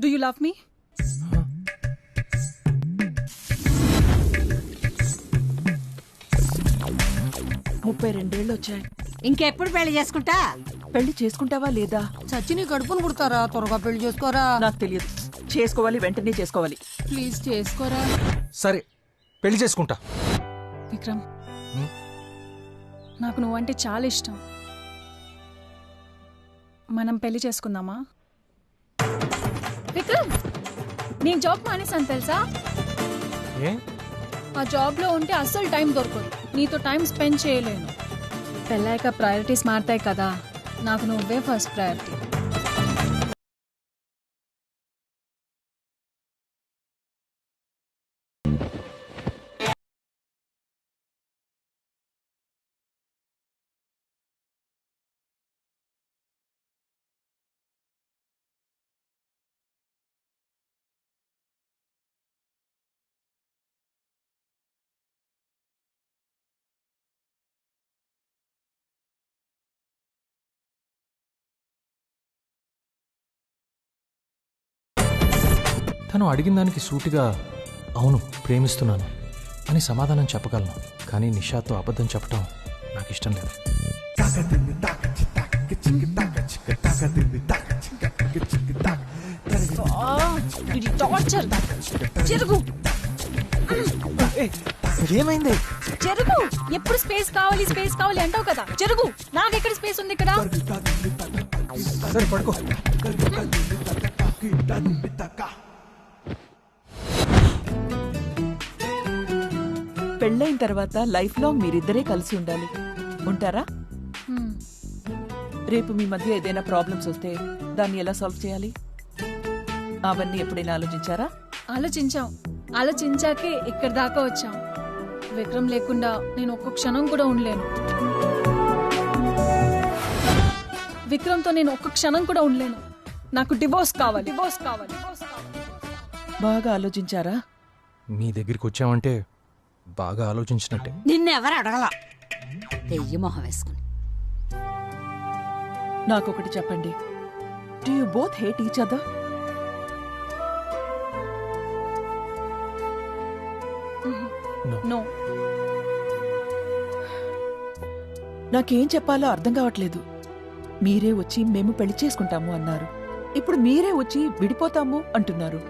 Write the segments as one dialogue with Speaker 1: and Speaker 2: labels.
Speaker 1: Do you love మీ?
Speaker 2: 32 వచ్చాయి.
Speaker 3: ఇంకెప్పుడు పెళ్లి చేసుకుంటా?
Speaker 2: పెళ్లి చేసుకుంటావా లేదా?
Speaker 3: చచ్చి నీ కడుపును పుడతారా? త్వరగా పెళ్లి చేసుకోరా.
Speaker 2: నాకు తెలియదు. చేసుకోవాలి, వెంటనే చేసుకోవాలి.
Speaker 1: ప్లీజ్ చేసుకోరా.
Speaker 4: సరే పెళ్లి చేసుకుంటా.
Speaker 1: విక్రమ్, నాకు నువ్వంటే చాలా ఇష్టం. మనం పెళ్లి చేసుకుందామా? విక్రమ్, నేను జాబ్ మానేసాను తెలుసా?
Speaker 4: ఏ?
Speaker 1: ఆ జాబ్లో ఉంటే అస్సలు టైం దొరకదు. నీతో టైం స్పెండ్ చేయలేను. పెళ్ళాక ప్రయారిటీస్ మారుతాయి కదా, నాకు నువ్వే ఫస్ట్ ప్రయారిటీ.
Speaker 4: తను అడిగిన దానికి సూటిగా అవును ప్రేమిస్తున్నాను అని సమాధానం చెప్పగలను, కానీ నిషాతో అబద్ధం చెప్పడం నాకు ఇష్టం లేదు. ఏమైంది?
Speaker 1: జరుగు. ఎప్పుడు స్పేస్ కావాలి స్పేస్ కావాలి అంటావు కదా, జరుగు. నాకెక్కడ స్పేస్ ఉంది ఇక్కడ?
Speaker 4: సరే పడుకో.
Speaker 2: పెళ్ళైన తర్వాత లైఫ్ లాంగ్ మీరిద్దరే కలిసి ఉండాలి. ఉంటారా? రేపు మీ మధ్య ఏదైనా ప్రాబ్లమ్స్ వస్తే దాన్ని ఎలా సాల్వ్ చేయాలి? అవన్నీ ఎప్పుడైనా ఆలోచించారా?
Speaker 1: ఆలోచించాకే ఇక్కడ దాకా వచ్చాం. విక్రమ్ లేకుండా నేను ఒక్క క్షణం కూడా ఉండలేను. విక్రమ్తో నేను ఒక్క క్షణం కూడా ఉండలేను. నాకు డివోర్స్ కావాలి.
Speaker 2: బాగా ఆలోచించారా?
Speaker 4: మీ దగ్గరికి వచ్చామంటే బాగా ఆలోచించినట్టే.
Speaker 3: నిన్నెవరు అడగలా, తెయ్యి మొహం వేసుకుని.
Speaker 2: నాకొకటి చెప్పండి. Do you both hate each other?
Speaker 1: No.
Speaker 2: నాకేం చెప్పాలో అర్థం కావట్లేదు. మీరే వచ్చి మేము పెళ్లి చేసుకుంటాము అన్నారు. ఇప్పుడు మీరే వచ్చి విడిపోతాము అంటున్నారు.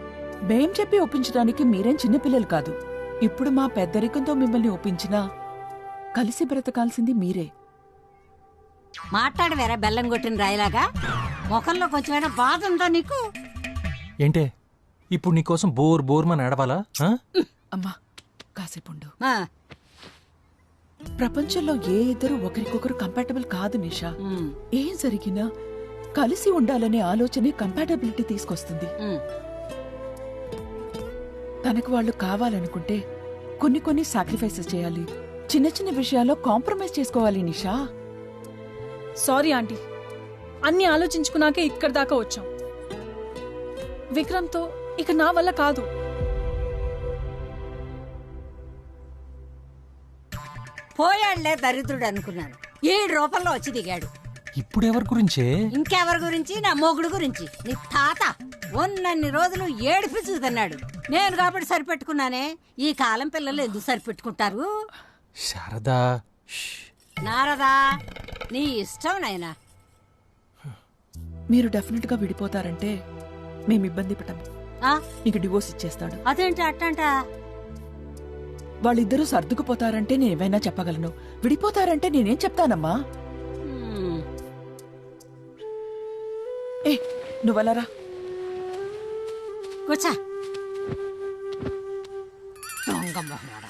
Speaker 2: మేం చెప్పి ఒప్పించడానికి మీరేం చిన్నపిల్లలు కాదు. ఇప్పుడు మా పెద్దరికంతో మిమ్మల్ని ఒప్పించినా కలిసి బ్రతకాల్సింది మీరే.
Speaker 3: మాట్లాడవేరా బెల్లం కొట్టిన రాయిలాగా. ముఖంలో కొంచెమైనా బాధ ఉందా నీకు?
Speaker 4: ఏంటే ఇప్పుడు నీకోసం బోర్మని ఏడవాలా?
Speaker 2: అమ్మా కాసేపుండు.
Speaker 3: ఆ,
Speaker 2: ప్రపంచంలో ఏ ఇద్దరు ఒకరికొకరు కంపాటబుల్ కాదు నిషా.
Speaker 3: ఉమ్,
Speaker 2: ఏం జరిగినా కలిసి ఉండాలనే ఆలోచనే కంపాటబిలిటీ తీసుకొస్తుంది.
Speaker 3: ఉమ్.
Speaker 2: తనకు వాళ్ళు కావాలనుకుంటే కొన్ని సాక్రిఫైసెస్ చేయాలి. చిన్న చిన్న విషయాల్లో కాంప్రమైజ్ చేసుకోవాలి నిషా.
Speaker 1: సారీ ఆంటీ, అన్ని ఆలోచించుకున్నాకే ఇక్కడ దాకా వచ్చాం. విక్రమ్తో ఇక నా వల్ల కాదు.
Speaker 3: పోయాళ్లే దరిద్రుడు అనుకున్నాను. 7 రూపాయల్లో వచ్చి దిగాడు.
Speaker 4: ఇప్పుడు ఎవరి గురించే?
Speaker 3: ఇంకెవరి గురించి? నా మొగుడు గురించి. నీ తాత ఉన్నన్ని రోజులు ఏడిపి చూదన్నాడు. నేను కాబట్టి సరిపెట్టుకున్నానే. ఈ కాలం పిల్లలు ఎందుకు సరిపెట్టుకుంటారు?
Speaker 4: శారదా,
Speaker 3: నారదా, నీ ఇష్టం నాయనా.
Speaker 2: మీరు డెఫినెట్ గా విడిపోతారంటే మేము ఇబ్బంది పడము.
Speaker 3: ఆ,
Speaker 2: నీకు డివోర్స్ ఇచ్చేస్తాడు.
Speaker 3: అదేంటి అట్టంట?
Speaker 2: వాళ్ళిద్దరూ సర్దుకుపోతారంటే నేనేమైనా చెప్పగలను. విడిపోతారంటే నేనేం చెప్తానమ్మా?
Speaker 3: హ్మ్.
Speaker 2: ఏ నువ్వలరా.
Speaker 3: కూర్చో. దొంగ మొహమాడా.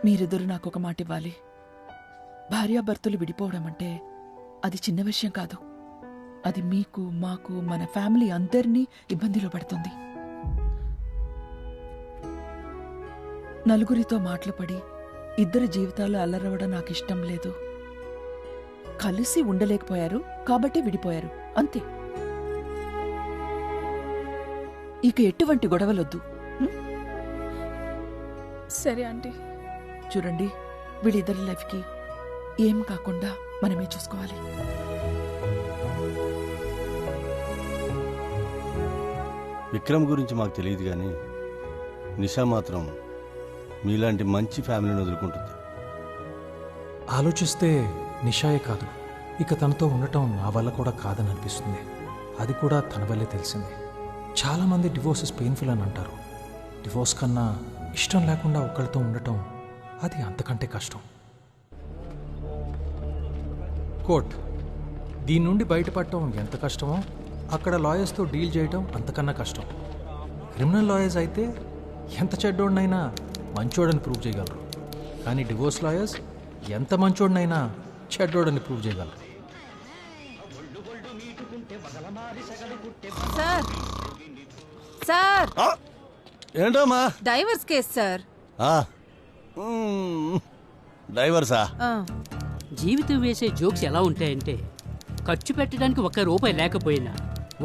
Speaker 2: మీరిద్దరూ నాకొక మాట ఇవ్వాలి. భార్యాభర్తలు విడిపోవడం అంటే అది చిన్న విషయం కాదు. అది మీకు, మాకు, మన ఫ్యామిలీ అందరినీ ఇబ్బందిలో పడుతుంది. నలుగురితో మాటలు పడి ఇద్దరి జీవితాలు అల్లరవడం నాకిష్టం లేదు. కలిసి ఉండలేకపోయారు కాబట్టి విడిపోయారు, అంతే. ఇక ఎటువంటి గొడవలొద్దు.
Speaker 1: సరే ఆంటీ.
Speaker 2: చూడండి, వీళ్ళిద్దరి లైఫ్కి ఏం కాకుండా మనమే చూసుకోవాలి.
Speaker 5: విక్రమ్ గురించి మాకు తెలియదు కానీ నిషా మాత్రం మీలాంటి మంచి ఫ్యామిలీని వదులుకుంటుంది.
Speaker 4: ఆలోచిస్తే నిషాయే కాదు, ఇక తనతో ఉండటం నా వల్ల కూడా కాదని అనిపిస్తుంది. అది కూడా తన వల్లే తెలిసింది. చాలామంది డివోర్సెస్ పెయిన్ఫుల్ అని అంటారు. డివోర్స్ కన్నా ఇష్టం లేకుండా ఒకళ్ళతో ఉండటం అది అంతకంటే కష్టం. కోర్ట్, దీని నుండి బయటపడటం ఎంత కష్టమో అక్కడ లాయర్స్తో డీల్ చేయటం అంతకన్నా కష్టం. క్రిమినల్ లాయర్స్ అయితే ఎంత చెడ్డోడినైనా మంచోడని ప్రూవ్ చేయగలరు, కానీ డివోర్స్ లాయర్స్ ఎంత మంచోడినైనా చెడ్డోడని ప్రూవ్ చేయగలరు.
Speaker 6: సార్ సార్
Speaker 5: ఏంటమ్మా?
Speaker 6: Divorce case sir.
Speaker 5: డ్రైవర్సా?
Speaker 7: జీవితం వేసే జోక్స్ ఎలా ఉంటాయంటే, ఖర్చు పెట్టడానికి ఒక్క రూపాయి లేకపోయినా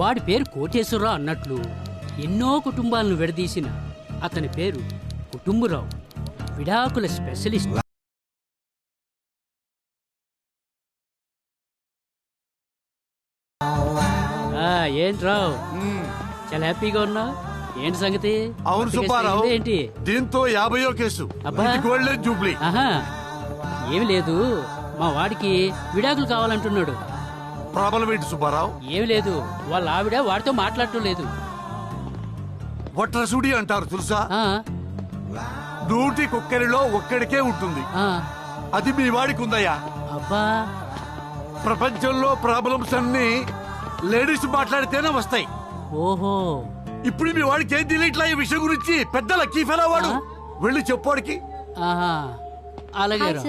Speaker 7: వాడి పేరు కోటేశ్వరరావు అన్నట్లు ఎన్నో కుటుంబాలను విడదీసిన అతని పేరు కుటుంబరావు, విడాకుల స్పెషలిస్ట్. ఏంట్రావు చాలా హ్యాపీగా ఉన్నా? ఏంటి సంగతి?
Speaker 8: అవును సుబ్బారావు,
Speaker 7: ఏంటి
Speaker 8: దీంతో 50వ కేసు.
Speaker 7: అబ్బా.
Speaker 8: ఇది గోల్డెన్ జూబ్లీ.
Speaker 7: ఆహా, ఏమి లేదు, మా వాడికి విడాకులు కావాలంటున్నాడు.
Speaker 8: ప్రాబ్లం ఏంటి సుబ్బారావు?
Speaker 7: ఏమి లేదు, వాళ్ళ ఆవిడ వాడితో మాట్లాడటం లేదు.
Speaker 8: వట్రసుడి అంటారు తెలుసా?
Speaker 7: ఆ,
Speaker 8: 100 కుక్కరిలో ఒక్కడికే ఉంటుంది.
Speaker 7: ఆ,
Speaker 8: అది మీ వాడికి ఉందయ్యా.
Speaker 7: అబ్బా,
Speaker 8: ప్రపంచంలో ప్రాబ్లమ్స్ అన్ని లేడీస్ మాట్లాడితేనే వస్తాయి.
Speaker 7: ఓహో,
Speaker 8: ఇప్పుడు మీ వాడికి ఏం తెలియట్లా ఈ విషయం గురించి? పెద్ద లక్కీ ఫెలో వాడు. వెళ్ళి చెప్పోడికి.
Speaker 7: ఆహా, అలాగే రా.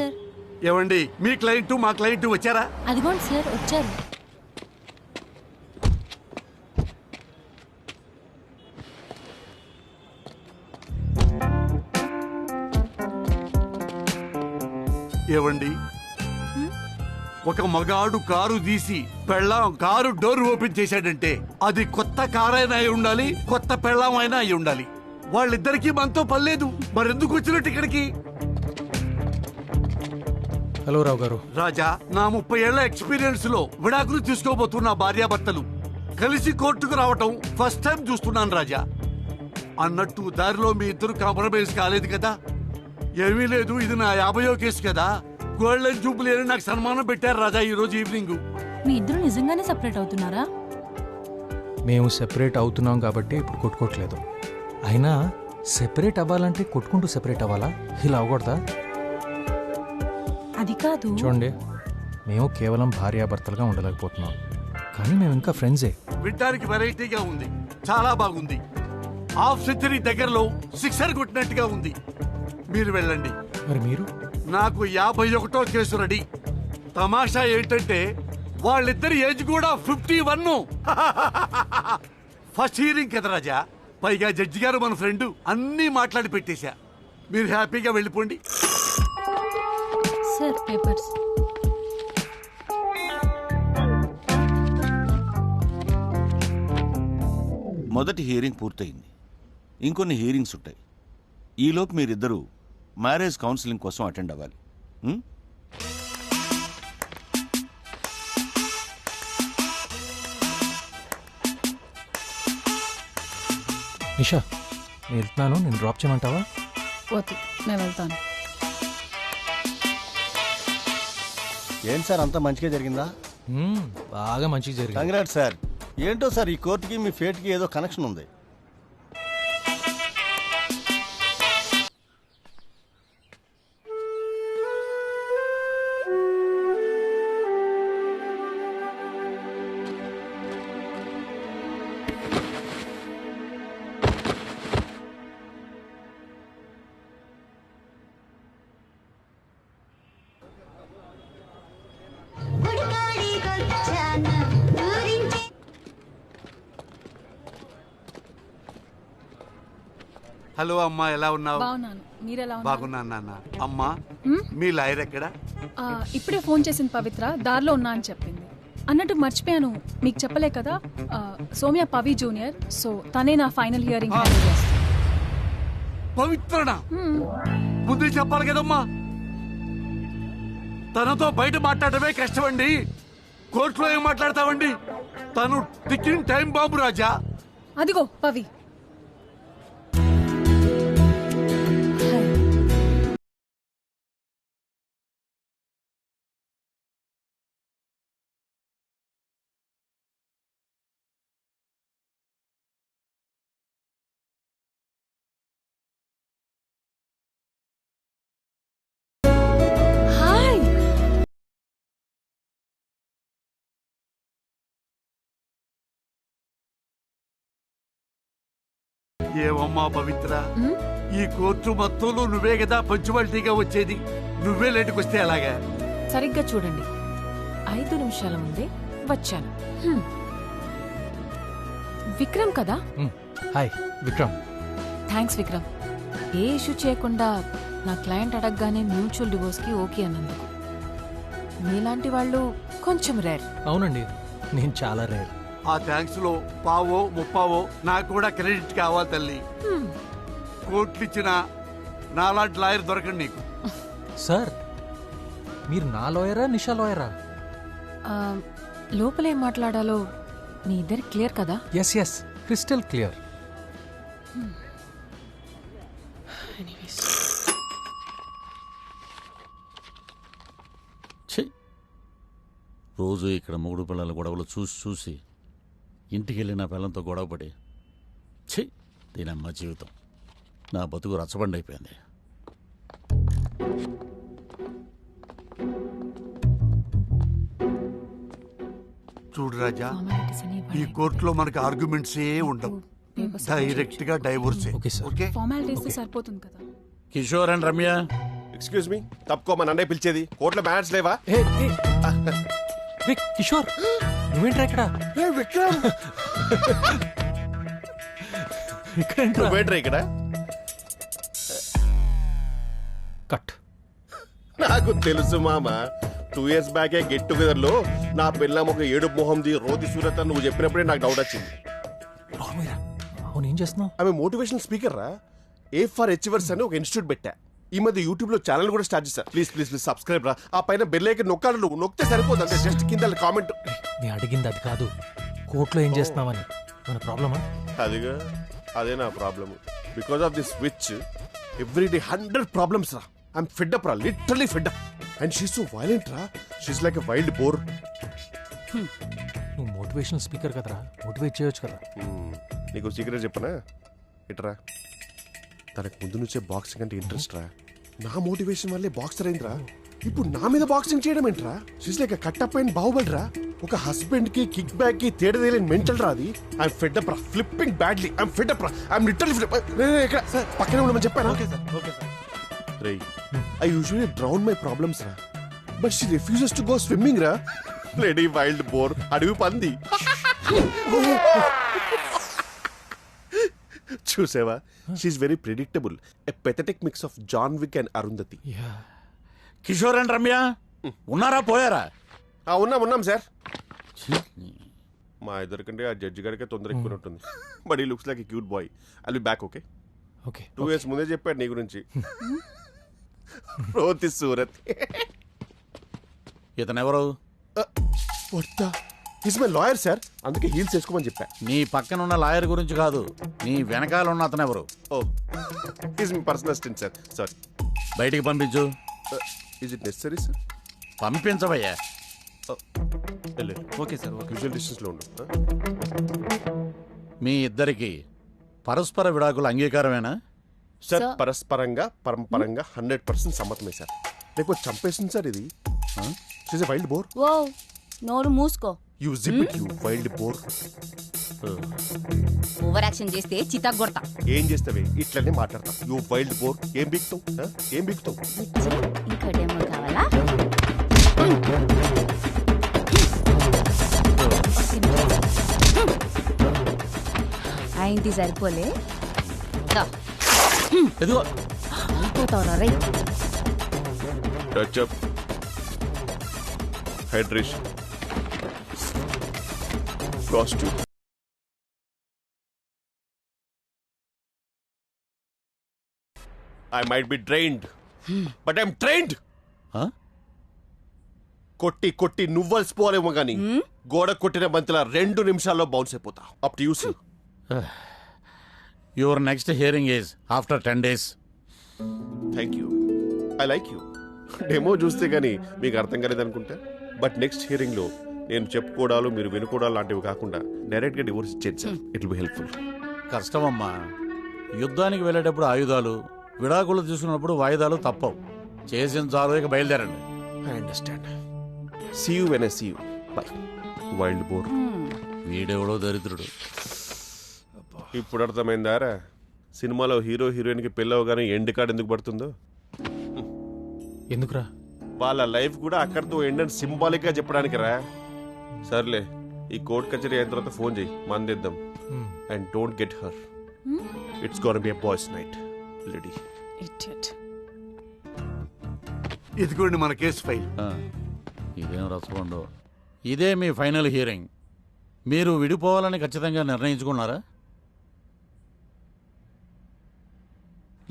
Speaker 8: ఏవండి, మీ క్లయింట్ మా క్లయింట్ వచ్చారా?
Speaker 6: అదిగోండి సార్ వచ్చారు.
Speaker 8: ఏవండి, ఒక మగాడు కారు తీసి పెళ్ళాం కారు డోర్ ఓపెన్ చేశాడంటే అది కొత్త కారైనా అయి ఉండాలి, కొత్త పెళ్ళాం అయినా అయి ఉండాలి. వాళ్ళిద్దరికీ మనతో పర్లేదు, మరెందుకు వచ్చినట్టు ఇక్కడికి?
Speaker 4: హలో రావు గారు.
Speaker 8: రాజా, నా 30 ఏళ్ల ఎక్స్పీరియన్స్ లో విడాకులు తీసుకోబోతున్న భార్యాభర్తలు కలిసి కోర్టుకు రావటం ఫస్ట్ టైం చూస్తున్నాను రాజా. అన్నట్టు దారిలో మీ ఇద్దరు కాంప్రమైజ్ కాలేదు కదా? ఏమీ లేదు, ఇది నా 50వ కేసు కదా. గోల్డెన్ జూబ్లీ అని నాకు సన్మానం పెట్టారు రాజా ఈ రోజు ఈవినింగ్.
Speaker 6: మీ ఇద్దరు నిజంగానే సెపరేట్ అవుతున్నారా?
Speaker 4: మేము సెపరేట్ అవుతున్నాం కాబట్టి ఇప్పుడు కొట్టుకోవట్లేదు. అయినా సెపరేట్ అవ్వాలంటే కొట్టుకుంటూ సెపరేట్ అవ్వాలా? ఇలా అవ్వకూడదా?
Speaker 6: అది కాదు.
Speaker 4: చూడండి, మేము కేవలం భార్యాభర్తలుగా ఉండలేకపోతున్నాం, కానీ మేము ఇంకా ఫ్రెండ్సే.
Speaker 8: వినడానికి వెరైటీగా ఉంది, చాలా బాగుంది. హాఫ్ సెంచరీ దగ్గరలో సిక్సర్ కొట్టినట్టుగా ఉంది. మీరు వెళ్ళండి.
Speaker 4: మరి మీరు?
Speaker 8: నాకు 51వ కేసు రెడీ. తమాషా ఏంటంటే వాళ్ళిద్దరి ఏజ్ కూడా 51. ఫస్ట్ హియరింగ్ కదా రాజా, పైగా జడ్జి గారు మన ఫ్రెండ్, అన్నీ మాట్లాడి పెట్టేశా. మీరు హ్యాపీగా వెళ్ళిపోండి.
Speaker 6: Sir papers.
Speaker 9: మొదటి హియరింగ్ పూర్తయింది, ఇంకొన్ని హియరింగ్స్ ఉంటాయి. ఈలోపు మీరిద్దరూ మ్యారేజ్ కౌన్సిలింగ్ కోసం అటెండ్ అవ్వాలి.
Speaker 4: నిషా, నేను వెళ్తున్నాను, నేను డ్రాప్ చేయమంటావా?
Speaker 1: వద్దు, నేను వెళ్తాను.
Speaker 5: ఏంటి సార్, అంతా మంచిగా జరిగిందా?
Speaker 4: బాగా మంచిగా జరిగింది.
Speaker 5: Congrats sir. ఏంటో సార్, ఈ కోర్టుకి మీ ఫేట్కి ఏదో కనెక్షన్ ఉంది.
Speaker 8: హలో అమ్మా, ఎలా ఉన్నావు?
Speaker 1: బాగున్నాను, మీరెలా ఉన్నారు?
Speaker 8: బాగున్నాను నాన్న. అమ్మా, మీ లాయర్ ఎక్కడా?
Speaker 1: ఇప్పుడే ఫోన్ చేసింది పవిత్ర, దారిలో ఉన్నా అని చెప్పింది. అన్నట్టు మర్చిపోయాను, మీకు చెప్పలే కదా, సౌమ్య పవి జూనియర్, సో తనే నా ఫైనల్ హియరింగ్ హ్యాండిల్ చేస్తుంది.
Speaker 8: పవిత్రనా? ముందే చెప్పాలి కదమ్మా. తనతో బయట మాట్లాడమే కష్టమండి, కోర్టులో ఏం మాట్లాడతావండి? తను టికింగ్ టైం బాంబు రాజా.
Speaker 1: అదిగో పవి. హాయ్.
Speaker 8: ఏమమ్మా పవిత్ర, ఈ కోర్టు మొత్తంలో నువ్వే కదా పంచువాలిటీగా వచ్చేది. నువ్వే లేటుకు వస్తే ఎలాగా?
Speaker 10: సరిగ్గా చూడండి, 5 నిమిషాల ముందే వచ్చాను. విక్రమ్ కదా?
Speaker 4: హాయ్ విక్రమ్.
Speaker 10: థ్యాంక్స్ విక్రమ్. ఏ ఇష్యూ చేయకుండా నా క్లయింట్ అడగగానే మ్యూచువల్ డివోర్స్కి ఓకే అన్నందుకు. మీలాంటి వాళ్ళు కొంచెం రేర్.
Speaker 4: అవునండి, నేను చాలా రేర్.
Speaker 8: ఆ థ్యాంక్స్ లో పావో ముప్పావో నాకు కూడా క్రెడిట్ కావాలి తల్లి. కోర్టులు ఇచ్చిన నాలాంటి లాయర్ దొరకండి నీకు.
Speaker 4: సార్, మీరు నా లాయరా నిషా లాయరా?
Speaker 10: లోపలేం మాట్లాడాలో మీ ఇద్దరికి క్లియర్ కదా?
Speaker 4: Yes yes, crystal clear.
Speaker 9: రోజు ఇక్కడ మొగుడు పిల్లల గొడవలు చూసి చూసి ఇంటికి వెళ్ళి నా పిల్లలతో గొడవపడి దీనమ్మ జీవితం నా బతుకు రచ్చబండి అయిపోయింది.
Speaker 8: చూడు రాజా, ఈ కోర్టులో మనకి ఆర్గ్యుమెంట్స్ ఏ ఉండవు. డైరెక్ట్ గా డైవోర్స్. ఓకే,
Speaker 1: ఫార్మాలిటీస్ సరిపోతుంది కదా.
Speaker 9: Kishore and Ramya,
Speaker 11: excuse me, తప్పుకోమని అన్నయ్య పిలిచేది. కోర్టులో మ్యాచ్ లేవా?
Speaker 4: కిషోర్, నువ్వేంట్రా ఇక్కడ?
Speaker 11: విక్రమ్, నువ్వేంట్రా ఇక్కడ?
Speaker 4: కట్.
Speaker 11: నాకు తెలుసు మామ, 2 years బ్యాకే గెట్ టుగెదర్ లో నా పిల్లం ఒక ఏడు మొహంది రోది సూరత్ అని నువ్వు చెప్పినప్పుడే నాకు డౌట్ వచ్చింది.
Speaker 4: అవును, ఏం చేస్తున్నావు?
Speaker 11: ఆమె మోటివేషనల్ స్పీకర్ రా. ఏ ఫర్ అచీవర్స్ అని ఒక ఇన్స్టిట్యూట్ పెట్టా. ఈ మధ్య యూట్యూబ్ లో ఛానల్ కూడా స్టార్ట్ చేశా. ప్లీజ్ ప్లీజ్ ప్లీజ్ సబ్స్క్రైబ్ రా. ఆ పైన బెల్ ఐకాన్ నొక్కాలి. నువ్వు నొక్కితే సరిపోదు, అంతే. జస్ట్ కింద కామెంట్.
Speaker 4: నేను అడిగింది అది కాదు, కోర్టులో ఏం చేస్తున్నావని. మన ప్రాబ్లమా?
Speaker 11: అదిగా, అదే నా problem. Because of this which every day 100 problems రా. ఐఎమ్ ఫెడ్ అప్ రా, literally fed up. And she's so violent రా. She's like a wild boar.
Speaker 4: నువ్వు మోటివేషనల్ స్పీకర్ కదరా, మోటివేట్ చేయొచ్చు కదా.
Speaker 11: నీకు సీక్రెట్ చెప్పనా? ఇట్రా, తనకు ముందు నుంచే బాక్సింగ్ అంటే ఇంట్రెస్ట్ రా. నా మోటివేషన్ వల్లే బాక్సర్ అయిందిరా. ఇప్పుడు నా మీద బాక్సింగ్ చేయడం ఏంట్రా? షీస్ లైక్ కట్టప్ అయిన బాహుబలి రా. ఒక హస్బెండ్ కి కిక్ బ్యాక్ కి తేడా తెలియని మెంటల్ రా అది. ఐఎమ్ ఫెడ్ అప్ రా, flipping badly. I'm fed up రా, ఐఎమ్ లిటరలీ ఫ్లిప్. ఇక్కడ పక్కనే ఉండమని చెప్పాను. Okay sir, okay sir. రేయ్, I usually drown my problems రా, but she refuses to go swimming రా. లేడీ వైల్డ్ బోర్, అడవి పంది. చూసావా? She's very predictable. A pathetic mix of John Wick and Arundhati.
Speaker 9: Kishore and Ramya ఉన్నారా పోయారా?
Speaker 11: ఉన్నాం సార్. మా ఇద్దరికంటే ఆ జడ్జి గారికి తొందర ఎక్కువనట్టుంది. But he looks like a cute boy. I'll be back. Okay,
Speaker 4: okay.
Speaker 11: 2 years ముందే చెప్పాడు నీ గురించి. రోతి సూరత్.
Speaker 9: ఇతనెవరు?
Speaker 11: ఈజ్ మై లాయర్ సార్, అందుకే హీల్స్ వేసుకోమని చెప్పా.
Speaker 9: నీ పక్కన ఉన్న లాయర్ గురించి కాదు, నీ వెనకాల ఉన్న అతనెవరు?
Speaker 11: ఓ, is my personal assistant sir. Sorry.
Speaker 9: బయటికి పంపించు.
Speaker 11: Is it necessary sir?
Speaker 9: పంపించవయ్యా.
Speaker 11: ఓకే సార్, యూజువల్ డిస్టెన్స్ లో ఉండు.
Speaker 9: మీ ఇద్దరికి పరస్పర విడాకుల అంగీకారమేనా?
Speaker 11: Sir, పరస్పరంగా పరంపరంగా 100% సమ్మతమే sir. లేకపోతే చంపేసింది సార్ ఇది. She's a wild boar.
Speaker 6: ఓ, నోరు మూసుకో.
Speaker 11: You zip it, you wild boar.
Speaker 6: Over action చేస్తే చితాకు కొడతా.
Speaker 11: ఏం చేస్తావే? ఇట్లనే మాట్లాడతాం. You wild boar. ఏం బిక్తావు? ఏం బిక్తావు?
Speaker 6: ఇంకా డెమో కావాలా? అయింది సరిపోలే.
Speaker 9: ఎదుగో
Speaker 6: అయిపోతావురా రై.
Speaker 11: Touch up, hydration, costume. I might be drained, but I'm trained. కొట్టి కొట్టి నువ్వల్సిపోలేమో గానీ గోడ కొట్టిన బంతిలా 2 నిమిషాల్లో బౌన్స్ అయిపోతా. Up to you see.
Speaker 9: Your next hearing is after 10 days.
Speaker 11: Thank you, I like you. Demo చూస్తే కానీ మీకు అర్థం కాలేదనుకుంటా, బట్ నెక్స్ట్ హియరింగ్లో నేను చెప్పుకోవడాలు మీరు వినుకోవడాలు లాంటివి కాకుండా డైరెక్ట్గా డివోర్స్ ఇచ్చేది sir. It will be helpful.
Speaker 9: కష్టమమ్మా, యుద్ధానికి వెళ్ళేటప్పుడు ఆయుధాలు, విడాకులు తీసుకున్నప్పుడు వాయిదాలు తప్పవు. చేసిన చాలు, ఇక బయలుదేరండి.
Speaker 11: I understand. See you when I see you. Bye. Wild boar.
Speaker 9: వీడెవడో దరిద్రుడు.
Speaker 11: ఇప్పుడు అర్థమైందారా సినిమాలో హీరో హీరోయిన్కి పెళ్ళవగానే ఎండ్ కార్డ్ ఎందుకు పడుతుందో?
Speaker 4: ఎందుకురా?
Speaker 11: వాళ్ళ లైఫ్ కూడా అక్కడితో ఎండ్ అని సింబాలిక్గా చెప్పడానికి రా. సర్లే, ఈ కోర్ట్ కచేరీ అయిన తర్వాత ఫోన్ చేయి, మందిద్దాం. And don't get her. It's gonna be a boys night. Lady
Speaker 1: idiot.
Speaker 8: ఇదిగోండి మన కేసు ఫైల్.
Speaker 9: ఇదేం రసపండు. ఇదే మీ ఫైనల్ హియరింగ్. మీరు విడిపోవాలని ఖచ్చితంగా నిర్ణయించుకున్నారా,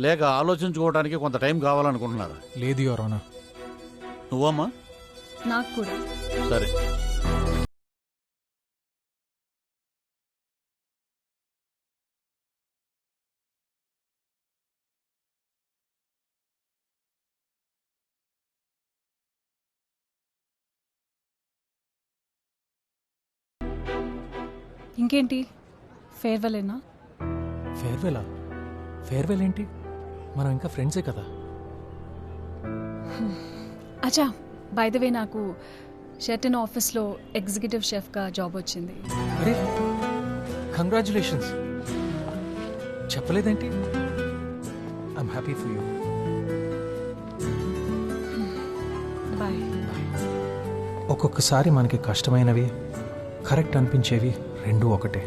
Speaker 9: లేక ఆలోచించుకోవడానికి కొంత టైం కావాలనుకుంటున్నారా?
Speaker 4: లేదు యువర్ ఆనర్.
Speaker 9: నువ్వమ్మా?
Speaker 1: నాకు కూడా.
Speaker 9: సరే.
Speaker 1: ఇంకేంటి, ఫేర్వెలేనా?
Speaker 4: ఫేర్వెలా? ఫేర్వెల్ ఏంటి? మనం ఇంకా ఫ్రెండ్సే కదా.
Speaker 1: అచ్చా, బై ద వే నాకు షెర్టన్ ఆఫీస్లో ఎగ్జిక్యూటివ్ షెఫ్గా జాబ్ వచ్చింది.
Speaker 4: అరే, కంగ్రాచులేషన్స్. చెప్పలేదేంటి? I'm happy for you.
Speaker 1: Bye.
Speaker 4: ఒక్కొక్కసారి మనకి కష్టమైనవి, కరెక్ట్ అనిపించేవి రెండూ ఒకటే.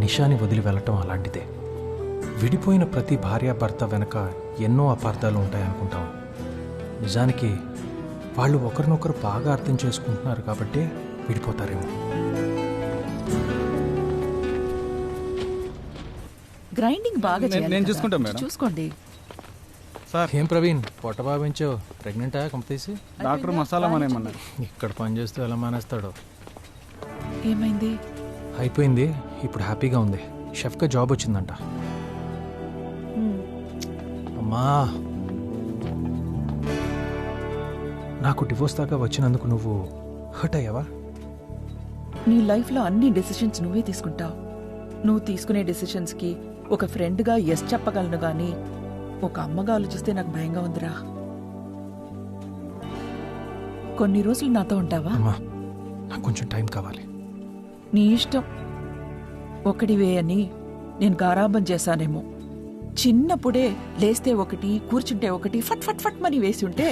Speaker 4: నిషాని వదిలి వెళ్ళటం అలాంటిదే. విడిపోయిన ప్రతి భార్యాభర్త వెనక ఎన్నో అపార్థాలు ఉంటాయనుకుంటాం. నిజానికి వాళ్ళు ఒకరినొకరు బాగా అర్థం చేసుకుంటున్నారు కాబట్టి విడిపోతారేమో.
Speaker 2: గ్రైండింగ్ బాగా చేయాలి
Speaker 12: నేను
Speaker 2: కదా.
Speaker 12: చూసుకుంటాను మేడం.
Speaker 2: చూసుకోండి.
Speaker 4: ఏం ప్రవీణ్, పొట్ట బాగా పెంచావు? ప్రెగ్నెంటా కంపెనీసి?
Speaker 12: డాక్టర్ మసాలా మానేమన్నారు.
Speaker 4: ఇక్కడ పని చేస్తూ ఎలా మానేస్తాడో.
Speaker 2: ఏమైంది?
Speaker 4: అయిపోయింది, ఇప్పుడు హ్యాపీగా ఉంది. షెఫ్గా జాబ్ వచ్చిందంట. అమ్మా, నాకు డివోర్స్ దాకా వచ్చినందుకు నువ్వు హర్ట్ అయ్యావా?
Speaker 2: నీ లైఫ్లో అన్ని డెసిషన్స్ నువ్వే తీసుకుంటావు. నువ్వు తీసుకునే డెసిషన్స్కి ఒక ఫ్రెండ్గా ఎస్ చెప్పగలను గానీ ఒక అమ్మగా ఆలోచిస్తే నాకు భయంగా ఉందిరా. కొన్ని రోజులు నాతో ఉంటావా?
Speaker 4: అమ్మా, నాకు కొంచెం టైం కావాలి.
Speaker 2: నీ ఇష్టం. ఒకడివే అని నేను గారాబం చేశానేమో. చిన్నప్పుడే లేస్తే ఒకటి, కూర్చుంటే ఒకటి, ఫట్ ఫట్ ఫట్ మని వేసి ఉంటే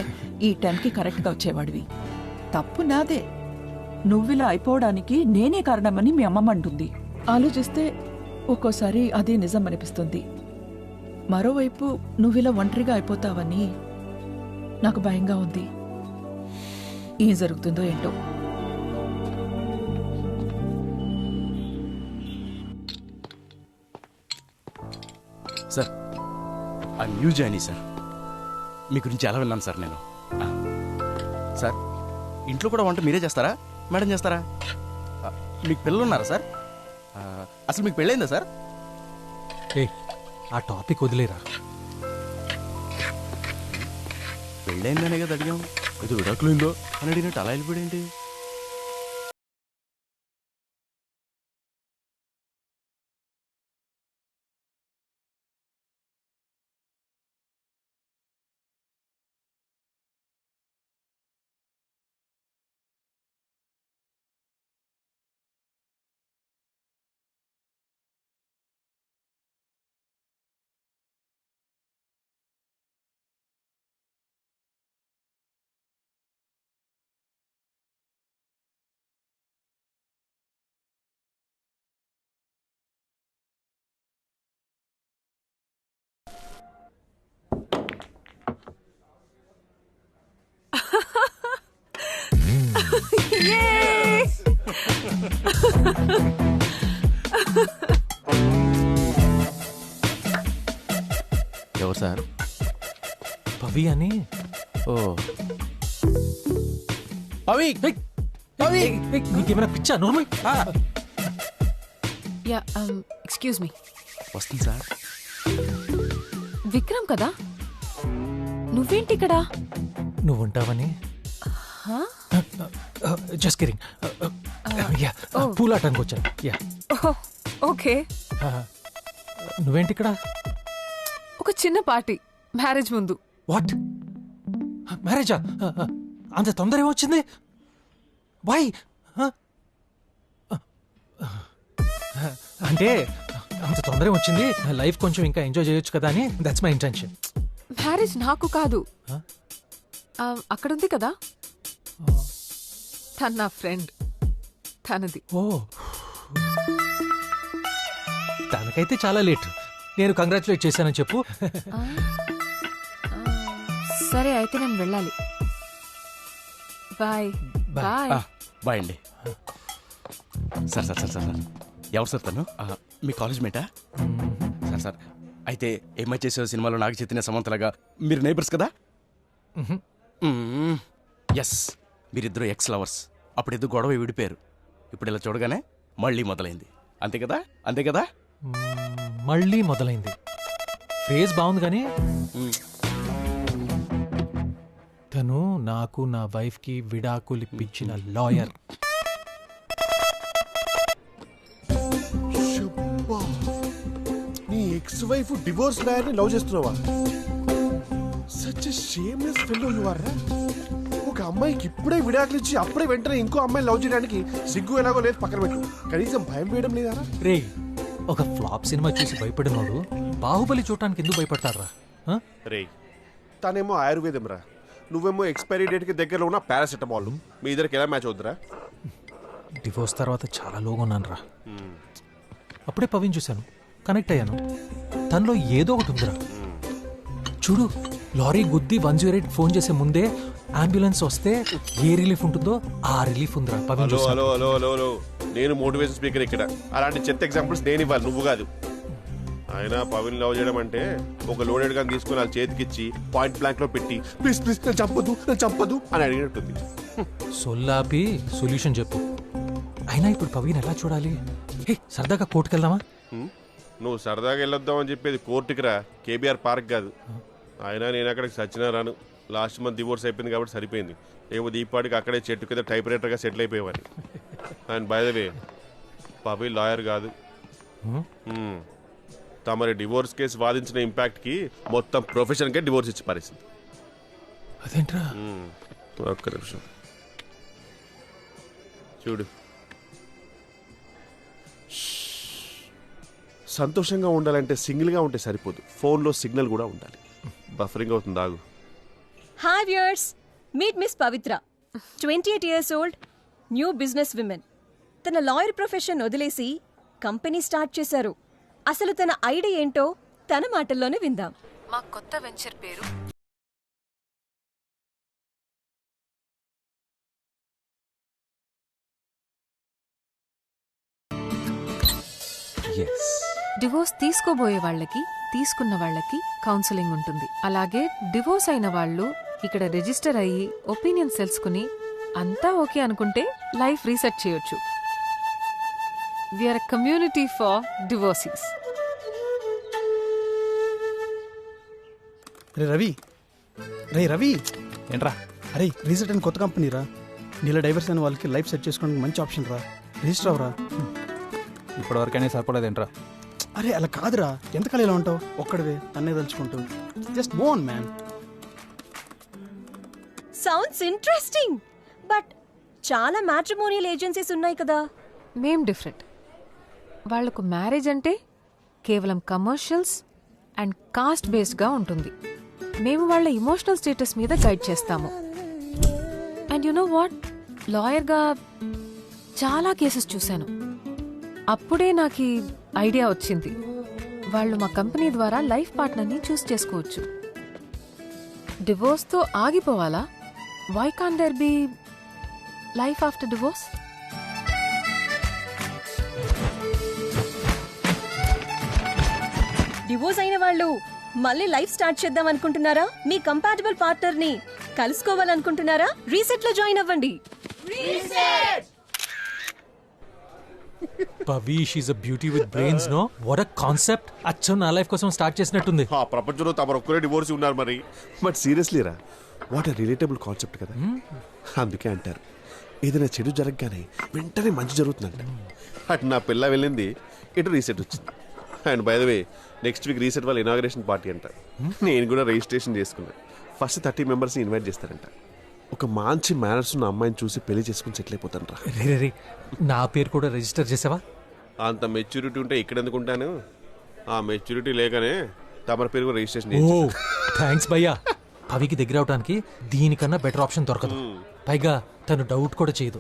Speaker 2: ఈ టైంకి కరెక్ట్గా వచ్చేవాడివి. తప్పు నాదే. నువ్విలా అయిపోవడానికి నేనే కారణమని మీ అమ్మమ్మ అంటుంది. ఆలోచిస్తే ఒక్కోసారి అదే నిజం అనిపిస్తుంది. మరోవైపు నువ్విలా ఒంటరిగా అయిపోతావని నాకు భయంగా ఉంది. ఏం జరుగుతుందో ఏంటో.
Speaker 12: సార్, ఆ న్యూ జాయినీ సార్. మీ గురించి ఎలా విన్నాను సార్ నేను. సార్, ఇంట్లో కూడా వంట మీరే చేస్తారా, మేడం చేస్తారా? మీకు పిల్లలు ఉన్నారా సార్? అసలు మీకు పెళ్ళైందా సార్?
Speaker 4: ఆ టాపిక్ వదిలేరా.
Speaker 12: పెళ్ళైందనే కదా అడిగాం. ఏదో విడాకులైందో అని అడిగినట్టు అలా వెళ్ళిపోయాడేంటి? ఎవరు సార్?
Speaker 4: పవి అని.
Speaker 12: ఓ పవి,
Speaker 4: నీకేమైనా పిచ్చా? నోర్మల్.
Speaker 10: Yeah excuse me.
Speaker 12: వస్తుంది సార్.
Speaker 10: విక్రమ్ కదా? నువ్వేంటి ఇక్కడ?
Speaker 4: నువ్వు ఉంటావని జస్ట్ కిరింగ్. యా, పూలాటానికి వచ్చాను. Yeah,
Speaker 10: okay.
Speaker 4: నువ్వేంటి ఇక్కడ?
Speaker 10: ఒక చిన్న పార్టీ, మ్యారేజ్ ముందు.
Speaker 4: వాట్? మ్యారేజా? అంత తొందర ఏమొచ్చింది? వై? అంటే అంత తొందర వచ్చింది, లైఫ్ కొంచెం ఇంకా ఎంజాయ్ చేయొచ్చు కదా అని. That's my intention.
Speaker 10: మ్యారేజ్ నాకు కాదు, అక్కడుంది కదా తన నా ఫ్రెండ్, తనది.
Speaker 4: ఓ, తనకైతే చాలా లేట్. నేను కంగ్రాచులేట్ చేశానని చెప్పు.
Speaker 10: సరే అయితే నేను వెళ్ళాలి. బాయ్. బాయ్.
Speaker 12: బాయ్ అండి. Sir sir sir sir sir ఎవరు సార్ తను? మీ కాలేజ్ మేటా? సార్ సార్ అయితే ఏమై చేసే సినిమాలో నాగ చైతన్య సమంతలాగా మీరు నైబర్స్ కదా? ఎస్, మీరిద్దరు ఎక్స్ లవర్స్. అప్పుడు ఎదురు గొడవ విడిపోయారు. ఇప్పుడు ఇలా చూడగానే మళ్ళీ మొదలైంది. అంతే కదా? అంతే కదా?
Speaker 4: మళ్ళీ మొదలైంది. ఫేజ్ బాగుంది కానీ తను నాకు నా వైఫ్ కి విడాకులు ఇప్పించిన లాయర్.
Speaker 11: నీ ఎక్స్ వైఫ్ డివోర్స్ లాయర్ ని లవ్ చేస్తున్నావా? Such a shameless fellow you are. ఒక అమ్మాయికి ఇప్పుడే విడాకులు ఇచ్చి అప్పుడే వెంటనే ఇంకో అమ్మాయిని లవ్ చేయడానికి సిగ్గు ఎలాగో లేదు, పక్కన పెట్టు. కనీసం భయం వేయడం లేదా?
Speaker 4: రే, ఒక ఫ్లాప్ సినిమా చూసి భయపడినోడు బాహుబలి చూడటానికి ఎందుకు భయపడతారా?
Speaker 11: రే, తనేమో ఆయుర్వేదం రా, నువ్వేమో ఎక్స్పైరీ డేట్ కి దగ్గరలో ఉన్న పారాసెటమాల్. మీ ఇద్దరికి ఎలా మ్యాచ్ అవుతురా?
Speaker 4: డివోర్స్ తర్వాత చాలా లోగా ఉన్నాను రా. అప్పుడే పవిన్ చూశాను, కనెక్ట్ అయ్యాను. తనలో ఏదో ఒకటి ఉందిరా. చూడు, లారీ గుద్ది 108 ఫోన్ చేసే ముందే అంబులెన్స్ వస్తే ఏ రిలీఫ్ ఉంటుందో ఆ రిలీఫ్ ఉందిరా. పవిన్
Speaker 11: hello hello hello hello hello, నేను మోటివేషన్ స్పీకర్ ఇక్కడ. అలాంటి చెత్త ఎగ్జాంపుల్స్ నేను ఇవ్వాలి, నువ్వు కాదు. ఆయన పవిన్ లవ్ చేయడం అంటే ఒక లోడెడ్ గాని తీసుకుని వాళ్ళ చేతికిచ్చి పాయింట్ బ్లాంక్ లో పెట్టి ప్లీజ్ ప్లీజ్ నేను చంపదు అని అడిగినట్టుంది.
Speaker 4: సొల్లాపి సొల్యూషన్ చెప్పు. అయినా ఇప్పుడు పవిన్ ఎలా చూడాలి? సరదాగా కోర్టుకెళ్దామా?
Speaker 11: నువ్వు సరదాగా వెళ్ళొద్దాం అని చెప్పేది కోర్టుకి రా, కేబీఆర్ పార్క్ కాదు. అయినా నేను అక్కడికి సచ్చినా రాను. లాస్ట్ మంత్ డివోర్స్ అయిపోయింది కాబట్టి సరిపోయింది. లేకపోతే ఈ పాటికి అక్కడే చెట్టు కింద టైప్ రైటర్గా సెటిల్ అయిపోయేవాడిని. And by the way, Pavi lawyer కాదు. తమరి డివోర్స్ కేసు వాదించిన ఇంపాక్ట్కి మొత్తం ప్రొఫెషన్కే డివోర్స్ ఇచ్చి పారేసింది.
Speaker 4: అదేంట్రా?
Speaker 11: ఒక్క నిమిషం చూడు. సంతోషంగా ఉండాలంటే సింగిల్గా ఉంటే సరిపోదు, ఫోన్లో సిగ్నల్ కూడా ఉండాలి. బఫరింగ్ అవుతుంది, ఆగు.
Speaker 13: Hi viewers, meet Miss Pavitra, 28 years old, new business woman. తన లాయర్ ప్రొఫెషన్ వదిలేసి కంపెనీ స్టార్ట్ చేశారు. అసలు తన ఐడియా ఏంటో తన మాటల్లోనే విందాం.
Speaker 10: మా కొత్త వెంచర్ పేరు డివోర్స్ తీసుకోబోయే వాళ్ళకి, తీసుకున్న వాళ్ళకి కౌన్సిలింగ్ ఉంటుంది. అలాగే డివోర్స్ అయిన వాళ్ళు ఇక్కడ రిజిస్టర్ అయ్యి ఒపీనియన్స్ తెలుసుకుని అంతా ఓకే అనుకుంటే లైఫ్ రీసెట్ చేయొచ్చు. We're community for divorcees.
Speaker 14: రే రవి ఏంట్రా? అరే రీసెట్ అని కొత్త కంపెనీ రా. నీళ్ళ డైవర్స్ అయిన వాళ్ళకి లైఫ్ సెట్ చేసుకోవడానికి మంచి ఆప్షన్ రా. రిజిస్టర్ అవరా.
Speaker 15: ఇప్పటివరకైనా సరిపడదేంట్రా?
Speaker 14: అరే అలా కాదురా, ఎంతకాలం ఇలా ఉంటావు ఒక్కడివే తన్నే తలుచుకుంటూ. Just move on man.
Speaker 13: Sounds interesting, but చాలా మ్యాట్రిమోనియల్ ఏజెన్సీస్ ఉన్నాయి కదా.
Speaker 10: మేం డిఫరెంట్. వాళ్లకు మ్యారేజ్ అంటే కేవలం కమర్షియల్స్ అండ్ కాస్ట్ బేస్డ్గా ఉంటుంది. మేము వాళ్ళ ఇమోషనల్ స్టేటస్ మీద గైడ్ చేస్తాము. అండ్ యు నో వాట్, లాయర్గా చాలా కేసెస్ చూశాను. అప్పుడే నాకు ఈ ఐడియా వచ్చింది. వాళ్ళు మా కంపెనీ ద్వారా లైఫ్ పార్ట్నర్ని చూస్ చేసుకోవచ్చు. డివోర్స్తో ఆగిపోవాలా? Why can there be life after divorce?
Speaker 13: Divorce అయిన వాళ్ళు మళ్ళీ లైఫ్ స్టార్ట్ చేద్దాం అనుకుంటున్నారా? మీ కంపాటబుల్ పార్ట్నర్ ని కలుసుకోవాలనుకుంటున్నారా? రీసెట్ లో జాయిన్ అవ్వండి.
Speaker 4: Pavi she's a beauty with brains know what a concept. అచ్చం నా లైఫ్ కోసం స్టార్ట్ చేసినట్టుంది.
Speaker 11: ఆ ప్రపంచంలో తమరు ఒక్కరే డివోర్స్ ఉన్నారు మరి. బట్ సీరియస్లీ రా, వాట్ ఎ రిలేటబుల్ కాన్సెప్ట్ కదా. అందుకే అంటారు ఏదైనా చెడు జరగగానే వెంటనే మంచి జరుగుతుందంట. అటు నా పిల్ల వెళ్ళింది, ఇటు రీసెట్ వచ్చింది. And by the way next week reset వాళ్ళ ఇనాగ్రేషన్ పార్టీ అంట. నేను కూడా రిజిస్ట్రేషన్ చేసుకున్నాను. ఫస్ట్ 30 మెంబర్స్ని ఇన్వైట్ చేస్తారంట. ఒక మంచి మేనర్స్ ఉన్న అమ్మాయిని చూసి పెళ్లి చేసుకుని సెటిల్ అయిపోతాను రా.
Speaker 4: రే నా పేరు కూడా రిజిస్టర్ చేసావా?
Speaker 11: అంత మెచ్యూరిటీ ఉంటే ఇక్కడ ఎందుకుంటాను. ఆ మెచ్యూరిటీ లేకనే తమరి పేరు కూడా రిజిస్ట్రేషన్
Speaker 4: ఓ
Speaker 11: చేయించాను.
Speaker 4: థ్యాంక్స్ భయ్యా. పవికి దగ్గర అవడానికి దీనికన్నా బెటర్ ఆప్షన్ దొరకదు. పైగా తను డౌట్ కూడా చేయదు.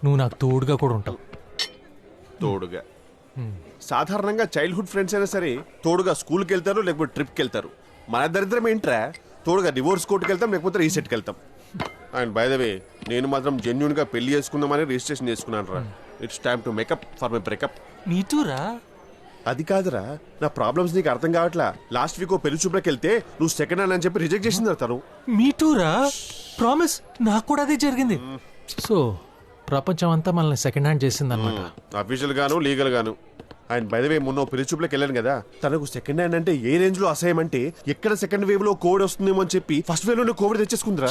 Speaker 4: నువ్వు నాకు తోడుగా కూడా ఉంటావు.
Speaker 11: తోడుగా సాధారణంగా చైల్డ్హుడ్ ఫ్రెండ్స్ అయినా సరే తోడుగా స్కూల్కి వెళ్తారు, లేకపోతే ట్రిప్కి వెళ్తారు. మన దరిద్రం ఏంట్రా, తోడుగా డివోర్స్ కోర్టుకి వెళ్తాం, లేకపోతే రీసెట్కి వెళ్తాం. అండ్ బై ద వే నేను మాత్రం జెన్యున్గా పెళ్లి చేసుకుందామని రిజిస్ట్రేషన్ చేసుకున్నాను రా. It's time to make up for my breakup.
Speaker 4: మీటూరా?
Speaker 11: అది కాదురా, నా ప్రాబ్లమ్స్ నీకు అర్థం కావట్లా. లాస్ట్ వీక్ పెళ్లి చూపులకు వెళ్తే నువ్వు సెకండ్ హ్యాండ్ అని చెప్పి రిజెక్ట్ చేసింది తను.
Speaker 4: మీటూరా? ప్రామిస్, నాకు కూడా అదే జరిగింది. సో ప్రపంచం అంతా మనల్ని సెకండ్ హ్యాండ్ చేసింది అనమాట.
Speaker 11: అఫీషియల్ గాను లీగల్ గాను. అండ్ బై ద వే మొన్న పెళ్లి చూపులకు వెళ్ళాను కదా, తనకు సెకండ్ హ్యాండ్ అంటే ఏ రేంజ్ లో అసహ్యం అంటే ఎక్కడ సెకండ్ వేవ్ లో కోవిడ్ వస్తుందేమో అని చెప్పి ఫస్ట్ వేవ్ లో కోవిడ్ తెచ్చేసుకుందిరా.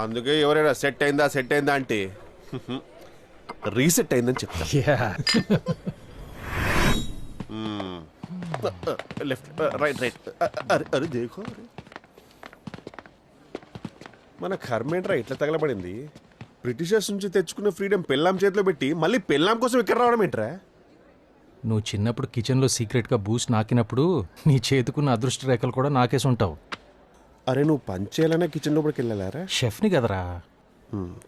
Speaker 11: అందుకే ఎవరైనా సెట్ అయిందా అంటే రీసెట్ అయిందని చెప్తా. లెఫ్ట్ రైట్ అరే దేఖో. మన కర్మేంట్రా ఇట్లా తగలబడింది. బ్రిటిషర్స్ నుంచి తెచ్చుకున్న ఫ్రీడమ్ పెళ్ళాం చేతిలో పెట్టి మళ్ళీ పెళ్ళాం కోసం ఇక్కడ రావడం ఏంట్రా?
Speaker 4: నువ్వు చిన్నప్పుడు కిచెన్లో సీక్రెట్గా బూస్ట్ నాకినప్పుడు నీ చేతుకున్న అదృష్ట రేఖలు కూడా నాకేసి ఉంటావు.
Speaker 11: అరే నువ్వు పంచేయాలనే కిచెన్ లోపలికి వెళ్ళారా?
Speaker 4: షెఫ్ని కదరా.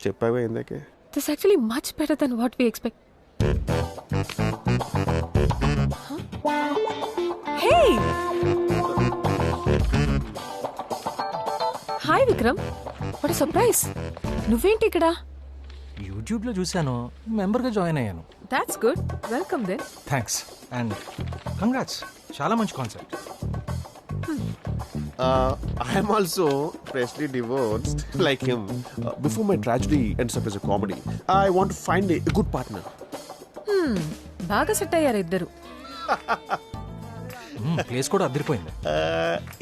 Speaker 11: చెప్పావా ఇందాకే.
Speaker 10: This is actually much better than what we expect. Hey! Hi Vikram. What a surprise. నువ్వేంటి ఇక్కడ?
Speaker 4: యూట్యూబ్లో చూశాను, మెంబర్గా జాయిన్ అయ్యాను.
Speaker 10: That's good. Welcome then.
Speaker 4: Thanks and congrats. చాలా మంచి concept.
Speaker 11: I am also freshly divorced like him. Before my tragedy ends up as a comedy, I want to find a good partner.
Speaker 10: బాగా set అయ్యారు ఇద్దరు.
Speaker 4: Place కూడా అదిరిపోయింది.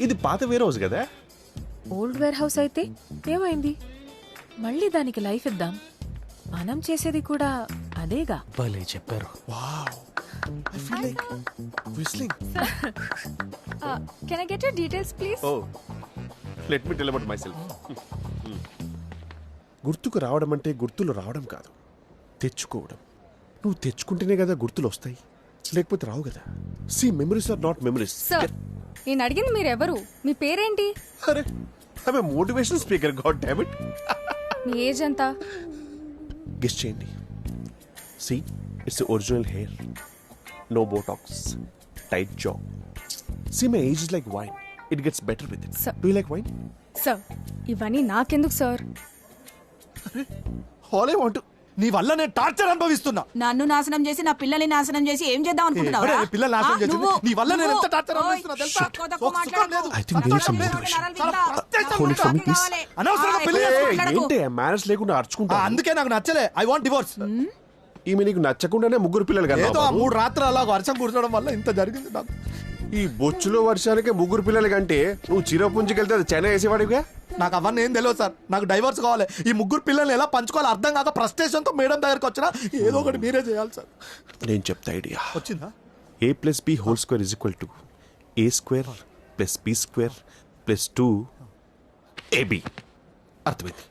Speaker 11: ఇది పాత wear house కదా?
Speaker 10: ఓల్డ్ వేర్ హౌస్ అయితే ఏమైంది? మళ్ళీ దానికి లైఫ్ ఇద్దాం. మనం చేసేది కూడా అదేగా.
Speaker 4: భలే చెప్పారు.
Speaker 11: I feel like whistling.
Speaker 1: Can I get your details, please?
Speaker 11: Oh, let me tell about myself. గుర్తుకు రావడం అంటే గుర్తులు రావడం కాదు, తెచ్చుకోవడం. నువ్వు తెచ్చుకుంటేనే కదా గుర్తులు వస్తాయి, లేకపోతే రావు కదా. See memories are not memories.
Speaker 1: Sir, నేను అడిగింది మీరెవరు? మీ పేరేంటి?
Speaker 11: అరే I motivational speaker. God damn it.
Speaker 1: మీ ఏజ్ ఎంత?
Speaker 11: గెస్ చేయండి. See it's original hair, no botox, tight jaw. See, my age is like wine. It gets better with it.
Speaker 1: Sir.
Speaker 11: Do you like wine?
Speaker 1: Sir, ఇవన్నీ నాకెందుకు sir?
Speaker 11: All I want to.
Speaker 14: నీ వల్ల నేను torture అనుభవిస్తున్నా.
Speaker 3: నన్ను నాశనం చేసి నా పిల్లల్ని నాశనం చేసి ఏం చేద్దాం అనుకుంటున్నావు?
Speaker 14: పిల్లలు నాశనం చేసింది నీ వల్ల. నేను ఎంత టార్చర్ అనుభవిస్తున్నా తెలుసా?
Speaker 11: I think there is some motivation. Hold it for me, please.
Speaker 14: అనవసరంగా పెళ్లి చేసుకుంటున్నాడు.
Speaker 11: ఏంటి మ్యారేజ్ లేకుండా అర్చుకుంటా?
Speaker 14: అందుకే నాకు నచ్చలే. I want divorce.
Speaker 11: ఈమె నీకు నచ్చకుండానే ముగ్గురు పిల్లలు కదా?
Speaker 14: ఏదో 3 రాత్రులు అలా వర్షం కురచడం వల్ల ఇంత జరిగింది నాకు.
Speaker 11: ఈ బొచ్చులో వర్షానికి ముగ్గురు పిల్లలు కంటే నువ్వు చిరపుంజికెళ్తే అది చెన్నై వేసేవాడిగా.
Speaker 14: నాకు అవన్నీ ఏం తెలియదు సార్. నాకు డైవర్స్ కావాలి. ఈ ముగ్గురు పిల్లల్ని ఎలా పంచుకోవాలో అర్థం కాక ఫ్రస్ట్రేషన్తో మేడం దగ్గరకు వచ్చినా ఏదో ఒకటి మీరే చేయాలి సార్.
Speaker 11: నేను చెప్తా ఐడియా.
Speaker 14: వచ్చిందా?
Speaker 11: a + b² = a² + b² + 2ab. అర్థమైంది.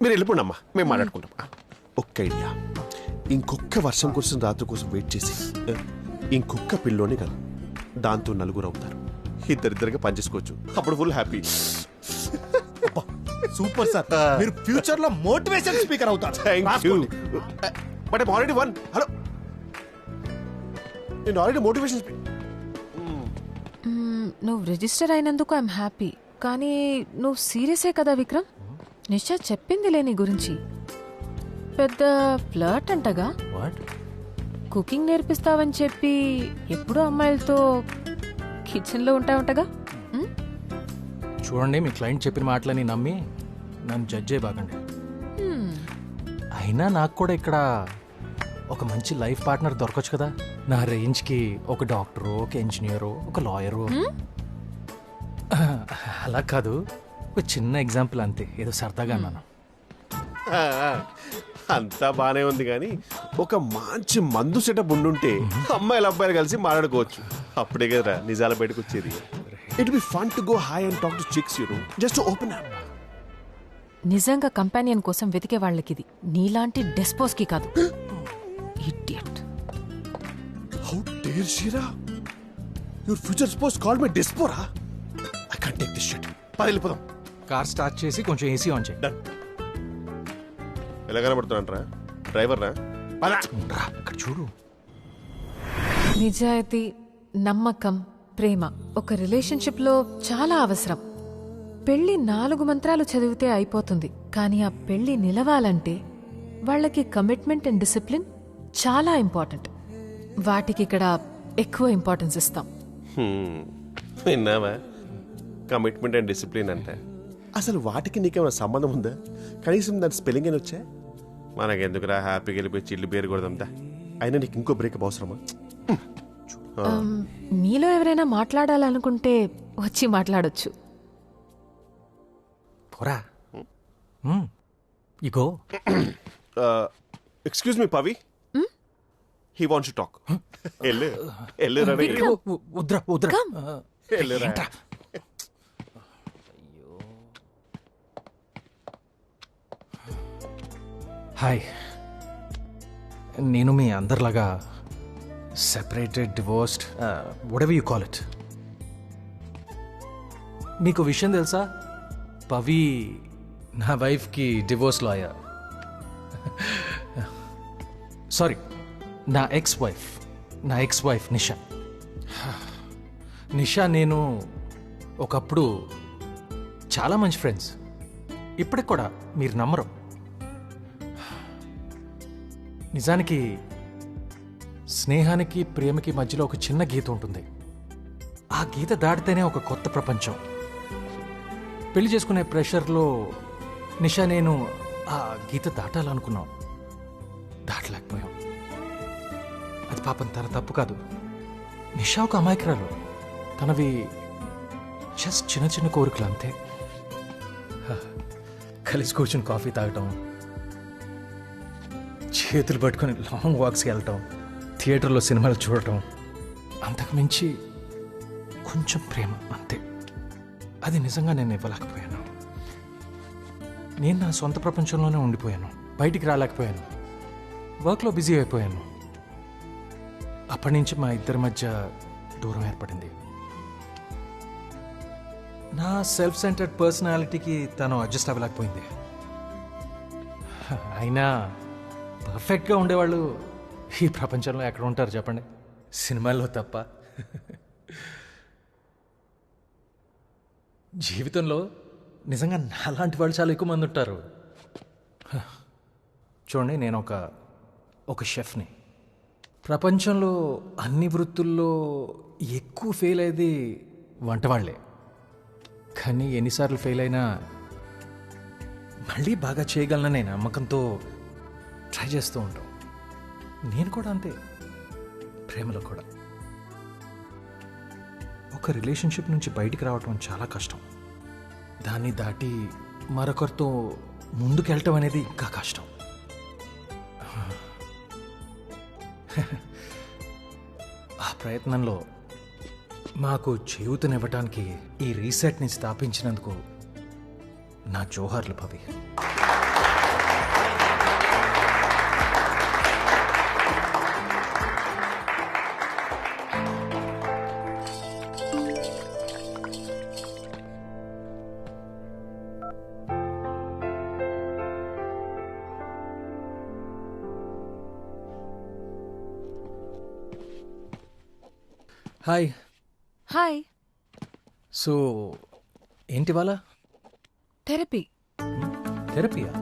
Speaker 11: మీరు వెళ్ళిపోండి అమ్మా, మేము మాట్లాడుకుంటాం. ఒక్క ఐడియా. ఇంకొక వర్షం కురిసిన రాత్రి కోసం వెయిట్ చేసి ఇంకొక పిల్లోని కను, దాంతో 4 అవుతారు. ఇద్దరిద్దరుగా పనిచేసుకోవచ్చు. అప్పుడు ఫుల్ హ్యాపీ.
Speaker 14: Super sir. మీరు ఫ్యూచర్ లో మోటివేషన్ స్పీకర్ అవుతారు.
Speaker 11: Thank you. But I'm already one. Hello, నేను ఆల్రెడీ మోటివేషన్ స్పీకర్.
Speaker 10: నువ్వు రిజిస్టర్ అయినందుకు ఐఎమ్ హ్యాపీ. కానీ నువ్వు సీరియసే కదా విక్రమ్? నిషా చెప్పిందిలే నీ గురించి. పెద్ద ఫ్లర్ట్ అంటగా. కుకింగ్ నేర్పిస్తావని చెప్పి ఎప్పుడూ అమ్మాయిలతో కిచెన్లో ఉంటావుంటగా.
Speaker 4: చూడండి, మీ క్లయింట్ చెప్పిన మాటలని నమ్మి నన్ను జడ్జ్ చేయబాకండి. అయినా నాకు కూడా ఇక్కడ ఒక మంచి లైఫ్ పార్ట్నర్ దొరకచ్చు కదా నా రేంజ్కి. ఒక డాక్టరు, ఒక ఇంజనీరు, ఒక లాయరు. అలా కాదు, ఒక చిన్న ఎగ్జాంపుల్ అంతే, ఏదో సరదాగా అన్నాను.
Speaker 11: అంతా బానే ఉంది కానీ ఒక మంచి మందు సెటప్ ఉండుంటే అమ్మాయిలు అబ్బాయిలు కలిసి మాట్లాడుకోవచ్చు. అప్పుడే కదరా నిజాలు బయటకు వచ్చేది. It be fun to go hi and talk to chicks, you know, just open up.
Speaker 10: నిజంగా కంపానియన్ కోసం వెతికే వాళ్ళకిది, నీలాంటి డెస్పోస్కి కాదు. ఇడియట్.
Speaker 11: హౌ డేర్ షీరా, your future spouse call me డెస్పోరా. I can't take this shit. వెళ్ళిపోదాం.
Speaker 4: కార్ స్టార్ట్ చేసి కొంచెం ఏసీ ఆన్ చేయి.
Speaker 11: ఎలా కనబడుతున్నాంట్రా డ్రైవర్నా?
Speaker 4: అక్కడ చూడు.
Speaker 10: నిజాయితీ, నమ్మకం, ప్రేమ ఒక రిలేషన్షిప్లో చాలా అవసరం. పెళ్లి 4 మంత్రాలు చదివితే అయిపోతుంది, కానీ ఆ పెళ్లి నిలవాలంటే వాళ్ళకి కమిట్మెంట్ అండ్ డిసిప్లిన్ చాలా ఇంపార్టెంట్. వాటికి ఇక్కడ ఎక్కువ ఇంపార్టెన్స్ ఇస్తాం.
Speaker 11: విన్నావా, కమిట్మెంట్ అండ్ డిసిప్లిన్ అంటే అసలు వాటికి నీకేమైనా సంబంధం ఉందా? కనీసం దాని స్పెల్లింగ్ అని వచ్చా? మనకెందుకురా, హ్యాపీగా వెళ్ళిపోయి చిల్లు పేరు కొడదాందా. అయినా నీకు ఇంకో బ్రేకప్ అవసరమా?
Speaker 10: మీలో ఎవరైనా మాట్లాడాలనుకుంటే వచ్చి మాట్లాడొచ్చు.
Speaker 4: పోరా. ఇగో.
Speaker 11: Excuse me Pavi, he wants to talk.
Speaker 4: Hi, నేను మీ అందరిలాగా separated, divorced, whatever you call it. మీకు విషయం తెలుసా, పవి నా వైఫ్కి డివోర్స్ లాయర్. సారీ, నా ఎక్స్ వైఫ్ నిషా. నేను ఒకప్పుడు చాలా మంచి ఫ్రెండ్స్. ఇప్పటికి కూడా మీరు నమ్మరు. నిజానికి స్నేహానికి ప్రేమకి మధ్యలో ఒక చిన్న గీత ఉంటుంది. ఆ గీత దాటితేనే ఒక కొత్త ప్రపంచం. పెళ్లి చేసుకునే ప్రెషర్లో నిషా నేను ఆ గీత దాటాలనుకున్నాం, దాటలేకపోయాం. అది పాపం తన తప్పు కాదు. నిషా ఒక అమాయకురాలు. తనవి జస్ట్ చిన్న చిన్న కోరికలు అంతే. కలిసి కూర్చుని కాఫీ తాగటం, చేతులు పట్టుకుని లాంగ్ వాక్స్కి వెళ్ళటం, థియేటర్లో సినిమాలు చూడటం, అంతకుమించి కొంచెం ప్రేమ అంతే. అది నిజంగా నేను ఇవ్వలేకపోయాను. నేను నా సొంత ప్రపంచంలోనే ఉండిపోయాను, బయటికి రాలేకపోయాను, వర్క్లో బిజీ అయిపోయాను. అప్పటి నుంచి మా ఇద్దరి మధ్య దూరం ఏర్పడింది. నా సెల్ఫ్ సెంటర్డ్ పర్సనాలిటీకి తను అడ్జస్ట్ అవ్వలేకపోయింది. అయినా పర్ఫెక్ట్గా ఉండేవాళ్ళు ఈ ప్రపంచంలో ఎక్కడ ఉంటారు చెప్పండి, సినిమాల్లో తప్ప. జీవితంలో నిజంగా నాలాంటి వాళ్ళు చాలా ఎక్కువ మంది ఉంటారు. చూడండి, నేను ఒక షెఫ్ని. ప్రపంచంలో అన్ని వృత్తుల్లో ఎక్కువ ఫెయిల్ అయ్యేది వంట వాళ్ళే. కానీ ఎన్నిసార్లు ఫెయిల్ అయినా మళ్ళీ బాగా చేయగలననే నమ్మకంతో ట్రై చేస్తూ ఉంటాం. నేను కూడా అంతే, ప్రేమలో కూడా. ఒక రిలేషన్షిప్ నుంచి బయటికి రావటం చాలా కష్టం. దాన్ని దాటి మరొకరితో ముందుకెళ్ళటం అనేది ఇంకా కష్టం. ఆ ప్రయత్నంలో మాకు చేయూతనివ్వటానికి ఈ రీసెట్ని స్థాపించినందుకు నా జోహార్లు పవి. హాయ్.
Speaker 10: హాయ్.
Speaker 4: సో ఏంటి వాళ్ళ థెరపీయా?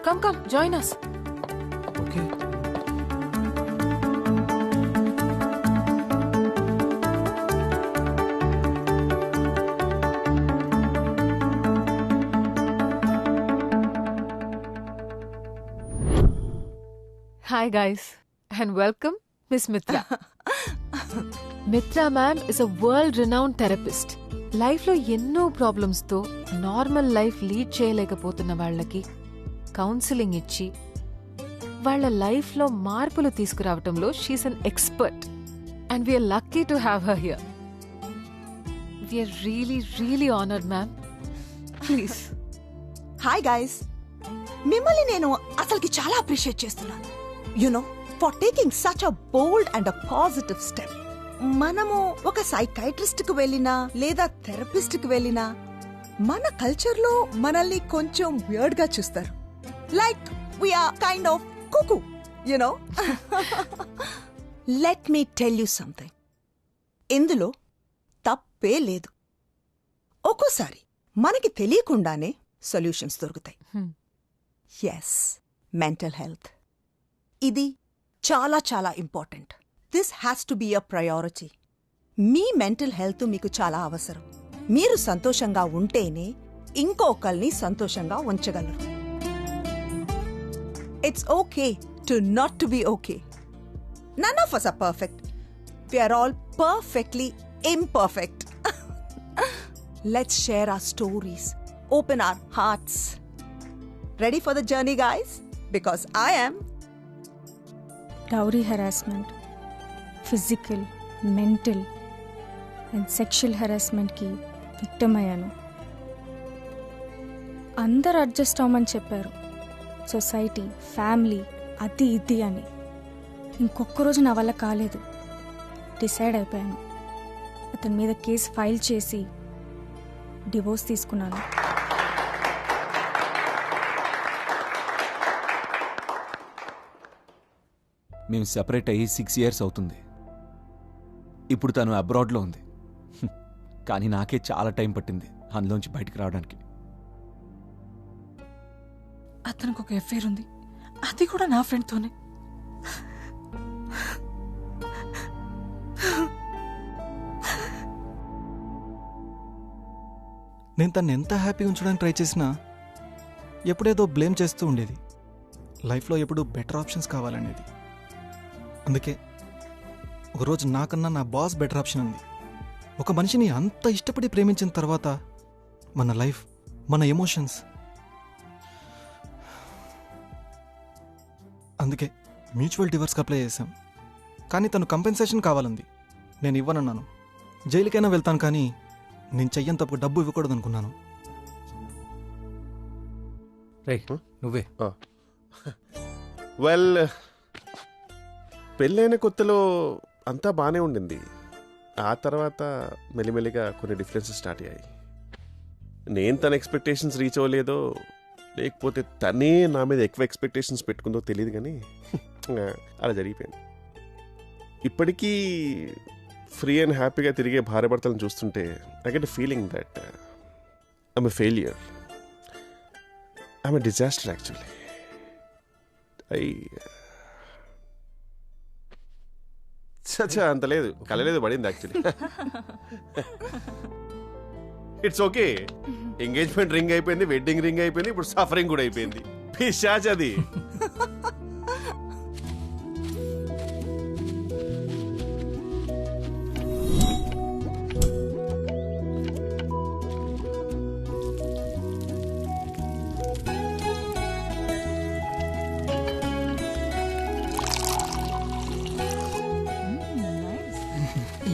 Speaker 10: Come join us.
Speaker 4: Okay.
Speaker 10: Hi guys and welcome miss Mitra. Mitra ma'am is a world renowned therapist. లైఫ్లో ఎన్నో ప్రాబ్లమ్స్తో నార్మల్ లైఫ్ లీడ్ చేయలేకపోతున్న వాళ్ళకి కౌన్సిలింగ్ ఇచ్చి వాళ్ళ లైఫ్లో మార్పులు తీసుకురావటంలో she's an expert and we're lucky to have her here. We're really really honoured ma'am. Please.
Speaker 16: Hi guys, మిమ్మల్ని నేను అసలుకి చాలా అప్రిషియేట్ చేస్తున్నాను. You know for taking such a bold and a positive step. మనము ఒక సైకాట్రిస్ట్ కు వెళ్ళినా లేదా థెరపిస్ట్ కు వెళ్ళినా మన కల్చర్ లో మనల్ని కొంచెం వియర్డ్ గా చూస్తారు. Like we're kind of cuckoo, you know. Let me tell you something. ఇందులో తప్పే లేదు. ఒక్కోసారి మనకి తెలియకుండానే సొల్యూషన్స్ దొరుకుతాయి. ఎస్, మెంటల్ హెల్త్ ఇది చాలా చాలా important. This has to be a priority. మీ మెంటల్ హెల్త్ మీకు చాలా అవసరం. మీరు సంతోషంగా ఉంటేనే ఇంకొకరిని సంతోషంగా ఉంచగలరు. It's okay to not to be okay. None of us are perfect. We are all perfectly imperfect. Let's share our stories. Open our hearts. Ready for the journey, guys? Because I am.
Speaker 17: Dowry harassment, physical, mental and sexual harassment కి victim అయ్యాను. అందరు adjust అవ్వమని చెప్పారు. Society, family, అది ఇది అని. ఇంకొక రోజు నా వల్ల కాలేదు. డిసైడ్ అయిపోయాను. అతని మీద కేసు ఫైల్ చేసి డివోర్స్ తీసుకున్నాను.
Speaker 15: మేము సెపరేట్ అయ్యి 6 years అవుతుంది. ఇప్పుడు తను అబ్రాడ్లో ఉంది. కానీ నాకే చాలా టైం పట్టింది అందులోంచి బయటికి రావడానికి.
Speaker 2: అతనికి ఒక ఎఫైర్ ఉంది, అది కూడా నా ఫ్రెండ్తోనే.
Speaker 14: నేను తను ఎంత హ్యాపీగా ఉంచడానికి ట్రై చేసినా ఎప్పుడేదో బ్లేమ్ చేస్తూ ఉండేది. లైఫ్లో ఎప్పుడు బెటర్ ఆప్షన్స్ కావాలనేది. అందుకే ఒకరోజు నాకన్నా నా బాస్ బెటర్ ఆప్షన్ ఉంది. ఒక మనిషిని అంత ఇష్టపడి ప్రేమించిన తర్వాత మన లైఫ్, మన ఎమోషన్స్, అందుకే మ్యూచువల్ డివోర్స్కి అప్లై చేశాం. కానీ తను కంపెన్సేషన్ కావాలంది. నేను ఇవ్వనన్నాను. జైలుకైనా వెళ్తాను, కానీ నేను చెయ్యని తప్పు డబ్బు ఇవ్వకూడదు అనుకున్నాను.
Speaker 4: నువ్వే.
Speaker 11: వెల్, పెళ్ళైన కొత్తలో అంతా బాగానే ఉండింది. ఆ తర్వాత మెల్లిమెల్లిగా కొన్ని డిఫరెన్సెస్ స్టార్ట్ అయ్యాయి. నేను తన ఎక్స్పెక్టేషన్స్ రీచ్ అవ్వలేదో, లేకపోతే తనే నా మీద ఎక్కువ ఎక్స్పెక్టేషన్స్ పెట్టుకుందో తెలియదు, కానీ అలా జరిగిపోయింది. ఇప్పటికీ ఫ్రీ అండ్ హ్యాపీగా తిరిగే భార్య భర్తలను చూస్తుంటే I get a feeling that I'm a failure, I'm a disaster actually. అంత లేదు, కలలేదు పడింది actually. It's okay. Engagement ring అయిపోయింది, వెడ్డింగ్ రింగ్ అయిపోయింది, ఇప్పుడు సఫరింగ్ కూడా అయిపోయింది. పిశాచ్ అది.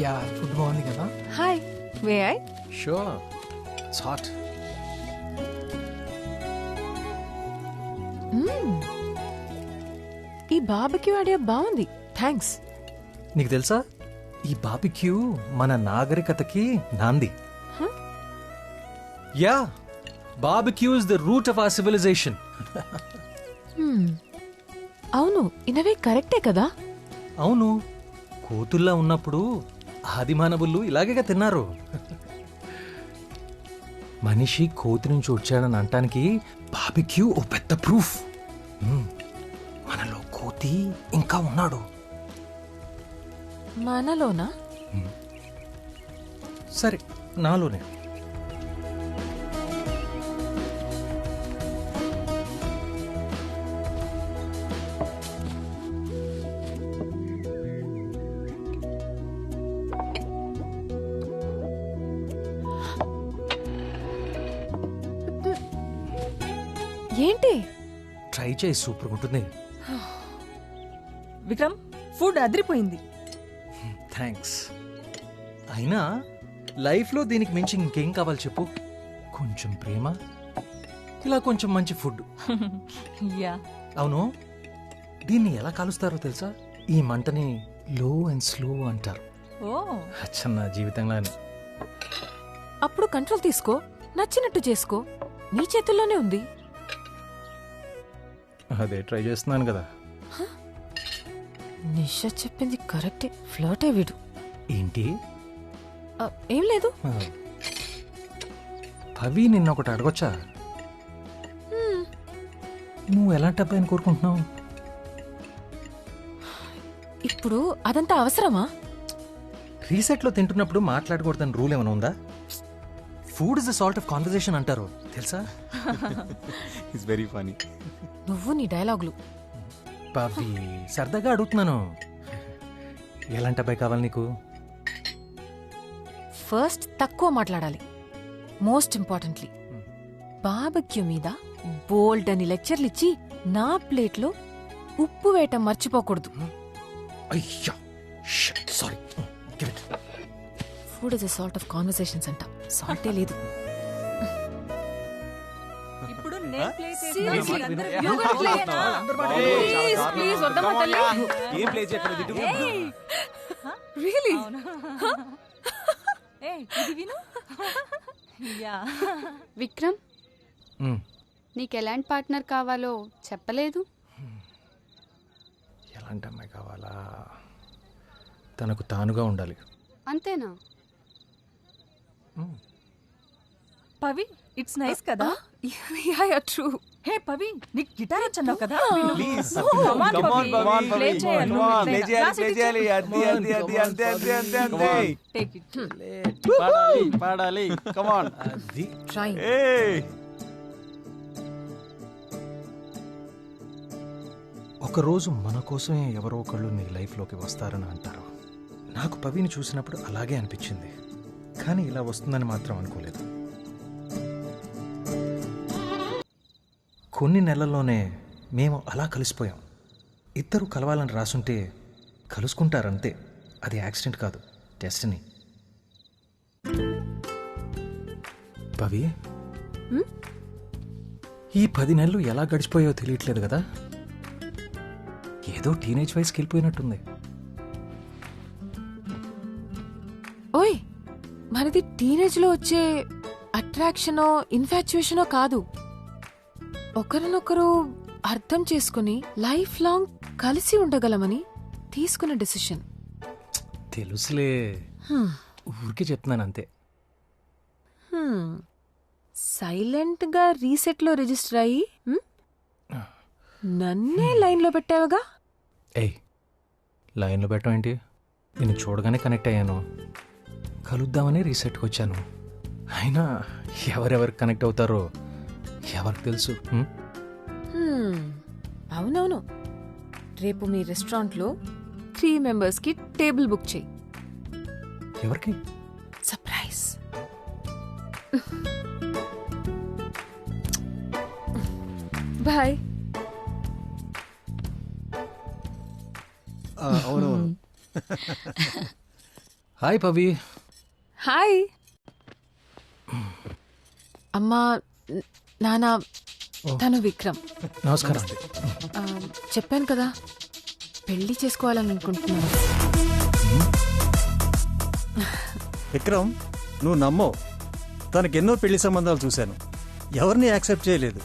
Speaker 4: యా, ఫుడ్ బాగుంది కదా.
Speaker 10: Hi, may I?
Speaker 4: Sure, it's hot.
Speaker 10: ఈ బార్బిక్యూ ఐడియా బాగుంది, థ్యాంక్స్.
Speaker 4: నీకు తెలుసా, ఈ బార్బిక్యూ మన నాగరికతకి నాంది. Yeah, barbecue is the root of our civilisation.
Speaker 10: అవును, ఇనవే కరెక్టే కదా.
Speaker 4: అవును, కోతుల్లా ఉన్నప్పుడు ఆది మానవులు ఇలాగేగా తిన్నారు. మనిషి కోతి నుంచి వచ్చాడని అంటానికి బార్బిక్యూ ఓ పెద్ద ప్రూఫ్. మనలో కోతి ఇంకా ఉన్నాడు.
Speaker 10: మనలోనా?
Speaker 4: సరే, నాలోనే.
Speaker 10: ఏంటి
Speaker 4: ట్రై చేయి, సూపర్గా ఉంటుంది.
Speaker 2: విక్రమ్ ఫుడ్ అదిరిపోయింది.
Speaker 4: థ్యాంక్స్. అయినా లైఫ్లో దీనికి మించి ఇంకేం కావాలి చెప్పు? కొంచెం ప్రేమ, ఇలా కొంచెం మంచి ఫుడ్.
Speaker 2: యా.
Speaker 4: అవును, దీన్ని ఎలా కాలుస్తారో తెలుసా? ఈ మంటని లో అండ్ స్లో అంటారు.
Speaker 2: ఓ,
Speaker 4: అచ్చన్న జీవితంలో
Speaker 10: అప్పుడు కంట్రోల్ తీసుకో, నచ్చినట్టు చేసుకో, నీ చేతుల్లోనే ఉంది.
Speaker 4: అదే ట్రై చేస్తున్నాను కదా.
Speaker 10: నిషా చెప్పింది కరెక్టే, ఫ్లర్టే వీడు.
Speaker 4: ఏంటి?
Speaker 10: ఏం లేదు.
Speaker 4: పవి నిన్న ఒకటి అడగొచ్చా? నువ్వు ఎలాంటి అబ్బాయిని కోరుకుంటున్నావు?
Speaker 10: ఇప్పుడు అదంతా అవసరమా?
Speaker 4: రీసెట్లో తింటున్నప్పుడు మాట్లాడకూడదని రూల్ ఏమైనా ఉందా? Food is the salt of conversation అంటారు, తెలుసా?
Speaker 15: It's very funny.
Speaker 10: నువ్వు నీ డైలాగులు.
Speaker 4: పవి, సరదాగా అడుగుతున్నాను. ఎలాంటి అబ్బాయి కావాలి నీకు?
Speaker 10: ఫస్ట్ తక్కువ మాట్లాడాలి. మోస్ట్ ఇంపార్టెంట్లీ బార్బెక్యూ మీద బోల్డ్ అని లెక్చర్లు ఇచ్చి నా ప్లేట్లో ఉప్పు వేయటం మర్చిపోకూడదు.
Speaker 4: అయ్యా, sorry.
Speaker 10: Food is a salt of conversations అంట, సాల్టే లేదు.
Speaker 2: ఇప్పుడు నేను ప్లే
Speaker 18: విక్రమ్, నీకు ఎలాంటి పార్ట్నర్ కావాలో చెప్పలేదు.
Speaker 4: ఎలాంటి అమ్మాయి కావాలా? తనకు తానుగా ఉండాలి.
Speaker 18: అంతేనా?
Speaker 2: పవి, ఇట్స్ నైస్ కదా?
Speaker 10: Yeah true.
Speaker 2: హే పవి, నీకు గిటార్ వచ్చన్నావు కదా?
Speaker 15: Please.
Speaker 2: Oh, come on,
Speaker 15: Come on,
Speaker 2: Pavi.
Speaker 15: come on,
Speaker 2: Play
Speaker 15: Pavi.
Speaker 2: చేయాలి.
Speaker 15: Come on, play చేయాలి,
Speaker 2: Class
Speaker 15: play
Speaker 2: teacher.
Speaker 15: చేయాలి. అంతే.
Speaker 2: Take it.
Speaker 12: పాడాలి. Come on.
Speaker 4: అది
Speaker 10: Try.
Speaker 15: Hey.
Speaker 4: ఒకరోజు మన కోసమే ఎవరో ఒకళ్ళు నీ లైఫ్లోకి వస్తారని అంటారు. నాకు పవిని చూసినప్పుడు అలాగే అనిపించింది, కానీ ఇలా వస్తుందని మాత్రం అనుకోలేదు. కొన్ని నెలల్లోనే మేము అలా కలిసిపోయాం. ఇద్దరు కలవాలని రాసుంటే కలుసుకుంటారంతే. అది యాక్సిడెంట్ కాదు, డెస్టినీ. పవి, ఈ 10 నెలలు ఎలా గడిచిపోయాయో తెలియట్లేదు కదా. ఏదో టీనేజ్ వయసుకి వెళ్ళిపోయినట్టుంది.
Speaker 10: ఓయ్, మనది టీనేజ్ లో వచ్చే అట్రాక్షనో ఇన్ఫాచ్యుయేషనో కాదు. ఒకరినొకరు అర్థం చేసుకుని లైఫ్ లాంగ్ కలిసి ఉండగలమని తీసుకున్న డెసిషన్.
Speaker 4: తెలుసులే, ఊరికే చెప్తున్నాను అంతే.
Speaker 10: సైలెంట్ గా రీసెట్ లో రిజిస్టర్ అయ్యి నన్నే లైన్ లో పెట్టావుగా.
Speaker 4: ఏయ్, లైన్లో పెట్టడం ఏంటి? నేను చూడగానే కనెక్ట్ అయ్యాను, కలుద్దామని రీసెట్కి వచ్చాను. అయినా ఎవరెవరికి కనెక్ట్ అవుతారో ఎవరికి తెలుసు.
Speaker 10: అవునవును, రేపు మీ రెస్టారెంట్లో 3 members కి టేబుల్ బుక్ చేయి.
Speaker 4: ఎవరికి?
Speaker 10: సర్ప్రైజ్. బాయ్.
Speaker 5: అవునవును.
Speaker 4: హాయ్ పవి.
Speaker 10: హాయ్. అమ్మా, నాన్న, తను విక్రమ్.
Speaker 4: నమస్కారం అండి.
Speaker 10: చెప్పాను కదా, పెళ్లి చేసుకోవాలని అనుకుంటున్నాను.
Speaker 19: విక్రమ్, నువ్వు నమ్మవు, తనకెన్నో పెళ్లి సంబంధాలు చూశాను, ఎవరిని యాక్సెప్ట్ చేయలేదు.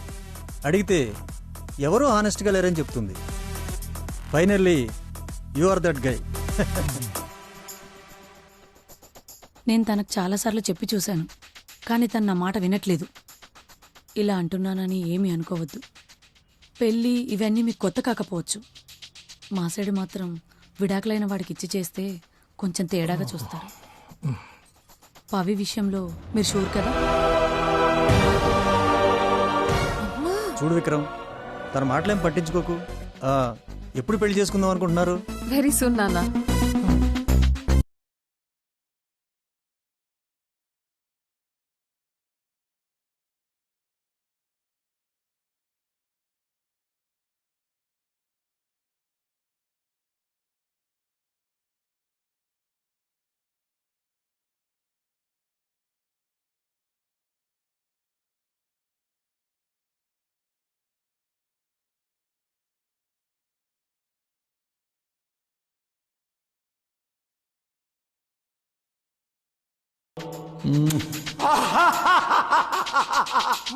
Speaker 19: అడిగితే ఎవరో ఆనెస్ట్గా లేరని చెప్తుంది. Finally you are that guy.
Speaker 20: నేను తనకు చాలాసార్లు చెప్పి చూశాను, కానీ తను నా మాట వినట్లేదు. ఇలా అంటున్నానని ఏమీ అనుకోవద్దు. పెళ్ళి ఇవన్నీ మీకు కొత్త కాకపోవచ్చు. మా సైడ్ మాత్రం విడాకులైన వాడికి ఇచ్చి చేస్తే కొంచెం తేడాగా చూస్తారు. పవి విషయంలో మీరు షూర్ కదా?
Speaker 19: చూడు విక్రమ్, తన మాటలేం పట్టించుకోకు. ఎప్పుడు పెళ్లి చేసుకుందాం అనుకుంటున్నారు?
Speaker 10: వెరీ సూన్ నాన్న.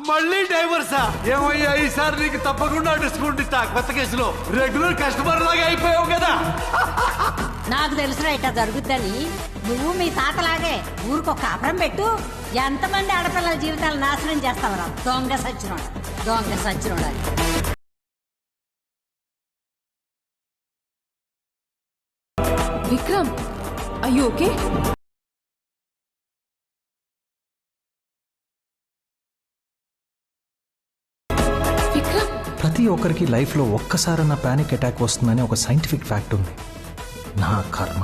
Speaker 8: మళ్ళీ డైవర్సా? ఏమయ్యా ఈసారి నీకు తప్పకుండా డిస్కౌంట్ ఇస్తా. కొత్త కేసులో రెగ్యులర్ కస్టమర్ లాగా అయిపోయావు కదా.
Speaker 3: నాకు తెలుసురా ఇట్లా జరుగుద్దని. నువ్వు మీ తాతలాగే ఊరికొక కాపురం పెట్టు. ఎంతమంది ఆడపిల్లల జీవితాలు నాశనం చేస్తావురా? దొంగ సచ్చినోడు, దొంగ సచ్చినోడు.
Speaker 10: విక్రమ్, అయ్యో ఓకే?
Speaker 4: ప్రతి ఒక్కరికి లైఫ్లో ఒక్కసారన్న ప్యానిక్ అటాక్ వస్తుందని ఒక సైంటిఫిక్ ఫ్యాక్ట్ ఉంది. నా కర్మ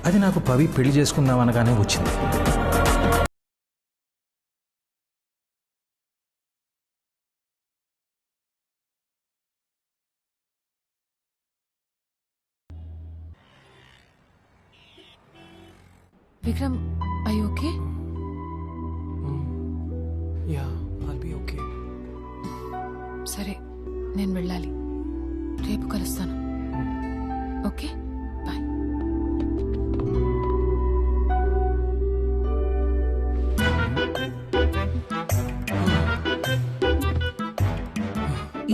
Speaker 4: అది నాకు పవి పెళ్లి చేసుకుందాం అనగానే వచ్చింది.
Speaker 10: విక్రమ్, అయ్యో okay?
Speaker 4: Yeah, I'll be okay.
Speaker 10: సరే, నేను వెళ్ళాలి. రేపు కలుస్తాను. Okay, bye.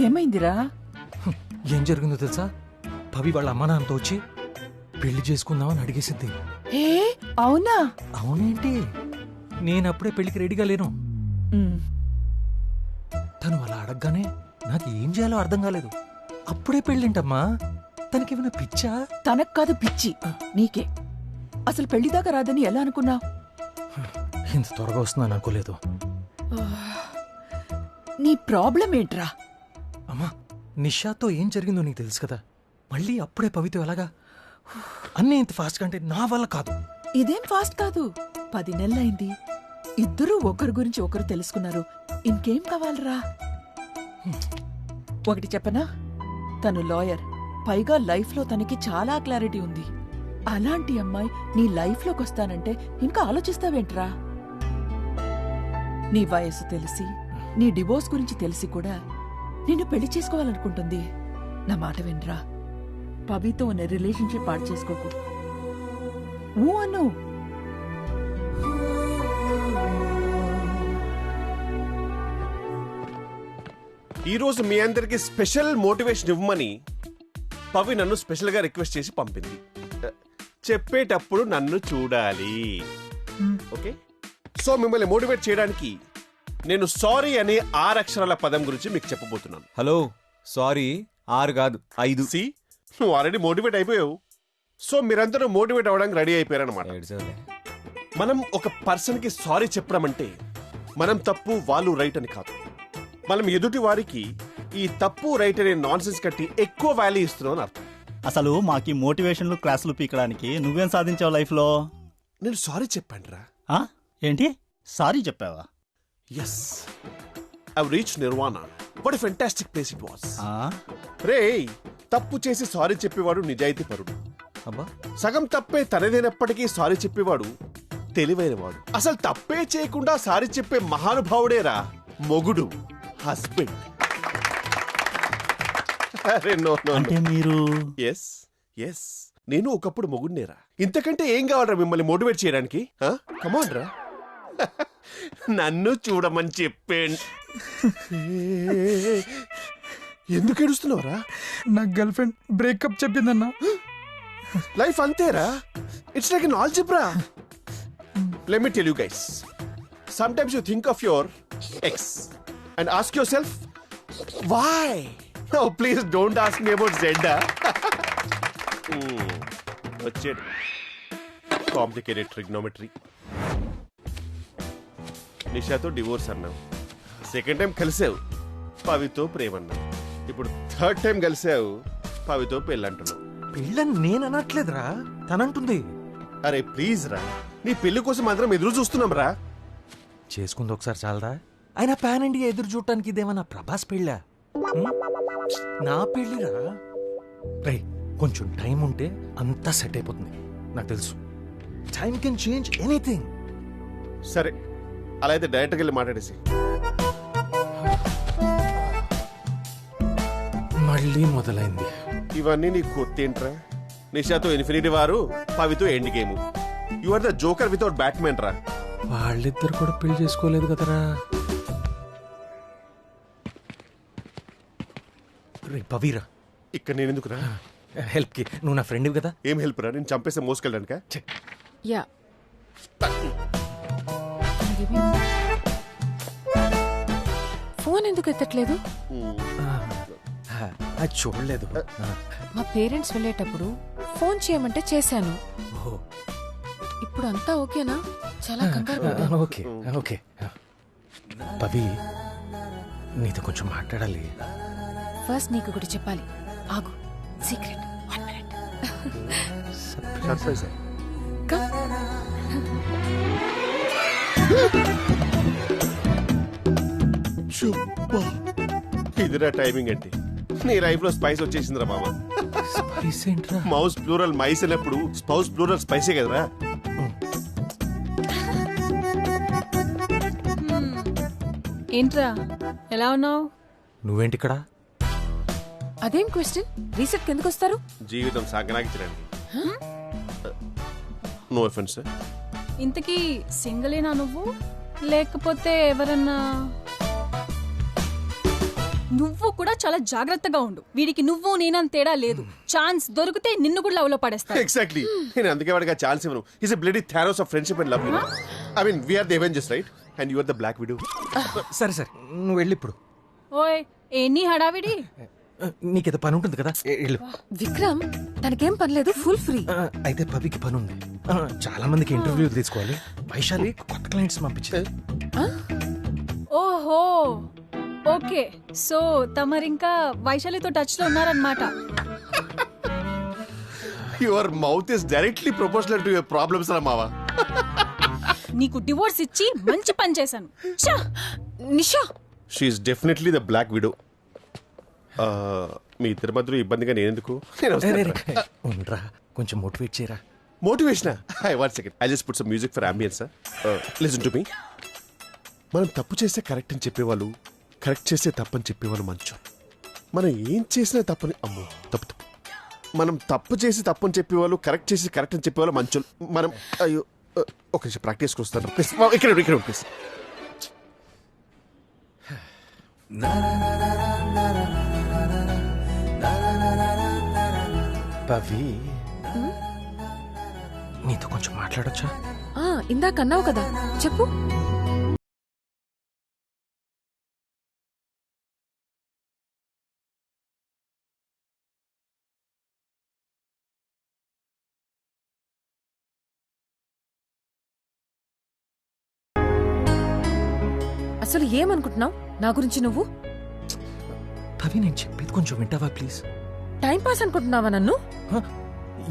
Speaker 2: ఏమైందిరా?
Speaker 4: ఏం జరిగిందో తెలుసా? పవి వాళ్ళ అమ్మ నాన్నతో వచ్చి పెళ్లి చేసుకుందామని అడిగేసింది.
Speaker 2: ఏ అవునా?
Speaker 4: అవునేంటి, నేను అప్పుడే పెళ్లికి రెడీగా లేను. తను అలా అడగగానే నాకు ఏం చేయాలో అర్థం కాలేదు. అప్పుడే పెళ్ళింటమ్మా, తనకేమైనా పిచ్చా?
Speaker 2: తనకు కాదు పిచ్చి, నీకే. అసలు పెళ్లిదాకా రాదని ఎలా అనుకున్నావు?
Speaker 4: ఇంత త్వరగా వస్తుందని అనుకోలేదు.
Speaker 2: నీ ప్రాబ్లం ఏంట్రా?
Speaker 4: అమ్మా, నిషాతో ఏం జరిగిందో నీకు తెలుసు కదా. మళ్ళీ అప్పుడే పవితో ఎలాగా? అన్నీ ఇంత ఫాస్ట్గా అంటే నా వల్ల కాదు.
Speaker 2: ఇదేం ఫాస్ట్ కాదు. 10 నెలలైంది. ఇద్దరూ ఒకరి గురించి ఒకరు తెలుసుకున్నారు. ఇంకేం కావాలరా? ఒకటి చెప్పనా, తను లాయర్, పైగా లైఫ్లో తనకి చాలా క్లారిటీ ఉంది. అలాంటి అమ్మాయి నీ లైఫ్లోకి వస్తానంటే ఇంకా ఆలోచిస్తావేంట్రా? నీ వయస్సు తెలిసి, నీ డివోర్స్ గురించి తెలిసి కూడా నిన్ను పెళ్లి చేసుకోవాలనుకుంటుంది. నా మాట వినరా, పవితో ఉన్న రిలేషన్షిప్ పాడు చేసుకోకు. అను.
Speaker 11: ఈరోజు మీ అందరికి స్పెషల్ మోటివేషన్ ఇవ్వమని పవి నన్ను స్పెషల్ గా రిక్వెస్ట్ చేసి పంపింది. చెప్పేటప్పుడు నన్ను చూడాలి, ఓకే? సో మిమ్మల్ని మోటివేట్ చేయడానికి నేను సారీ అనే 6 అక్షరాల పదం గురించి మీకు చెప్పబోతున్నాను.
Speaker 15: హలో, సారీ 6 కాదు 5.
Speaker 11: సి, నువ్వు ఆల్రెడీ మోటివేట్ అయిపోయావు. సో మీరందరూ మోటివేట్ అవ్వడానికి రెడీ అయిపోయారనమాట. మనం ఒక పర్సన్ కి సారీ చెప్పడం అంటే మనం తప్పు వాళ్ళు రైట్ అని కాదు. మనం ఎదుటి వారికి ఈ తప్పు రైట్ అనే నాన్సెన్స్ కట్టి ఎక్కువ వాల్యూ ఇస్తున్నావు అని అర్థం.
Speaker 21: అసలు మాకి మోటివేషన్లు క్లాసులు పీకడానికి నువ్వేం సాధించావు లైఫ్లో?
Speaker 11: నేను సారీ చెప్పాను రా.
Speaker 21: ఏంటి, సారీ చెప్పావా?
Speaker 11: Yes, I've reach nirvana. What a fantastic place it was. రే, తప్పు చేసి సారీ చెప్పేవాడు నిజాయితీ పరుడు. సగం తప్పే తనదైనప్పటికీ సారీ చెప్పేవాడు తెలివైనవాడు. అసలు తప్పే చేయకుండా సారీ చెప్పే మహానుభావుడేరా మొగుడు, హస్బెండ్.
Speaker 21: అంటే మీరు?
Speaker 11: ఎస్ ఎస్, నేను ఒకప్పుడు మొగుడినేరా. ఇంతకంటే ఏం కావాలరా మిమ్మల్ని మోటివేట్ చేయడానికి? కమాన్ రా, నన్ను చూడమని చెప్పేండి. ఎందుకు ఏడుస్తున్నావురా?
Speaker 14: నా గర్ల్ ఫ్రెండ్ బ్రేకప్ చెప్పిందన్నా.
Speaker 11: లైఫ్ అంతేరా, it's like an algebra. Let me tell you guys, sometimes you think of your ex and ask yourself why. No, please don't ask me about Zenda. వచ్చేది complicated trigonometry. నిషాతో divorce అన్నావు, second time కలిసావు పవితో ప్రేమన్నావు, ఇప్పుడు third time కలిసావు పవితో పెళ్ళంటున్నావు.
Speaker 4: పెళ్ళని నేను అనట్లేదురా, తనంటుంది.
Speaker 11: అరే please రా, నీ పెళ్లి కోసం అందరం ఎదురు చూస్తున్నాం రా.
Speaker 4: చేసుకుంది ఒకసారి చాలదా? ఆయన పాన్ ఇండియా ఎదురు చూడటానికి ఇదేమన్నా ప్రభాస్ పెళ్ళా? నా పెళ్ళిరా. రై, కొంచెం టైం ఉంటే అంతా సెట్ అయిపోతుంది. నాకు తెలుసు, టైం కెన్ చేంజ్ ఎనీథింగ్.
Speaker 11: సరే, అలా అయితే డైరెక్ట్గా వెళ్ళి మాట్లాడేసి.
Speaker 4: మళ్ళీ మొదలైంది.
Speaker 11: ఇవన్నీ నీకు కొత్తేంట్రా? నిషాతో ఇన్ఫినిటీ వారు, పవితో end game. You are the joker without batman రా.
Speaker 4: వాళ్ళిద్దరు కూడా పెళ్లి చేసుకోలేదు కదరా. రే పవీరా,
Speaker 11: ఇక్కడ నేను ఎందుకురా?
Speaker 4: హెల్ప్కి నువ్వు నా ఫ్రెండ్వి కదా.
Speaker 11: ఏం హెల్ప్ రా? నేను చంపేస్తే మోసుకెళ్ళడానిక?
Speaker 10: యా ఫోన్ ఎందుకు ఎత్తట్లేదు?
Speaker 4: అది చూడలేదు.
Speaker 10: మా పేరెంట్స్ వెళ్ళేటప్పుడు ఫోన్ చేయమంటే చేశాను. ఇప్పుడు అంతా ఓకేనా? చాలా కంగారు పడ్డాను.
Speaker 4: Okay okay. పవి, నీతో కొంచెం మాట్లాడాలి.
Speaker 10: ఫస్ట్ నీకు ఒకటి చెప్పాలి. ఆగు, సీక్రెట్. 1 minute.
Speaker 11: సర్ప్రైజ్. ఇదిరా టైమింగ్ అంటే. నీ లైఫ్ లో స్పైస్ వచ్చేసిందిరా మామ. మౌస్ ప్లూరల్ మైస్ అన్నప్పుడు స్పౌస్ ప్లూరల్ స్పైసే కదరా.
Speaker 1: ఏంట్రా ఎలా ఉన్నావు?
Speaker 4: నువ్వేంటి ఇక్కడ?
Speaker 10: అదేం క్వశ్చన్? రీసెట్ ఎందుకు వస్తారు?
Speaker 11: జీవితం సాగనాగించడానికి. No offence.
Speaker 1: ఇంతకీ సింగిలేనా నువ్వు, లేకపోతే ఎవరన్నా? నువ్వు కూడా చాలా జాగ్రత్తగా ఉండు. వీడికి నువ్వు నేనంత తేడా లేదు. ఛాన్స్ దొరికితే నిన్ను కూడా లవ్ లో పడేస్తా.
Speaker 11: ఎగ్జాక్ట్లీ. నేను అందుకే వాడికి ఆ ఛాన్స్ ఇవ్వను. Is a bloody Thanos of friendship and love. I mean we are the Avengers, right? And you are the black Widow.
Speaker 4: సరే సరే, నువ్వు వెళ్ళి ఇప్పుడు.
Speaker 1: ఓయ్ ఎన్ని హడావిడి.
Speaker 4: నీకేదో పని ఉంటుంది కదా, వెళ్ళు.
Speaker 10: విక్రమ్, తనకేం పనిలేదు, ఫుల్ ఫ్రీ.
Speaker 4: అయితే పవికి పని ఉంది. చాలా మందికి ఇంటర్వ్యూ తీసుకోవాలి. వైశాలి కొత్త క్లయింట్స్ పంపించింది.
Speaker 1: ఓహో ఓకే. సో తమరింకా వైశాలితో టచ్ లో ఉన్నారన్నమాట.
Speaker 11: Your mouth is directly proportional to your problems రా మావా.
Speaker 1: నీకు డివోర్స్ ఇచ్చి మంచి పని చేశాను.
Speaker 10: Nisha,
Speaker 11: she is definitely the black widow. మీ ఇద్దరి మధ్యలో ఇబ్బందిగా నేనెందుకు?
Speaker 4: ఉండరా, కొంచెం మోటివేట్ చేయరా.
Speaker 11: Motivation? Hi, 1 second. I just put some music for ambience. Listen to me. మనం తప్పు చేస్తే కరెక్ట్ అని చెప్పేవాళ్ళు, కరెక్ట్ చేస్తే తప్పని చెప్పేవాళ్ళు మంచోళ్ళు. మనం ఏం చేసినా తప్పని, అమ్మో తప్పు తప్పు. మనం తప్పు చేసి తప్పని చెప్పేవాళ్ళు, కరెక్ట్ చేసి కరెక్ట్ అని చెప్పేవాళ్ళు మంచోళ్ళు. మనం అయ్యో ఒక నిమిషం ప్రాక్టీస్కి వస్తాను. ఇక్కడ ప్లీజ్.
Speaker 4: పవి, నీతో కొంచెం మాట్లాడొచ్చా?
Speaker 10: ఇందాక అన్నావు కదా, చెప్పు. అసలు ఏమనుకుంటున్నావు నా గురించి నువ్వు?
Speaker 4: పవి, నేను చెప్పేది కొంచెం వింటావా ప్లీజ్?
Speaker 10: టైం పాస్ అనుకుంటున్నావా నన్ను?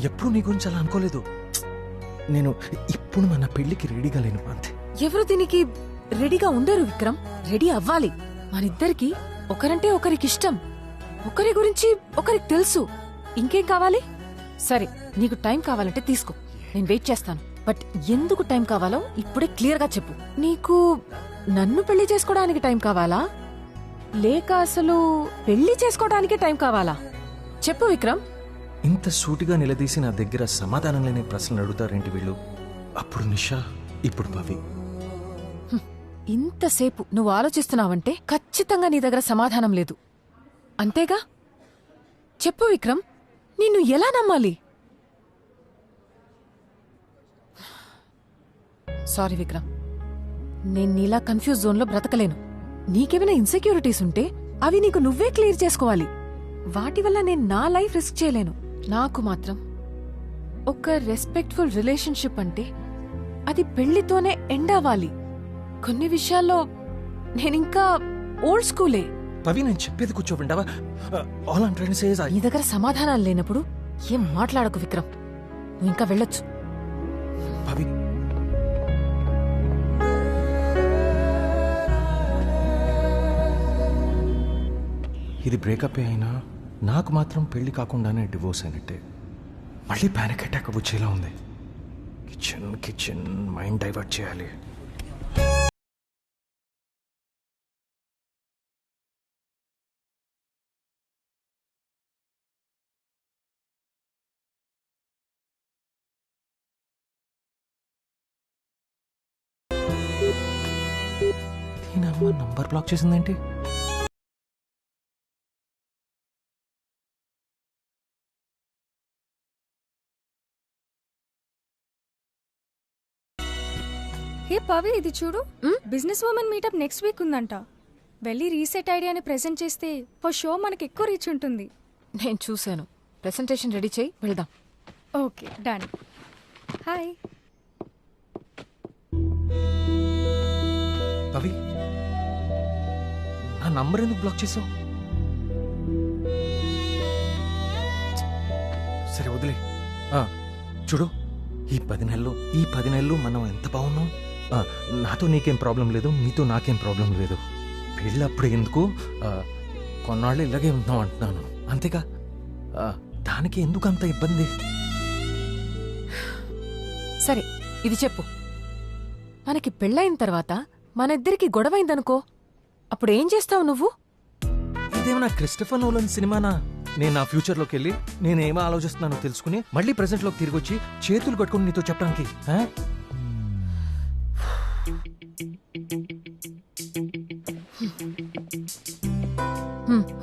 Speaker 4: ఎప్పుడు నీ గురించి అలా అనుకోలేదు. నేను ఇప్పుడు మన పెళ్లికి రెడీగా లేను అంతే.
Speaker 10: ఎవరు దీనికి రెడీగా ఉండరు విక్రమ్. రెడీ అవ్వాలి. మనిద్దరికి ఒకరంటే ఒకరికి ఇష్టం, ఒకరి గురించి ఒకరికి తెలుసు. ఇంకేం కావాలి? సరే, నీకు టైం కావాలంటే తీసుకో, నేను వెయిట్ చేస్తాను. బట్ ఎందుకు టైం కావాలో ఇప్పుడే క్లియర్ గా చెప్పు. నీకు నన్ను పెళ్లి చేసుకోవడానికి టైం కావాలా, లేక అసలు పెళ్లి చేసుకోవడానికి టైం కావాలా? చెప్పు విక్రమ్.
Speaker 4: ఇంత సూటిగా నిలదీసి నా దగ్గర సమాధానం లేని ప్రశ్నలు అడుగుతారేంటి వీళ్ళు? అప్పుడు నిషా, ఇప్పుడు పవి.
Speaker 10: ఇంతసేపు నువ్వు ఆలోచిస్తున్నావంటే ఖచ్చితంగా నీ దగ్గర సమాధానం లేదు, అంతేగా? చెప్పు విక్రమ్, నిన్ను ఎలా నమ్మాలి? సారీ విక్రమ్, నేను నీలా కన్ఫ్యూజ్ జోన్లో బ్రతకలేను. నీకేమైనా ఇన్సెక్యూరిటీస్ ఉంటే అవి నీకు నువ్వే క్లియర్ చేసుకోవాలి. వాటి వల్ల నేను నా లైఫ్ రిస్క్ చేయలేను. నాకు మాత్రం ఒక రెస్పెక్ట్ఫుల్ రిలేషన్షిప్ అంటే అది పెళ్లితోనే ఎండ్ అవ్వాలి. కొన్ని విషయాల్లో నేనింకా ఓల్డ్ స్కూలే.
Speaker 4: పవి, నేను చెప్పేది కూర్చో వింటావా? All I'm trying to say is
Speaker 10: నీ దగ్గర సమాధానాలు లేనప్పుడు ఏం మాట్లాడకు విక్రమ్, నువ్వు ఇంకా వెళ్ళొచ్చు.
Speaker 4: పవి, ఇది బ్రేకప్ అయినా నాకు మాత్రం పెళ్లి కాకుండానే డివోర్స్ అయినట్టే. మళ్ళీ ప్యానిక్ అటాక్ వచ్చేలా ఉంది. కిచెన్ మైండ్ డైవర్ట్ చేయాలి. అమ్మ నంబర్ బ్లాక్ చేసిందేంటి?
Speaker 17: హే పవి, ఇది చూడు, business women meetup next week ఉందంట. వెళ్ళి రీసెట్ ఐడియాని ప్రెజెంట్ చేస్తే ఫర్ షో మనకి ఎక్కువ రీచ్ ఉంటుంది.
Speaker 10: నేను చూశాను. ప్రెసెంటేషన్ రెడీ చేయి, వెళ్దాం.
Speaker 17: Okay, done. హాయ్
Speaker 4: పవి, నా నంబర్ ఎందుకు బ్లాక్ చేసావు? సరే వదిలే. చూడు, ఈ 10 నెలలు మనం ఎంత బాగున్నాం. నాతో నీకేం ప్రాబ్లం లేదు, నీతో నాకేం ప్రాబ్లం లేదు. పెళ్ళప్పుడు ఎందుకు, కొన్నాళ్ళు ఇలాగే ఉందాం అంటున్నాను, అంతేగా. దానికి ఎందుకు అంత ఇబ్బంది?
Speaker 10: సరే, ఇది చెప్పు. మనకి పెళ్ళైన తర్వాత మన ఇద్దరికి గొడవైందనుకో, అప్పుడేం చేస్తావు నువ్వు?
Speaker 4: ఇదేమన్నా క్రిస్టఫర్ నోలన్ సినిమానా? నేను నా ఫ్యూచర్లోకి వెళ్ళి నేనేమో ఆలోచిస్తున్నానో తెలుసుకుని మళ్ళీ ప్రెసెంట్లోకి తిరిగి వచ్చి చేతులు కట్టుకుని నీతో చెప్పడానికి?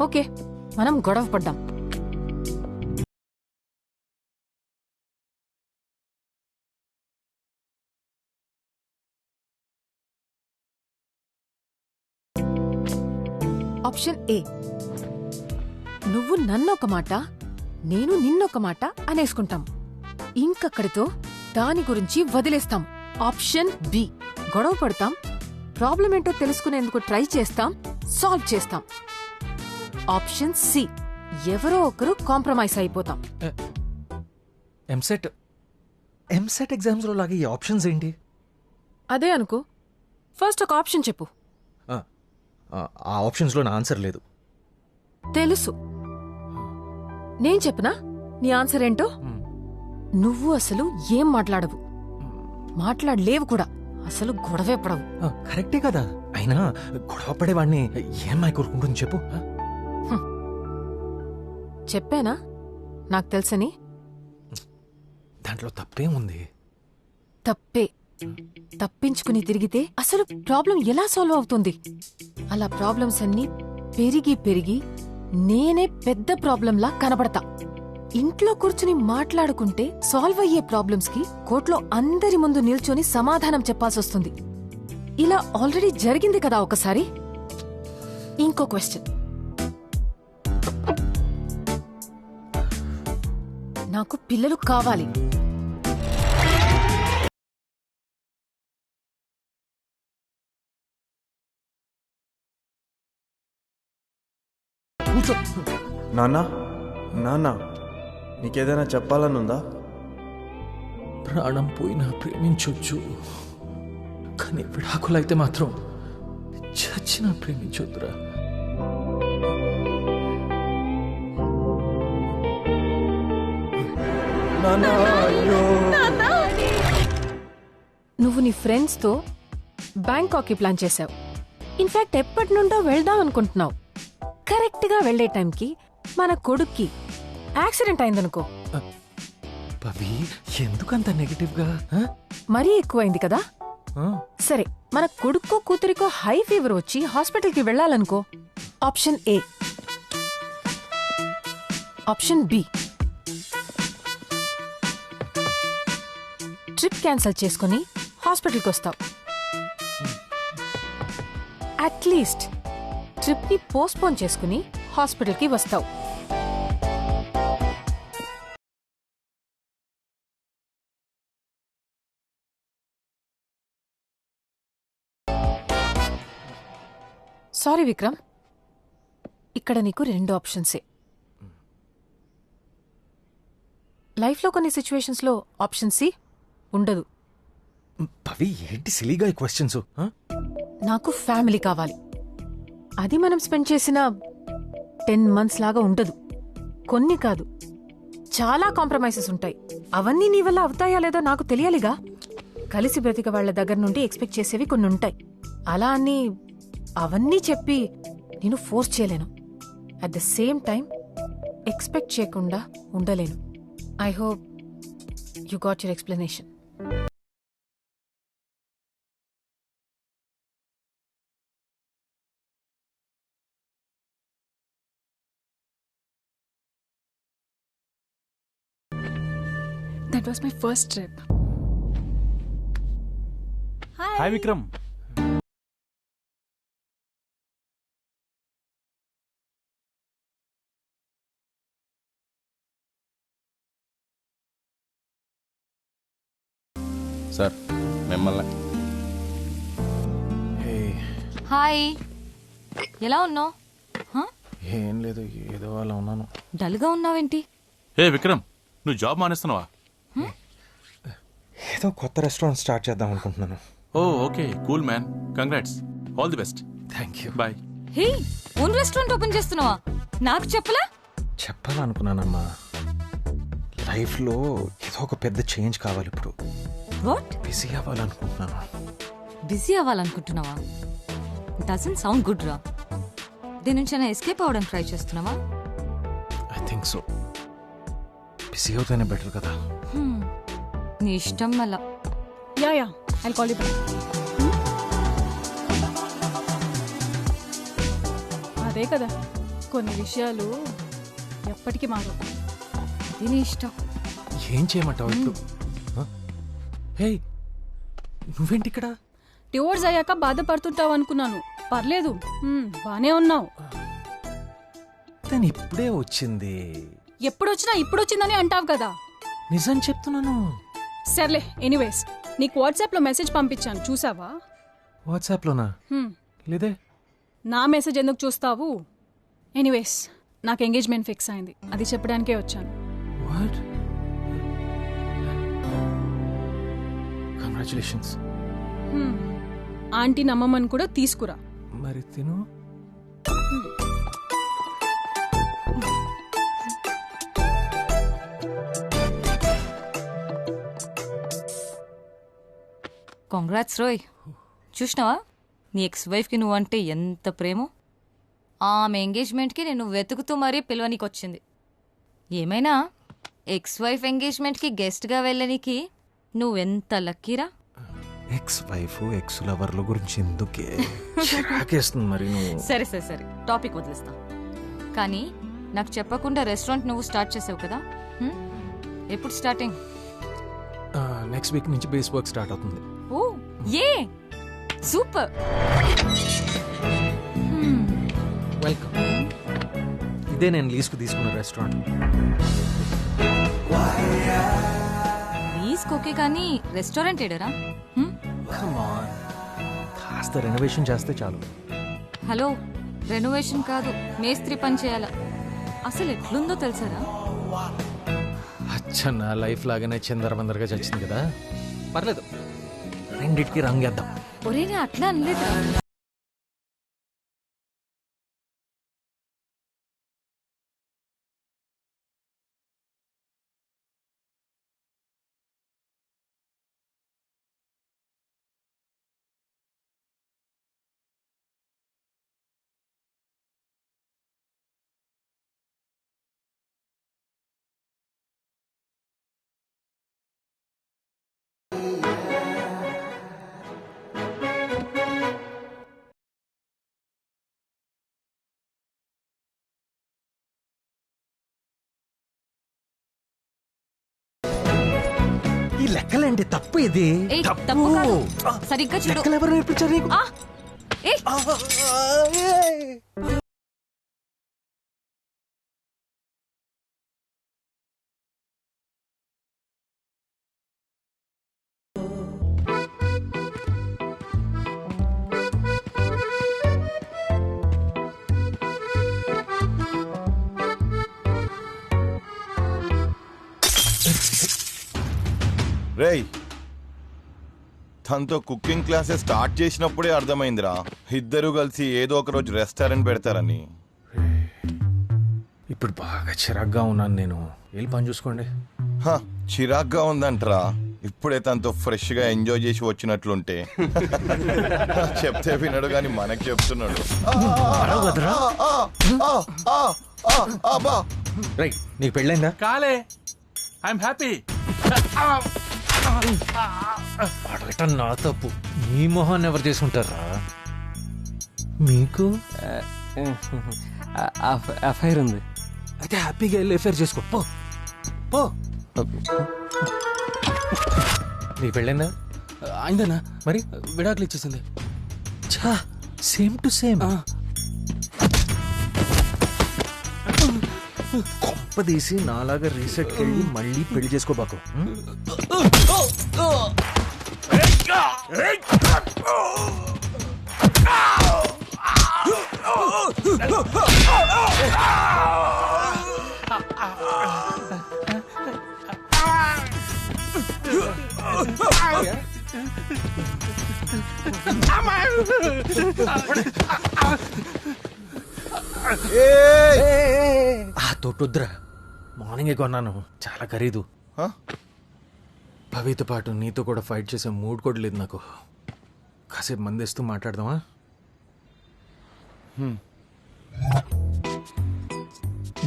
Speaker 10: ఓకే, మనం గొడవ పడ్డాం. ఆప్షన్ ఏ, నువ్వు నన్నొక మాట, నేను నిన్నొక మాట అనేసుకుంటాం. ఇంకక్కడితో దాని గురించి వదిలేస్తాం. ఆప్షన్ బి, గొడవ పడతాం, ప్రాబ్లం ఏంటో తెలుసుకునేందుకు ట్రై చేస్తాం, సాల్వ్ చేస్తాం. ఆప్షన్ సి, ఎవరో ఒకరు కాంప్రమైజ్ అయిపోతాం.
Speaker 4: ఎంసెట్ ఎగ్జామ్స్ లో లాగా ఈ ఆప్షన్స్ ఏంటి?
Speaker 10: అదే అనుకో. ఫస్ట్ ఒక ఆప్షన్ చెప్పు.
Speaker 4: ఆ ఆప్షన్స్ లో నా ఆన్సర్ లేదు.
Speaker 10: తెలుసు. నేను చెప్పనా నీ ఆన్సర్ ఏంటో? నువ్వు అసలు ఏం మాట్లాడవు, మాట్లాడలేవు కూడా, అసలు గొడవే పడవు.
Speaker 4: కరెక్టే కదా. అయినా గొడవ పడేవాడిని ఏమాయి కోరుకుంటుంది చెప్పు.
Speaker 10: చెప్పానా నాకు తెలుసని?
Speaker 4: దాంట్లో తప్పే ఉంది.
Speaker 10: తప్పే. తప్పించుకుని తిరిగితే అసలు ప్రాబ్లం ఎలా సాల్వ్ అవుతుంది? అలా ప్రాబ్లమ్స్ అన్నీ పెరిగి పెరిగి నేనే పెద్ద ప్రాబ్లంలా కనబడతా. ఇంట్లో కూర్చుని మాట్లాడుకుంటే సాల్వ్ అయ్యే ప్రాబ్లమ్స్ కి కోర్టులో అందరి ముందు నిల్చొని సమాధానం చెప్పాల్సొస్తుంది. ఇలా ఆల్రెడీ జరిగింది కదా ఒకసారి. ఇంకో క్వశ్చన్. నాకు పిల్లలు కావాలి.
Speaker 14: నాన్నా, నాన్నా, నీకేదైనా చెప్పాలనుందా?
Speaker 4: ప్రాణం పోయినా ప్రేమించొచ్చు, కానీ విడాకులైతే మాత్రం చచ్చినా ప్రేమించొద్దురా.
Speaker 10: నువ్వు నీ ఫ్రెండ్స్తో బ్యాంకాక్కి ప్లాన్ చేశావు. ఇన్ఫాక్ట్ ఎప్పటి నుండో వెళ్దాం అనుకుంటున్నావు. కరెక్ట్ గా వెళ్లే టైంకి మన కొడుక్కి యాక్సిడెంట్ అయిందనుకో.
Speaker 4: పవి, ఎందుకంత నెగటివ్ గా?
Speaker 10: మరీ ఎక్కువైంది కదా. సరే, మన కొడుక్కో కూతురికో హై ఫీవర్ వచ్చి హాస్పిటల్కి వెళ్లాలనుకో. Option A. Option B, trip cancel చేసుకుని హాస్పిటల్కి వస్తావు. అట్లీస్ట్ ట్రిప్ ని పోస్ట్పోన్ చేసుకుని హాస్పిటల్కి వస్తావు. సారీ విక్రమ్, ఇక్కడ నీకు 2 ఆప్షన్సే. లైఫ్లో కొన్ని సిచ్యువేషన్స్లో ఆప్షన్ సి ఉండదు.
Speaker 4: పవి, ఏంటి సిలీగా ఈ క్వశ్చన్స్?
Speaker 10: నాకు ఫ్యామిలీ కావాలి. అది మనం స్పెండ్ చేసిన 10 months లాగా ఉండదు. కొన్ని కాదు, చాలా కాంప్రమైజెస్ ఉంటాయి. అవన్నీ నీ వల్ల అవుతాయా లేదో నాకు తెలియాలిగా. కలిసి బ్రతిక వాళ్ల దగ్గర నుండి ఎక్స్పెక్ట్ చేసేవి కొన్ని ఉంటాయి. అలా అని అవన్నీ చెప్పి నేను ఫోర్స్ చేయలేను. At the same time expect చేయకుండా ఉండలేను. I hope you got your explanation.
Speaker 1: That was my first trip.
Speaker 12: Hi Vikram.
Speaker 5: Sir మిమ్మల్ని.
Speaker 10: హాయ్, ఎలా ఉన్నావు?
Speaker 14: ఏం లేదు, ఏదో అలా ఉన్నాను.
Speaker 10: డల్గా ఉన్నావేంటి?
Speaker 12: ఏ విక్రమ్, నువ్వు జాబ్ మానేస్తున్నావా?
Speaker 14: ఏదో కొత్త రెస్టారెంట్ స్టార్ట్ చేద్దాం అనుకుంటున్నాను.
Speaker 12: Oh okay, cool man, congrats, all the best.
Speaker 14: Thank you.
Speaker 12: Bye.
Speaker 10: Hey, own restaurant open చేస్తున్నావా? నాకు చెప్పలా?
Speaker 14: చెప్పాలనుకున్నానమ్మా, లైఫ్లో ఏదో ఒక పెద్ద చేంజ్ కావాలి ఇప్పుడు.
Speaker 10: వాట్?
Speaker 14: బిజీ అవ్వాలనుకుంటున్నాను.
Speaker 10: బిజీ అవ్వాలనుకుంటున్నావా? డజంట్ సౌండ్ గుడ్ రా. దీని నుంచి అయినా ఎస్కేప్ అవ్వడానికి ట్రై చేస్తున్నావా?
Speaker 14: I think so. బిజీ అవుతేనే బెటర్ కదా.
Speaker 10: నీ ఇష్టం మళ్ళా.
Speaker 1: Yeah I'll call you back. అదే కదా, కొన్ని విషయాలు ఎప్పటికీ మారు.
Speaker 10: అది నీ ఇష్టం.
Speaker 14: ఏం చేయమంటావు ఇప్పుడు? హే, నువ్వేంటి ఇక్కడ?
Speaker 1: డివోర్స్ అయ్యాక బాధపడుతుంటావు అనుకున్నాను. పర్లేదు, బానే ఉన్నావు.
Speaker 14: తను ఇప్పుడే వచ్చింది.
Speaker 1: ఎప్పుడొచ్చినా ఇప్పుడొచ్చిందని అంటావు కదా.
Speaker 14: నిజం చెప్తున్నాను.
Speaker 1: సర్లే, ఎనీవేస్ నీకు వాట్సాప్ లో మెసేజ్ పంపించాను, చూసావా?
Speaker 14: వాట్సాప్లోనా? లేదే.
Speaker 1: నా మెసేజ్ ఎందుకు చూస్తావు? ఎనీవేస్ నాకు ఎంగేజ్మెంట్ ఫిక్స్ అయింది, అది చెప్పడానికే వచ్చాను.
Speaker 14: వాట్? కంగ్రాచులేషన్స్.
Speaker 1: ఆంటీ నమ్మమని కూడా తీసుకురా.
Speaker 14: మరి తిను.
Speaker 10: కాంగ్రాట్స్ రోయ్. చూసినావా నీ ఎక్స్ వైఫ్కి నువ్వంటే ఎంత ప్రేమో? ఆమె ఎంగేజ్మెంట్కి నేను వెతుకుతూ మరీ పిలవనీకి వచ్చింది. ఏమైనా ఎక్స్ వైఫ్ ఎంగేజ్మెంట్కి గెస్ట్గా వెళ్ళనీకి నువ్వెంత లక్కీరా.
Speaker 14: ఎక్స్ వైఫ్ ఎక్స్ లవర్ల గురించి ఎందుకే చిరాకేస్తుంది మరి నువ్వు.
Speaker 10: సరే సరే సరే, టాపిక్ వదిలేస్తా. కానీ నాకు చెప్పకుండా రెస్టారెంట్ నువ్వు స్టార్ట్ చేసావు కదా, ఎప్పుడు స్టార్టింగ్?
Speaker 14: నెక్స్ట్ వీక్ నుంచి బేస్ వర్క్ స్టార్ట్ అవుతుంది.
Speaker 10: ఓ ఏ సూపర్.
Speaker 14: వెల్కమ్. ఇదే నేను లీజ్కు తీసుకున్న రెస్టారెంట్.
Speaker 10: లీజ్కి ఓకే, కానీ రెస్టారెంట్ ఏడరా?
Speaker 14: కాస్త రెనోవేషన్ చేస్తే చాలు.
Speaker 10: హలో, రెనోవేషన్ కాదు, మేస్త్రి పని చేయాలా. అసలు ఎట్లుందో తెలుసారా?
Speaker 14: అచ్చ నా లైఫ్ లాగానే చిందరబందరగా చచ్చింది కదా. పర్లేదు, రెండిటికి రంగేద్దాం.
Speaker 10: ఒరే నేను అట్లా అనలేదా.
Speaker 14: ఈ లెక్కలేంటి? తప్పు ఇది.
Speaker 10: ఏయ్, తప్పు కాదు. సరిగ్గా చూడు.
Speaker 14: లెక్కలు ఎవరు నేర్పించారు నీకు?
Speaker 7: రేయ్, తనతో కుకింగ్ క్లాసెస్ స్టార్ట్ చేసినప్పుడే అర్థమైందిరా, ఇద్దరు కలిసి ఏదో ఒక రోజు రెస్టారెంట్ పెడతారని.
Speaker 14: ఇప్పుడు బాగా చిరాగ్గా ఉన్నాను నేను. వెళ్ళి పని చూసుకోండి.
Speaker 7: చిరాగ్గా ఉందంటరా? ఇప్పుడే తనతో ఫ్రెష్ గా ఎంజాయ్ చేసి వచ్చినట్లుంటే. చెప్తే వినడు గాని మనకు చెప్తున్నాడు.
Speaker 14: రైట్, నీకు పెళ్ళైందా?
Speaker 12: కాలే, ఐఎమ్ హ్యాపీ.
Speaker 14: అడగటం నా తప్పు. మీ మొహాన్ని ఎవరు చేసుకుంటారా? మీకు
Speaker 22: అఫైర్ ఉంది.
Speaker 14: అయితే హ్యాపీగా వెళ్ళి ఎఫైర్ చేసుకో. పో పో.
Speaker 4: నీ పెళ్ళైందా?
Speaker 12: అయిందన్నా.
Speaker 4: మరి
Speaker 12: విడాకులు ఇచ్చేసింది.
Speaker 4: ఛా, సేమ్ టు సేమ్. కొంపదీసి నాలాగా రీసెట్కి వెళ్ళి మళ్ళీ పెళ్లి చేసుకోబాకు. ఆ తోటొద్దురా, మార్నింగే కొన్నాను, చాలా ఖరీదు. భవితో పాటు నీతో కూడా ఫైట్ చేసే మూడ్ కూడా లేదు నాకు. కాసేపు మందేస్తూ మాట్లాడదామా?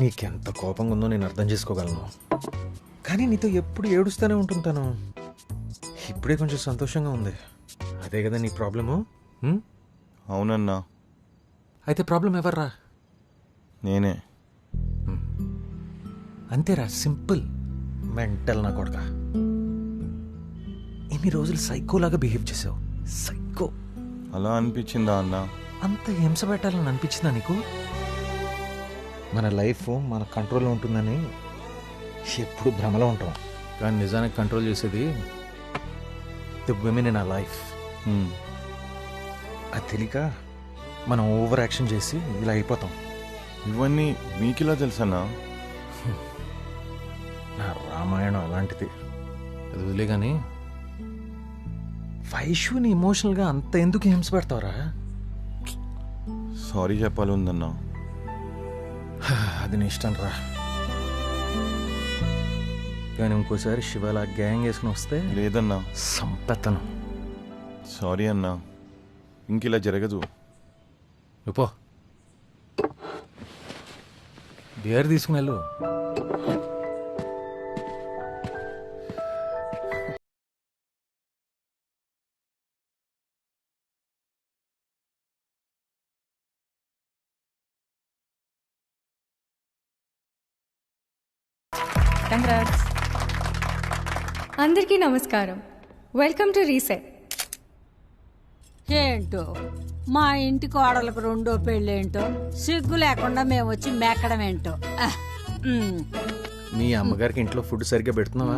Speaker 4: నీకెంత కోపంగా ఉందో నేను అర్థం చేసుకోగలను, కానీ నీతో ఎప్పుడు ఏడుస్తూనే ఉంటుంటాను. ఇప్పుడే కొంచెం సంతోషంగా ఉంది. అదే కదా నీ ప్రాబ్లము?
Speaker 7: అవునన్నా.
Speaker 4: అయితే ప్రాబ్లం ఎవర్రా?
Speaker 7: నేనే.
Speaker 4: అంతేరా, సింపుల్. మెంటల్ నా కొడక. ఇన్ని రోజులు సైకోలాగా బిహేవ్ చేసావు. సైకో.
Speaker 7: అలా అనిపించిందా అన్నా?
Speaker 4: అంత హింస పెట్టాలని అనిపించిందా నీకు? మన లైఫ్ మన కంట్రోల్లో ఉంటుందని ఎప్పుడు భ్రమలో ఉంటాం, కానీ నిజానికి కంట్రోల్ చేసేది ది విమెన్ ఇన్ ఆ లైఫ్. అది తెలియక మనం ఓవర్ యాక్షన్ చేసి ఇలా అయిపోతాం.
Speaker 7: ఇవన్నీ మీకిలా తెలుసన్నా?
Speaker 4: నా రామాయణం అలాంటిది. అది వదిలే కానీ వైష్యుని ఎమోషనల్గా అంత ఎందుకు హింస పెడతావురా?
Speaker 7: సారీ చెప్పాలి ఉందన్నా.
Speaker 4: అది నీ ఇష్టం రా, కానీ ఇంకోసారి శివాలా గ్యాంగ్ వేసుకుని వస్తే
Speaker 7: లేదన్నా,
Speaker 4: సంపెత్తను.
Speaker 7: సారీ అన్నా, ఇంకిలా జరగదు.
Speaker 4: పో, బియర్ తీసుకుని వెళ్ళు.
Speaker 17: కంగ్రాట్స్. అందరికీ నమస్కారం. Welcome to reset.
Speaker 3: ఏంటో మా ఇంటి కోడలకు రెండో పెళ్ళేంటో, సిగ్గు లేకుండా మేము వచ్చి మెక్కడం ఏంటో.
Speaker 4: మీ అమ్మగారికి ఇంట్లో ఫుడ్ సరిగ్గా పెడుతున్నావా?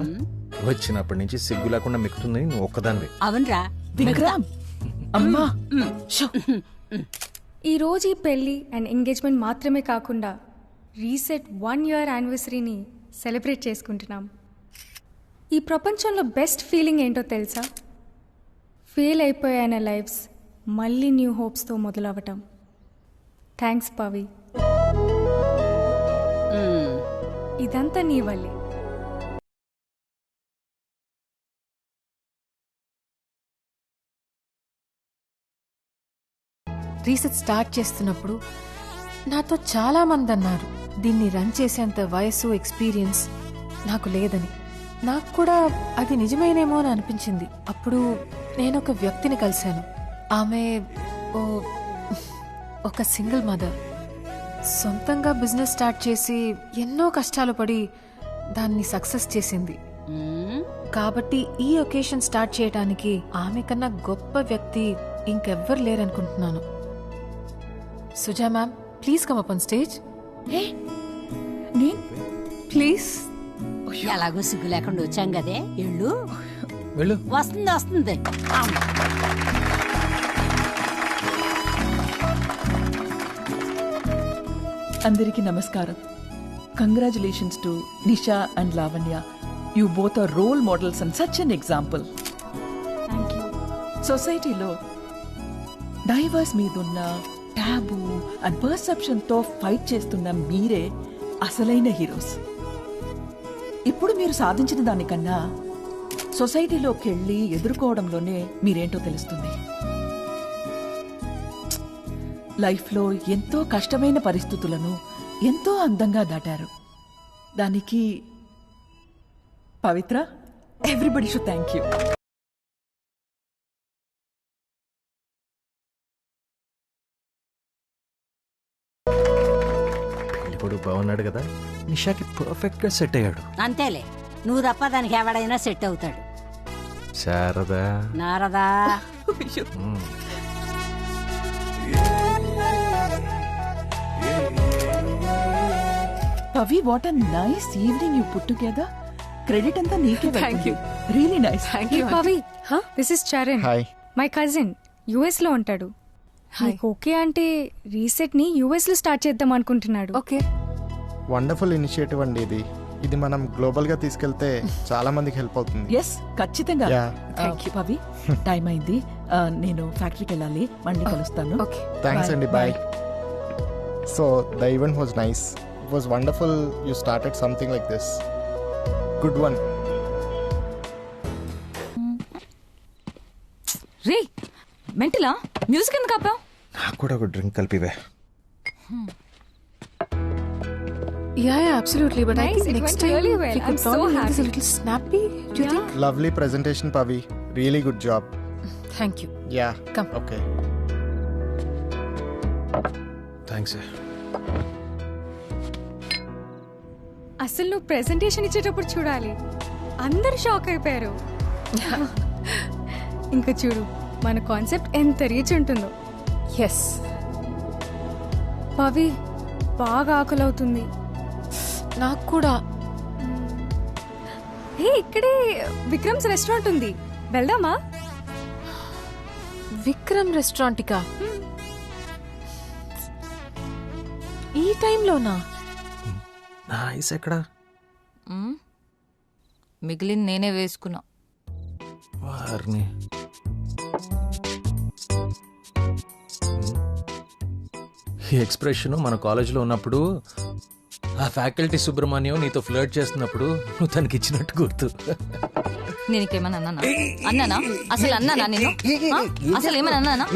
Speaker 4: వచ్చినప్పటి నుంచి సిగ్గు లేకుండా మిక్కుతుంది నువ్వు ఒక్కదానివి.
Speaker 3: అవునరా
Speaker 2: విక్రమ్, అమ్మా.
Speaker 17: ఈరోజు ఈ పెళ్ళి అండ్ ఎంగేజ్మెంట్ మాత్రమే కాకుండా రీసెట్ 1 year యానివర్సరీని సెలబ్రేట్ చేసుకుంటున్నాం. ఈ ప్రపంచంలో బెస్ట్ ఫీలింగ్ ఏంటో తెలుసా? ఫెయిల్ అయిపోయాన లైఫ్స్ మళ్ళీ న్యూ హోప్స్తో మొదలవ్వటం. థ్యాంక్స్ పవి, ఇదంతా నీ వల్లే.
Speaker 10: రీసెట్ స్టార్ట్ చేస్తున్నప్పుడు నాతో చాలా మంది అన్నారు, దీన్ని రన్ చేసేంత వయసు ఎక్స్పీరియన్స్ నాకు లేదని. నాకు కూడా అది నిజమేనేమో అని అనిపించింది. అప్పుడు నేను ఒక వ్యక్తిని కలిశాను. ఆమె ఒక సింగిల్ మదర్. సొంతంగా బిజినెస్ స్టార్ట్ చేసి ఎన్నో కష్టాలు పడి దాన్ని సక్సెస్ చేసింది. కాబట్టి ఈ ఒకేషన్ స్టార్ట్ చేయడానికి ఆమె కన్నా గొప్ప వ్యక్తి ఇంకెవ్వరు లేరనుకుంటున్నాను. Suja ma'am, please come up on stage. Please.
Speaker 3: ఎలాగో సిగ్గు లేకుండా వచ్చాం కదే, ఇళ్ళు
Speaker 4: వెళ్ళు.
Speaker 3: వస్తుంది వస్తుంది.
Speaker 2: అందరికీ నమస్కారం. Congratulations to Nisha and Lavanya. You both are role models and such an example. సొసైటీలో డైవర్స్ మీదున్న టాబూ అండ్ పర్సెప్షన్తో ఫైట్ చేస్తున్న మీరే అసలైన హీరోస్. ఇప్పుడు మీరు సాధించిన దానికన్నా సొసైటీలోకి వెళ్ళి ఎదుర్కోవడంలోనే మీరేంటో తెలుస్తుంది. లైఫ్లో ఎంతో కష్టమైన పరిస్థితులను ఎంతో అందంగా దాటారు. దానికి పవిత్ర, ఎవ్రీబడి షుడ్ థ్యాంక్ యూ.
Speaker 4: ఇప్పుడు బాగున్నాడు కదా, నిషాకి పర్ఫెక్ట్ గా సెట్ అయ్యాడు.
Speaker 3: అంతేలే, నువ్వు తప్ప దానికి ఎవడైనా సెట్ అవుతాడు.
Speaker 4: Sharada
Speaker 3: Narada
Speaker 2: Pavi, what a nice evening you put together. Credit అంతా నీకే.
Speaker 17: Thank you.
Speaker 2: Really nice.
Speaker 17: Hey, Pavi. This is Charan.
Speaker 21: Hi.
Speaker 17: My cousin. US లో ఉంటాడు. నీకు ఓకే అంటే రీసెట్ ని US లో స్టార్ట్ చేద్దాం అనుకుంటున్నాడు.
Speaker 10: ఓకే.
Speaker 21: వండర్ఫుల్ ఇనిషియేటివ్ అండి ఇది. ఇది మనం గ్లోబల్ గా తీసుకెళ్తే చాలా మందికి హెల్ప్ అవుతుంది.
Speaker 2: ఎస్, ఖచ్చితంగా. పవి, టైం అయింది. నేను ఫ్యాక్టరీకి వెళ్ళాలి. మళ్ళీ కలుస్తాను.
Speaker 21: థ్యాంక్స్ అండి. Bye. So the event was nice. It was wonderful. You started something like this. Good one.
Speaker 6: రే మెంటలా, మ్యూజిక్ ఎందుకు ఆపావు?
Speaker 14: నాకు కూడా ఒక డ్రింక్ కలిపివే.
Speaker 10: Yeah, absolutely. But
Speaker 17: Nice,
Speaker 10: I think
Speaker 17: it
Speaker 10: next
Speaker 17: went
Speaker 10: time
Speaker 17: really well.
Speaker 10: we could
Speaker 17: I'm so
Speaker 10: probably make this a
Speaker 17: happy.
Speaker 10: little snappy. Do you think?
Speaker 21: Lovely presentation, Pavi. Really good job.
Speaker 10: Thank you.
Speaker 21: Yeah.
Speaker 10: Come.
Speaker 21: Okay.
Speaker 14: Thanks.
Speaker 17: అసలు నువ్వు presentation ఇచ్చేటప్పుడు చూడాలి, అందరు shock అయిపోయారు. ఇంకా చూడు మన concept ఎంత రీచ్ ఉంటుందో.
Speaker 10: ఎస్.
Speaker 17: పవి, బాగా ఆకలి అవుతుంది.
Speaker 10: నాకు కూడా.
Speaker 17: హే, ఇక్కడే విక్రమ్స్ రెస్టారెంట్ ఉంది, వెళ్దామా?
Speaker 10: విక్రమ్ రెస్టారెంట్కా? ఈ టైంలోనా?
Speaker 4: నా ఐస్ ఎక్కడా?
Speaker 6: మిగిలింది నేనే వేసుకున్నా.
Speaker 4: వారిని ఈ ఎక్స్ప్రెషన్ మన కాలేజీలో ఉన్నప్పుడు ఆ ఫ్యాకల్టీ సుబ్రహ్మణ్యం నీతో ఫ్లర్ట్ చేస్తున్నప్పుడు నువ్వు తనకి ఇచ్చినట్టు గుర్తు.
Speaker 6: నేనేమన్నా అన్నానా? అన్నానా? అసలు అన్నానా నేను? అసలు ఏమన్నా అన్నానా?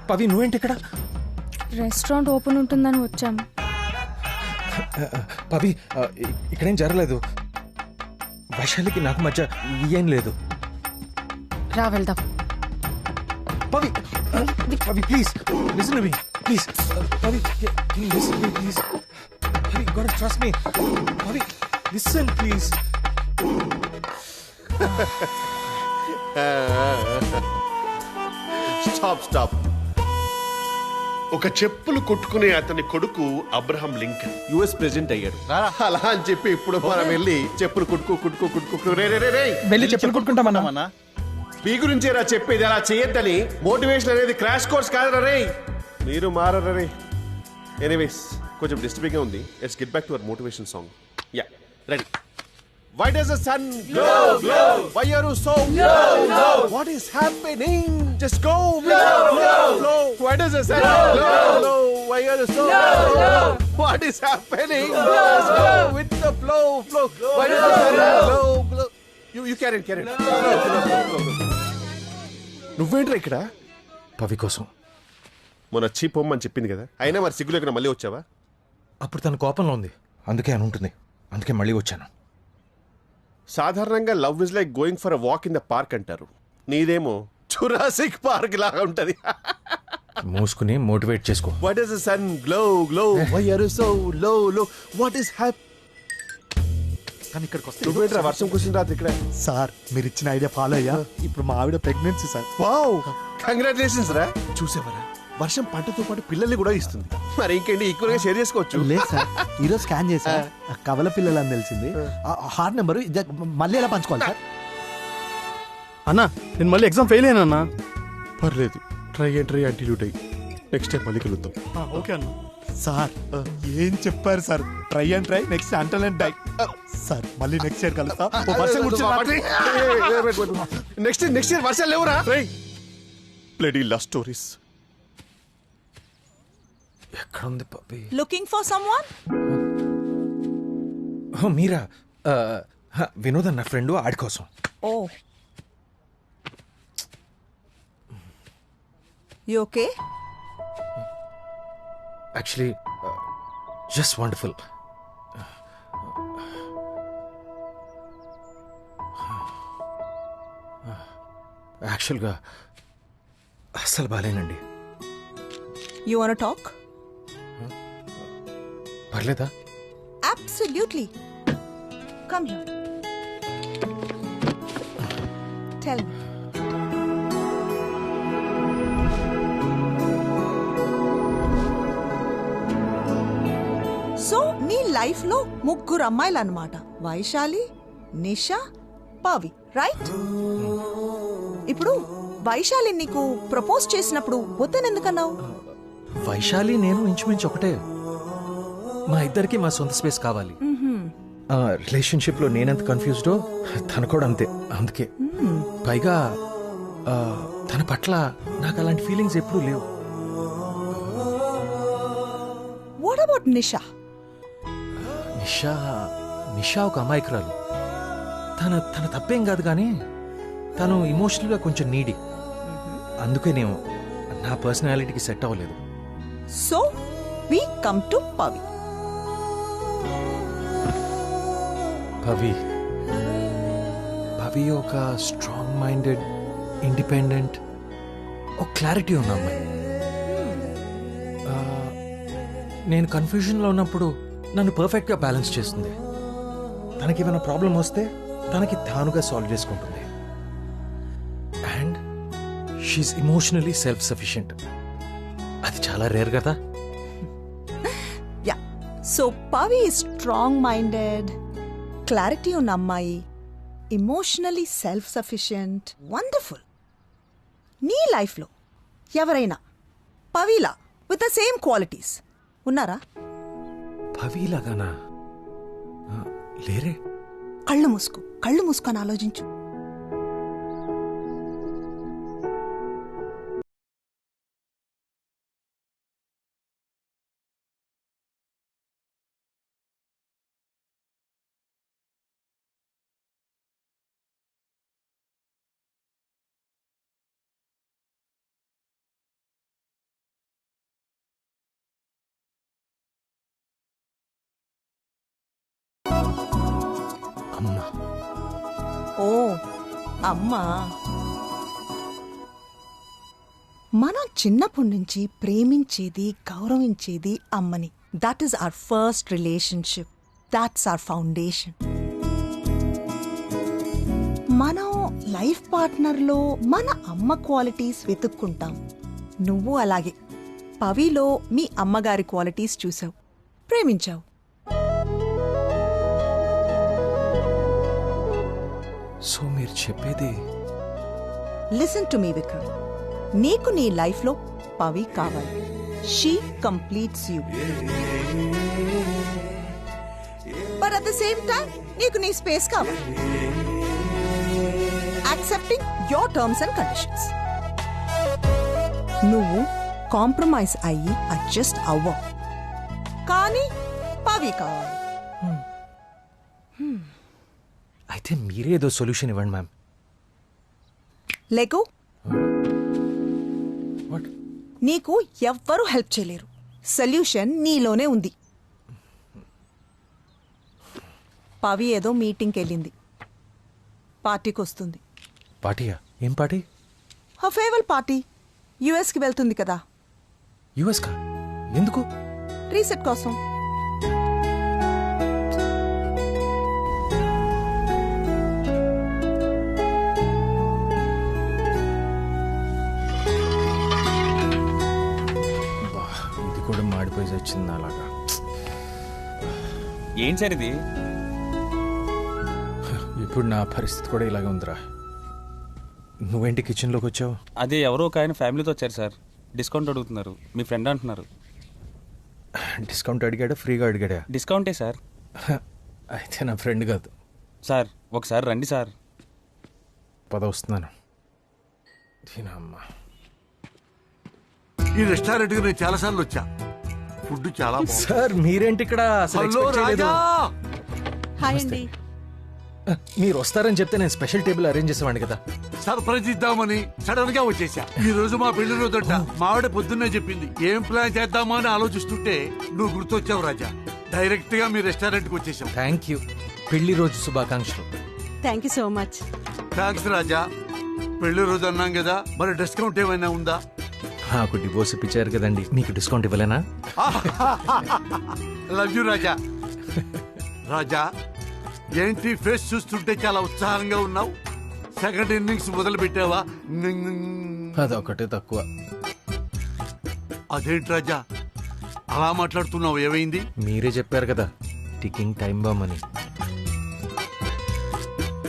Speaker 14: పవి, నువ్వేంటి ఇక్కడ?
Speaker 17: రెస్టారెంట్ ఓపెన్ ఉంటుందని వచ్చాం.
Speaker 14: పవి, ఇక్కడేం జరగలేదు. వైశాలికి నాకు మధ్య ఏం లేదు.
Speaker 10: రా వెళ్దాం.
Speaker 14: Pavi, Pavi please listen to me please. Pavi, can you listen to me please? Pavy, you gotta trust me. Pavy, listen please.
Speaker 11: Stop. ఒక చెప్పులు కొట్టుకునే అతని కొడుకు అబ్రహం లింకన్ యుఎస్ ప్రెసిడెంట్ అయ్యాడు. అలా అని చెప్పి ఇప్పుడు మనం వెళ్ళి చెప్పులు కుట్టుకు
Speaker 14: వెళ్ళి చెప్పులు కుట్టుకుంటామన్నా.
Speaker 11: మీ గురించే రా చెప్పేది. అలా చేయొద్దని. మోటివేషన్ అనేది క్రాష్ కోర్స్ కాదు రే. మీరు మారరా రే. ఎనీవేస్, కొంచెం డిస్టర్బింగ్ గా ఉంది. Let's get back to our motivation song. Yeah, ready. Why does the sun glow? Why are you so low? What is happening? Just go with the flow. Why does the sun glow? Why are you so low? What is happening? Just go with the flow. Why does the sun glow? You carry it. నువ్వేంట్రా ఇక్కడ?
Speaker 14: పవి కోసం.
Speaker 11: మొన్న వచ్చి పొమ్మని చెప్పింది కదా, అయినా మరి సిగ్గు లేకుండా మళ్ళీ వచ్చావా?
Speaker 14: అప్పుడు తన కోపంలో ఉంది, అందుకే అని ఉంటుంది. అందుకే మళ్ళీ వచ్చాను.
Speaker 11: సాధారణంగా love is like going for a walk in the park అంటారు. నీదేమో జురాసిక్ పార్క్ లాగా ఉంటది.
Speaker 4: మూసుకుని మోటివేట్ చేసుకో.
Speaker 11: Why does the sun glow? Why are you so low? What is happening?
Speaker 14: కానీ ఇక్కడికి వస్తే
Speaker 11: నువ్వేంట్రా వర్షం కూర్చుని రాత్రి ఇక్కడ?
Speaker 21: సార్, మీరు ఇచ్చిన ఐడియా ఫాలో అయ్యా. ఇప్పుడు మా ఆవిడ ప్రెగ్నెన్సీ సార్.
Speaker 11: వావ్, కంగ్రాచులేషన్స్ రా. చూసేవరా, వర్షం పంటతో పాటు పిల్లల్ని కూడా ఇస్తుంది. మరి ఇంకేంటి, ఈక్వల్ గా షేర్ చేసుకోవచ్చు.
Speaker 22: లేదు సార్, ఈరోజు స్కాన్ చేసా, కవల పిల్లలు అని తెలిసింది. హార్ట్ నెంబర్ మళ్ళీ ఎలా పంచుకోవాలి సార్?
Speaker 21: అన్నా, నేను మళ్ళీ ఎగ్జామ్ ఫెయిల్ అయ్యాను అన్నా.
Speaker 11: పర్లేదు, try until you die. Next time మళ్ళీ కలుద్దాం.
Speaker 21: ఓకే అన్న. సార్, ఏం చెప్పారు sir? Try and try, next until and die. Sir, మళ్ళీ నెక్స్ట్ ఇయర్ కలుస్తా.
Speaker 11: నెక్స్ట్ ఇయర్ వర్షాలు లేవురా. Bloody love stories.
Speaker 4: ఎక్కడ ఉంది పప్పి?
Speaker 16: Looking for someone?
Speaker 14: మీరా?
Speaker 4: వినోద్ అన్న ఫ్రెండ్ ఆడి కోసం.
Speaker 16: Oh you okay?
Speaker 4: Actually just wonderful. యాక్చువల్గా అస్సలు బాలేనండి.
Speaker 16: You want talk?
Speaker 4: పర్లేదా?
Speaker 16: Absolutely. Come here. Tell me. So నీ లైఫ్ లో ముగ్గురు అమ్మాయిలు అన్నమాట. వైశాలి, నిషా, పవి, రైట్? ఇప్పుడు వైశాలి నీకు ప్రపోజ్ చేసినప్పుడు వద్దనెందుకన్నావు?
Speaker 4: వైశాలి నేను ఇంచుమించు ఒకటే. మా ఇద్దరికి మా సొంత స్పేస్ కావాలి. రిలేషన్షిప్ లో నేనెంత కన్ఫ్యూజ్డో తను కూడా అంతే. అందుకే పైగా తన పట్ల నాకు అలాంటి ఫీలింగ్స్ ఎప్పుడూ లేవు.
Speaker 16: వాట్ అబౌట్ నిషా?
Speaker 4: నిషా ఒక అమాయకురాలు. తన తప్పేం కాదు, కానీ తను ఇమోషనల్గా కొంచెం నీడీ. అందుకే నేను నా పర్సనాలిటీకి సెట్ అవ్వలేదు.
Speaker 16: So we come to Pavi.
Speaker 4: Pavi ఒక స్ట్రాంగ్ మైండెడ్, ఇండిపెండెంట్, ఒక క్లారిటీ ఉన్న అమ్మాయి. నేను కన్ఫ్యూజన్లో ఉన్నప్పుడు నన్ను పర్ఫెక్ట్గా బ్యాలెన్స్ చేస్తుంది. తనకి ఏమైనా ప్రాబ్లం వస్తే తనకి తానుగా సాల్వ్ చేసుకుంటుంది. And she's emotionally self sufficient. అది చాలా రేర్ కదా.
Speaker 16: Yeah, so Pavi strong minded, clarity ఉన్న అమ్మాయి, ఇమోషనలీ సెల్ఫ్ సఫిషియెంట్. వండర్ఫుల్. నీ లైఫ్లో ఎవరైనా పవిలా విత్ ద సేమ్ క్వాలిటీస్ ఉన్నారా?
Speaker 4: పవిలాగానా? లేరే.
Speaker 16: కళ్ళు మూసుకొని ఆలోచించు. ఓ అమ్మా, మనం చిన్నప్పటి నుంచి ప్రేమించేది, గౌరవించేది అమ్మని. That is our first relationship. That's our foundation. మనం లైఫ్ పార్ట్నర్లో మన అమ్మ క్వాలిటీస్ వెతుక్కుంటాం. నువ్వు అలాగే పవిలో మీ అమ్మగారి క్వాలిటీస్ చూసావు, ప్రేమించావు.
Speaker 4: సో మీరు చెప్పేది?
Speaker 16: లిసన్ టు మీ విక్రమ్, నీకు నీ లైఫ్లో పవి కావాలి. She completes you. But at the same time నీకు నీ స్పేస్ కావాలి. Accepting your terms and conditions. నువ్వు కాంప్రమైజ్ అయ్యి అడ్జస్ట్ అవ్వవు, కానీ పవి కావాలి.
Speaker 4: అయితే మీరే ఏదో సొల్యూషన్ ఇవ్వండి మ్యామ్.
Speaker 16: లేకు, నీకు ఎవ్వరూ హెల్ప్ చేయలేరు. సొల్యూషన్ నీలోనే ఉంది. పవి ఏదో మీటింగ్కి వెళ్ళింది, పార్టీకి వస్తుంది.
Speaker 4: పార్టీయా? ఏం పార్టీ?
Speaker 16: Farewell party. యుఎస్కి వెళ్తుంది కదా.
Speaker 4: యుఎస్ కా? ఎందుకు?
Speaker 16: రీసెట్ కోసం.
Speaker 4: కూడా మాడిపోయి వచ్చింది అలాగా.
Speaker 12: ఏం సార్ ఇది?
Speaker 4: ఇప్పుడు నా పరిస్థితి కూడా ఇలాగే ఉందిరా. నువ్వేంటి కిచెన్లోకి వచ్చావు?
Speaker 12: అదే ఎవరో ఒక ఆయన ఫ్యామిలీతో వచ్చారు సార్. డిస్కౌంట్ అడుగుతున్నారు. మీ ఫ్రెండ్ అంటున్నారు.
Speaker 4: డిస్కౌంట్ అడిగాడా, ఫ్రీగా అడిగాడా?
Speaker 12: డిస్కౌంటే సార్.
Speaker 4: అయితే నా ఫ్రెండ్ కాదు
Speaker 12: సార్. ఒకసారి రండి సార్.
Speaker 4: పద వస్తున్నాను. దీనమ్మా,
Speaker 8: ఈ రెస్టారెంట్కి నేను చాలా సార్లు వచ్చా. ఫుడ్ చాలా
Speaker 4: సార్ మీరేంటి ఇక్కడ? అసలు
Speaker 8: హలో
Speaker 4: expect చేయలేదు.
Speaker 8: రాజా.
Speaker 16: హాయ్ అండి.
Speaker 4: మీరు వస్తారని చెప్తే నేను స్పెషల్ టేబుల్ అరేంజ్ చేసేవాడిని కదా.
Speaker 8: సర్ప్రైజ్ ఇద్దామని సడన్ గా వచ్చేసా. ఈ రోజు మా పెళ్లి రోజంట. మావిడ పొద్దున్నే చెప్పింది. ఏం ప్లాన్ చేద్దామా అని ఆలోచిస్తుంటే నువ్వు గుర్తొచ్చావు రాజా. డైరెక్ట్ గా మీ రెస్టారెంట్ కి వచ్చేసాం.
Speaker 4: Thank you. పెళ్లి రోజు శుభాకాంక్షలు.
Speaker 9: Thank you so much.
Speaker 8: Thanks Raja. పెళ్లి రోజు అన్నాం కదా, మరి డిస్కౌంట్ ఏమైనా ఉందా?
Speaker 4: నాకు డివోర్స్ ఇప్పించారు కదండి, మీకు డిస్కౌంట్ ఇవ్వలేనా?
Speaker 8: లవ్ యూ రాజా. రాజా ఏంటి ఫేస్ చూస్తుంటే చాలా ఉత్సాహంగా ఉన్నావు. సెకండ్ ఇన్నింగ్స్ మొదలు పెట్టావా?
Speaker 4: అదొకటే తక్కువ.
Speaker 8: అదేంటి రాజా అలా మాట్లాడుతున్నావు? ఏమైంది?
Speaker 4: మీరే చెప్పారు కదా టికింగ్ టైం బాంబ్ అని.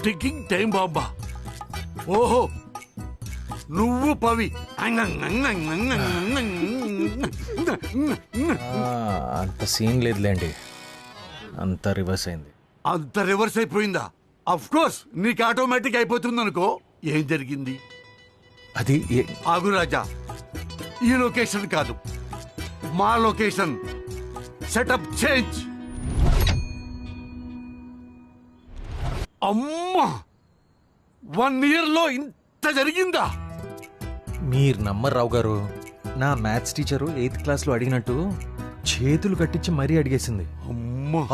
Speaker 8: టికింగ్ టైం బాంబా? ఓహో, నువ్వు పవి.
Speaker 4: అంత సీన్ లేదులేండి, అంత రివర్స్ అయింది.
Speaker 8: అంత రివర్స్ అయిపోయిందా? అఫ్ కోర్స్ నీకు ఆటోమేటిక్ అయిపోతుంది అనుకో. ఏం జరిగింది?
Speaker 4: అది
Speaker 8: ఆగు రాజా, ఈ లొకేషన్ కాదు, మా లొకేషన్. Setup change. అమ్మా, 1 year లో ఇంత జరిగిందా?
Speaker 4: మీరు నమ్మరు రావు గారు. నా మ్యాథ్స్ టీచరు 8th క్లాస్లో అడిగినట్టు చేతులు కట్టించి మరీ అడిగేసింది.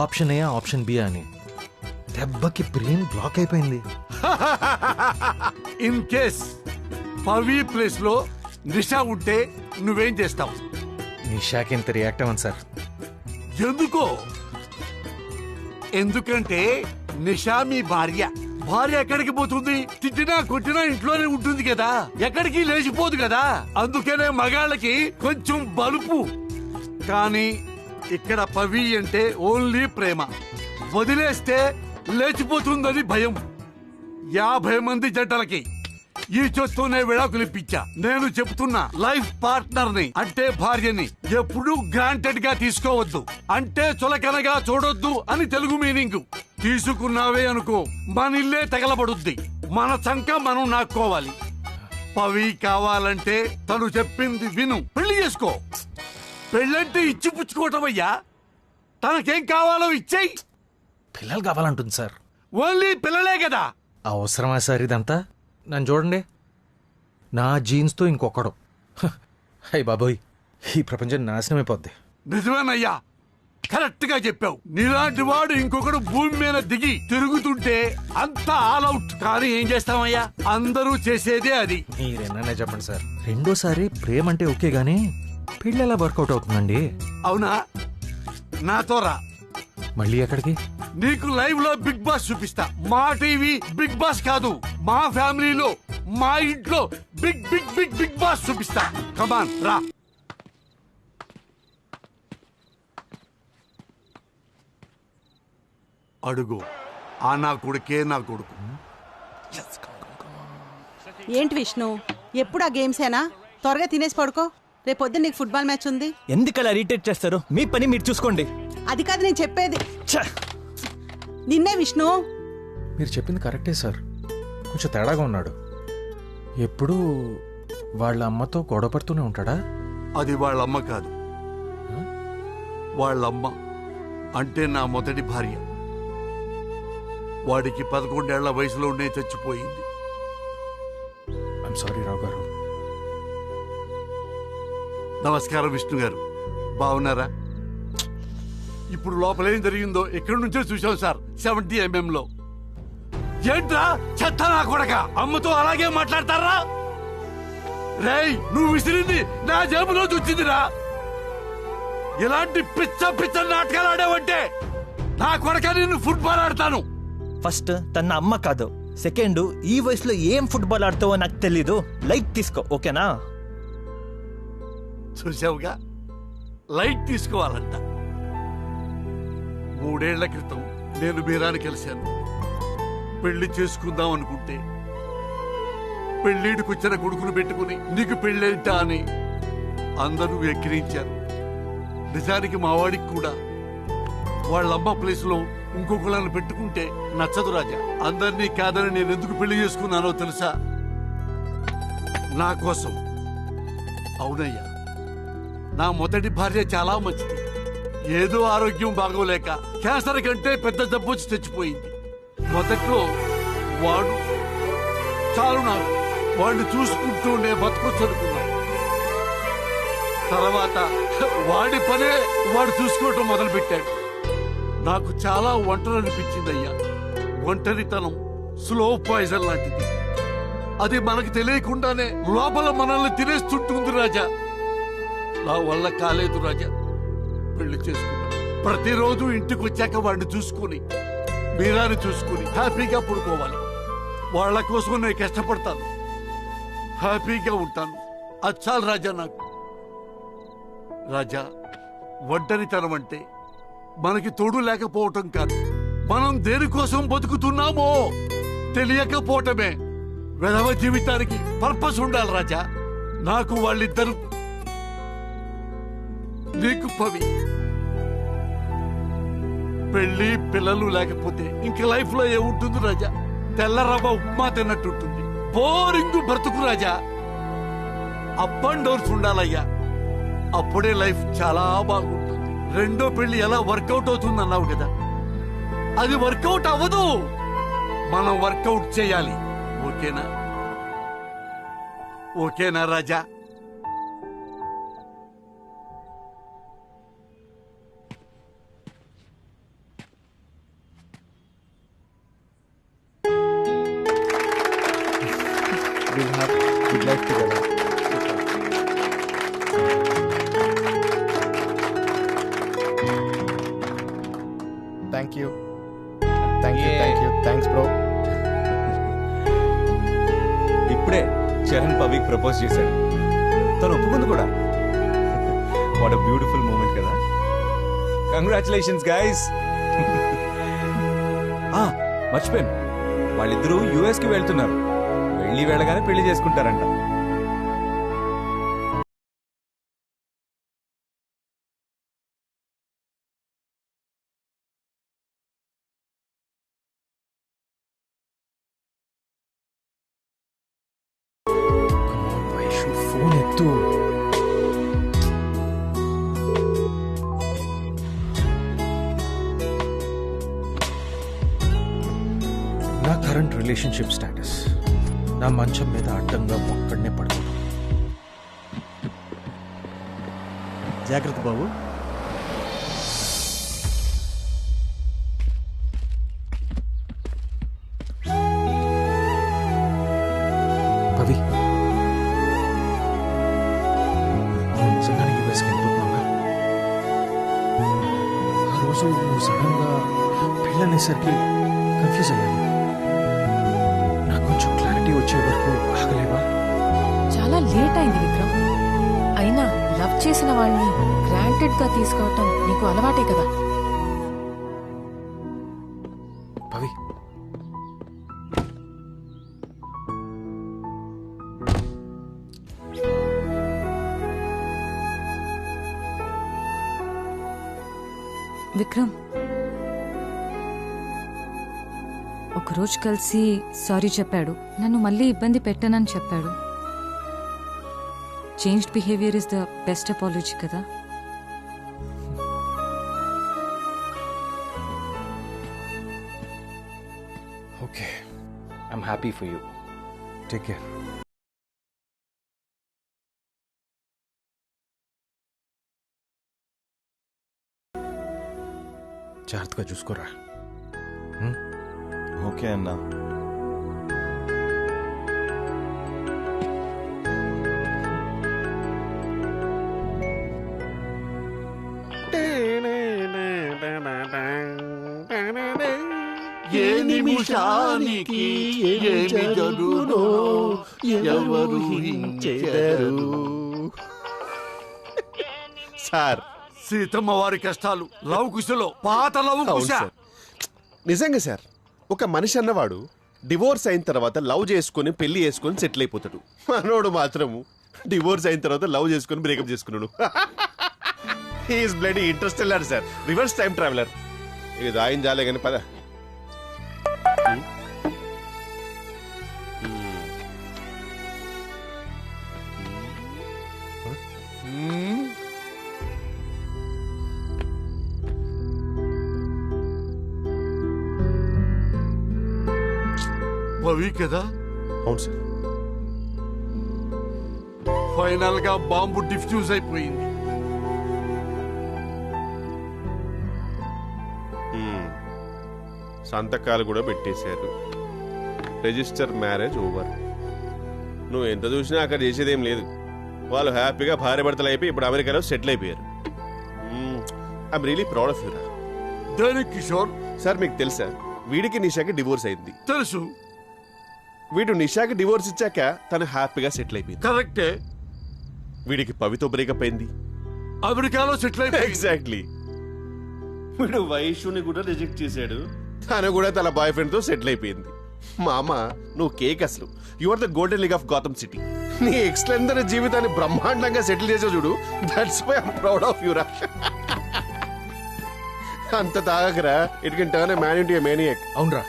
Speaker 4: ఆప్షన్ ఏ ఆప్షన్ బి అని. దెబ్బకి బ్రెయిన్ బ్లాక్ అయిపోయింది.
Speaker 8: ఇన్ కేస్ పవి ప్లేస్ లో నిషా ఉంటే నువ్వేం చేస్తావు?
Speaker 4: నిషాకి ఎంత రియాక్ట్ అవ్వను సార్.
Speaker 8: ఎందుకో? ఎందుకంటే నిషా మీ భార్య. భార్య ఎక్కడికి పోతుంది? తిట్టినా కొట్టినా ఇంట్లోనే ఉంటుంది కదా, ఎక్కడికి లేచిపోదు కదా. అందుకనే మగాళ్ళకి కొంచెం బలుపు. కానీ ఇక్కడ పవి అంటే ఓన్లీ ప్రేమ. వదిలేస్తే లేచిపోతుందని భయం. 50 మంది జంటలకి ఈ చొత్తూనే విడాకులు ఇప్పించా. నేను చెప్తున్నా, లైఫ్ పార్ట్నర్ ని అంటే భార్యని ఎప్పుడూ గ్రాంటెడ్ గా తీసుకోవద్దు. అంటే చులకనగా చూడొద్దు అని తెలుగు మీనింగ్. తీసుకున్నావే అనుకో, మన ఇల్లే తగలబడుద్ది. మన చంక మనం నాక్కోవాలి. పవి కావాలంటే తను చెప్పింది విను, పెళ్లి చేసుకో. పెళ్ళంటే ఇచ్చి పుచ్చుకోవటం అయ్యా. తనకేం కావాలో ఇచ్చేయి.
Speaker 4: పిల్లలు కావాలంటుంది సార్.
Speaker 8: ఓన్లీ పిల్లలే కదా.
Speaker 4: అవసరమా సార్ ఇదంతా? నన్ను చూడండి, నా జీన్స్తో ఇంకొకడు. అయ్య బాబోయ్, ఈ ప్రపంచం నాశనం అయిపోద్ది.
Speaker 8: నిజమేనయ్యా, కరెక్ట్ గా చెప్పావు. నీలాంటి వాడు ఇంకొకడు భూమి మీద దిగి తిరుగుతుంటే అంతా ఆల్ అవుట్. కానీ ఏం చేస్తామయ్యా, అందరూ చేసేదే అది.
Speaker 4: మీరేనా చెప్పండి సార్. రెండోసారి ప్రేమ అంటే ఓకే గానీ పెళ్ళి ఎలా వర్కౌట్ అవుతుందండి?
Speaker 8: అవునా? నాతో రా.
Speaker 4: మళ్ళీ ఎక్కడికి?
Speaker 8: నీకు లైవ్ లో బిగ్ బాస్ చూపిస్తా. మా టీవీ బిగ్ బాస్ కాదు, మా ఫ్యామిలీలో మా ఇంట్లో big big big big boss చూపిస్తా. కమాన్ రా. అడుగు. ఆ నా కొడుకే నా కొడుకు.
Speaker 9: ఏంటి విష్ణు, ఎప్పుడు ఆ గేమ్సేనా? త్వరగా తినేసి పడుకో, రేపు పొద్దున్న నీకు ఫుట్బాల్ మ్యాచ్ ఉంది.
Speaker 13: ఎందుకలా ఇరిటేట్ చేస్తారు? మీ పని మీరు చూసుకోండి.
Speaker 9: అది కాదు నేను చెప్పేది. నిన్నే విష్ణు.
Speaker 4: మీరు చెప్పింది కరెక్టే సార్, కొంచెం తేడాగా ఉన్నాడు. ఎప్పుడూ వాళ్ళ అమ్మతో గొడవ పడుతూనే ఉంటాడా?
Speaker 8: అది వాళ్ళమ్మ కాదు, వాళ్ళమ్మ అంటే నా మొదటి భార్య. వాడికి 11 ఏళ్ల వయసులోనే చచ్చిపోయింది.
Speaker 4: ఐఎమ్ సారీ రావు గారు.
Speaker 8: నమస్కారం విష్ణు గారు, బాగున్నారా? ఇప్పుడు లోపలేం జరిగిందో ఎక్కడి నుంచో చూసాం సార్. 70 mm లో. ఏంట్రా చెత్త నా కొడక, అమ్మతో అలాగే మాట్లాడతారా? రేయ్, నువ్వు విసిరింది నా జేబులో వచ్చిందిరా. ఇలాంటి పిచ్చ పిచ్చ నాటకాలు ఆడావంటే నా కొడక నిన్ను ఫుట్బాల్ ఆడతాను.
Speaker 13: ఫస్ట్ తన అమ్మ కాదు, సెకండ్ ఈ వయసులో ఏం ఫుట్బాల్ ఆడుతావో నాకు తెలీదు. లైట్ తీసుకో, ఓకేనా?
Speaker 8: చూసావుగా, లైట్ తీసుకోవాలంట. 3 ఏళ్ల క్రితం నేను మీరాని కలిశాను. పెళ్లి చేసుకుందాం అనుకుంటే పెళ్లిడికొచ్చిన కొడుకును పెట్టుకుని నీకు పెళ్ళేంటా అని అందరూ ఎక్కిరించారు. నిజానికి మా వాడికి కూడా వాళ్ళమ్మ ప్లేస్ లో ఇంకొకళ్ళని పెట్టుకుంటే నచ్చదు రాజా. అందరినీ కాదని నేను ఎందుకు పెళ్లి చేసుకున్నానో తెలుసా? నా కోసం. అవునయ్యా, నా మొదటి భార్య చాలా మంచిది. ఏదో ఆరోగ్యం బాగోలేక క్యాన్సర్ కంటే పెద్ద జబ్బు వచ్చి తెచ్చిపోయింది. మొదట్లో వాడు చాలు నాకు వాడిని చూసుకుంటూ నే బతకొచ్చు అనుకున్నాను. తర్వాత వాడి పనే వాడు చూసుకోవటం మొదలుపెట్టాడు. నాకు చాలా ఒంటరి అనిపించిందయ్యా. ఒంటరితనం స్లో పాయిజన్ లాంటిది. అది మనకు తెలియకుండానే లోపల మనల్ని తినేస్తుంటుంది రాజా. నా వల్ల కాలేదు రాజా. పెళ్లి చేసుకున్నా. ప్రతిరోజు ఇంటికి వచ్చాక వాడిని చూసుకుని మీరాని చూసుకుని హ్యాపీగా పడుకోవాలి. వాళ్ళ కోసం నేను కష్టపడతాను, హ్యాపీగా ఉంటాను. అది చాలు రాజా నాకు. రాజా, ఒంటరితనం అంటే మనకి తోడు లేకపోవటం కాదు, మనం దేనికోసం బతుకుతున్నామో తెలియకపోవటమే. వెధవ జీవితానికి పర్పస్ ఉండాలి రాజా. నాకు వాళ్ళిద్దరు, నీకు పవి. పెళ్లి పిల్లలు లేకపోతే ఇంక లైఫ్ లో ఏముంటుంది రాజా? తెల్లరవ్వ ఉప్మా తిన్నట్టుంటుంది. బోరింగ్ బ్రతుకు రాజా. అప్ అండ్ డౌన్స్ ఉండాలయ్యా. అప్పుడే లైఫ్ చాలా బాగుంటుంది. రెండో పెళ్లి ఎలా వర్కౌట్ అవుతుంది అన్నావు కదా, అది వర్కౌట్ అవ్వదు. మనం వర్కౌట్ చేయాలి. ఓకేనా? ఓకేనా రాజా?
Speaker 21: We'll have good life together. Thank you. Thanks, bro.
Speaker 15: ఇప్పుడే చరణ్ పవికి ప్రపోజ్ చేశాడు. తను ఒప్పుకుంది కూడా. వాట్ అ బ్యూటిఫుల్ మూమెంట్ కదా. Congratulations guys. మర్చిపోయాను, వాళ్ళిద్దరూ యుఎస్ కి వెళ్తున్నారు. వెళ్ళగానే పెళ్లి చేసుకుంటారంట.
Speaker 4: ఫోన్ ఎత్తు. నా కరెంట్ రిలేషన్షిప్ స్టేటస్ నా మంచం మీద అడ్డంగా ఒక్కడనే పడుతుంది.
Speaker 19: జాగ్రత్త బాబు.
Speaker 4: పవి, నిజంగానే యూఎస్కి వెళ్ళిపోతున్నావా? ఆ రోజు నువ్వు సడన్ గా పెళ్ళనేసరికి కన్ఫ్యూజ్ అయ్యాను. నాకు కొంచెం క్లారిటీ వచ్చే వరకు ఆగలేవా?
Speaker 10: చాలా లేట్ అయింది విక్రమ్. అయినా లవ్ చేసిన వాళ్ళని గ్రాంటెడ్ గా తీసుకోవటం నీకు అలవాటే కదా.
Speaker 4: పవి,
Speaker 6: విక్రమ్, ఒకరోజు కలిసి సారీ చెప్పాడు. నన్ను మళ్ళీ ఇబ్బంది పెట్టానని చెప్పాడు. Changed behaviour is the best apology కదా.
Speaker 4: Okay, I'm happy for you. Take care. జాగ్రత్తగా చూసుకోరా.
Speaker 7: ఓకే అన్నా.
Speaker 8: ఏ నిమిషానికి ఏమి జరుగునో ఎవరు హించెదరు.
Speaker 11: సార్,
Speaker 8: సీతమ్మ వారి కష్టాలు లవ్ కుశలో పాత లవ్ కుశ.
Speaker 11: నిజంగా సార్, ఒక మనిషి అన్నవాడు డివోర్స్ అయిన తర్వాత లవ్ చేసుకుని పెళ్లి చేసుకుని సెటిల్ అయిపోతాడు. మనోడు మాత్రము డివోర్స్ అయిన తర్వాత లవ్ చేసుకుని బ్రేకప్ చేసుకున్నాడు. He's bloody interstellar sir, reverse time traveller. ఇది ఆయన జాలే కానీ పద.
Speaker 8: పవి కదా?
Speaker 11: అవును సార్.
Speaker 8: ఫైనల్ గా బాంబు డిఫ్యూజ్ అయిపోయింది.
Speaker 11: సంతకాలు కూడా పెట్టేశారు. Register marriage over. నువ్వు ఎంత చూసినా అక్కడ చేసేదేం లేదు. వాళ్ళు హ్యాపీగా భార్య భర్తలు అయిపోయి ఇప్పుడు అమెరికాలో సెటిల్ అయిపోయారు. I'm really proud of you రా.
Speaker 8: దేనికి కిషోర్?
Speaker 11: సార్ మీకు తెలుసా వీడికి నిషాకి డివోర్స్ అయింది?
Speaker 8: తెలుసు.
Speaker 11: వీడు నిషాకి డివోర్స్ ఇచ్చాక తను హ్యాపీగా సెటిల్ అయిపోయింది.
Speaker 8: కరెక్టే.
Speaker 11: వీడికి పవితో బ్రేకప్ అయింది,
Speaker 8: అమెరికాలో సెటిల్ అయిపోయింది.
Speaker 11: ఎగ్జాక్ట్లీ. వీడు వైషుని కూడా రిజెక్ట్ చేశాడు, తను కూడా తన బాయ్ ఫ్రెండ్ తో సెటిల్ అయిపోయింది. మామ నువ్వు కేక్ అసలు. You are the golden league of Gautam city. నీ ఎక్స్లెందర్ జీవితాన్ని బ్రహ్మాండంగా సెటిల్ చేసావు చూడు. That's why I'm proud of you రా. అంత తాగకరా, it can turn a man into a maniac.
Speaker 4: అవునరా,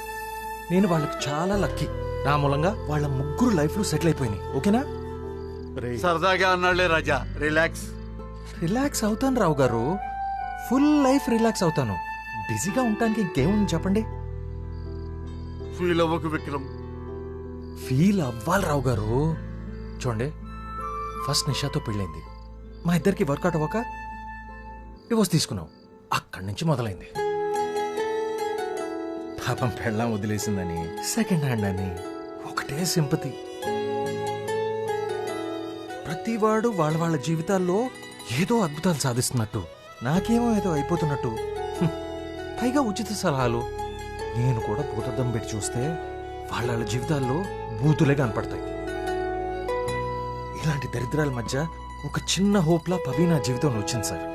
Speaker 4: నేను వాళ్ళకి చాలా లక్కీ. నా మూలంగా వాళ్ళ ముగ్గురు లైఫ్ లో సెటిల్ అయిపోయినాయి. ఓకేనా?
Speaker 8: సరదాగా అన్నాళ్లే రాజా. రిలాక్స్.
Speaker 4: రిలాక్స్ అవుతాను రావు గారు, ఫుల్ లైఫ్ రిలాక్స్ అవుతాను. బిజీగా ఉండటానికి ఇంకేముంది చెప్పండి?
Speaker 8: ఫీల్ అవ్వకు విక్రమ్.
Speaker 4: ఫీల్ అవ్వాలి రావు గారు. చూడండి, ఫస్ట్ నిషాతో పెళ్ళైంది, మా ఇద్దరికి వర్కౌట్ అవ్వక డివోర్స్ తీసుకున్నాం. అక్కడి నుంచి మొదలైంది. పాపం పెళ్ళాం వదిలేసిందని, సెకండ్ హ్యాండ్ అని ఒకటే సింపతి. ప్రతివాడు వాళ్ళ వాళ్ళ జీవితాల్లో ఏదో అద్భుతాలు సాధిస్తున్నట్టు, నాకేమో ఏదో అయిపోతున్నట్టు. పైగా ఉచిత సలహాలు. నేను కూడా భూతద్దం పెట్టి చూస్తే వాళ్ళ వాళ్ళ జీవితాల్లో బూతులే కనపడతాయి. ఇలాంటి దరిద్రాల మధ్య ఒక చిన్న హోప్లా పవి నా జీవితంలో వచ్చింది సార్.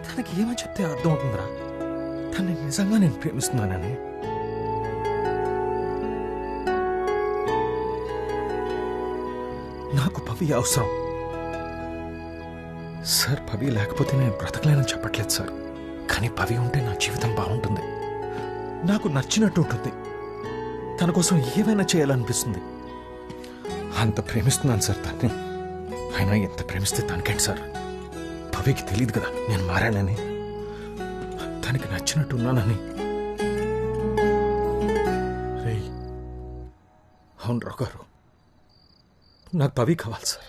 Speaker 4: తనకి ఏమని చెప్తే అర్థం అవుతుందిరా తనని నిజంగా నేను ప్రేమిస్తున్నానని. నాకు పవి అవసరం సార్. పవి లేకపోతే నేను బ్రతకలేనని చెప్పట్లేదు సార్, కానీ పవి ఉంటే నా జీవితం బాగుంటుంది, నాకు నచ్చినట్టు ఉంటుంది, తన కోసం ఏమైనా చేయాలనిపిస్తుంది. అంత ప్రేమిస్తున్నాను సార్ తన్ని. అయినా ఎంత ప్రేమిస్తే తనకేంటి సార్? పవికి తెలియదు కదా నేను మారానని, తనకి నచ్చినట్టు ఉన్నానని. అవును రావు గారు, నాకు పవి కావాలి సార్,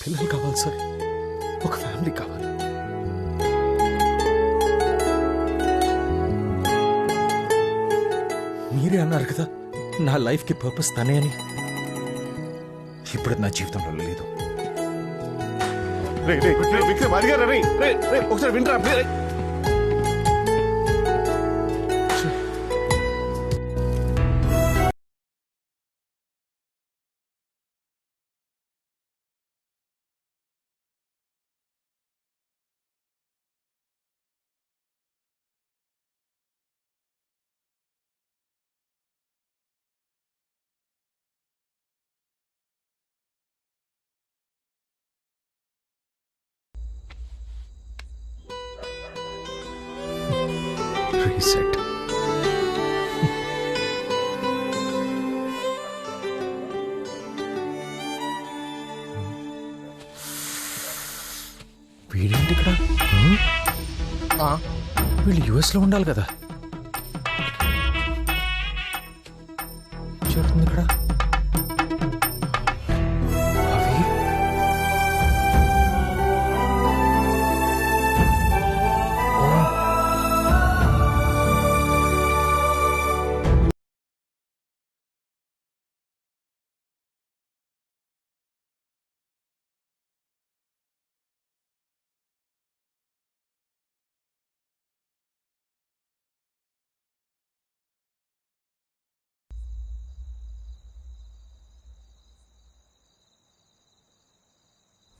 Speaker 4: పిల్లలు కావాలి సార్, ఒక ఫ్యామిలీ కావాలి. మీరే అన్నారు కదా నా లైఫ్కి పర్పస్ తనే అని. ఇప్పుడు నా జీవితంలో లేదు.
Speaker 11: విక్రమ్ అడిగారా? ఒకసారి వింటరా.
Speaker 4: రీసెట్. వీడేంటి ఇక్కడ? వీళ్ళు యుఎస్ లో ఉండాలి కదా. జరుగుతుంది ఇక్కడ.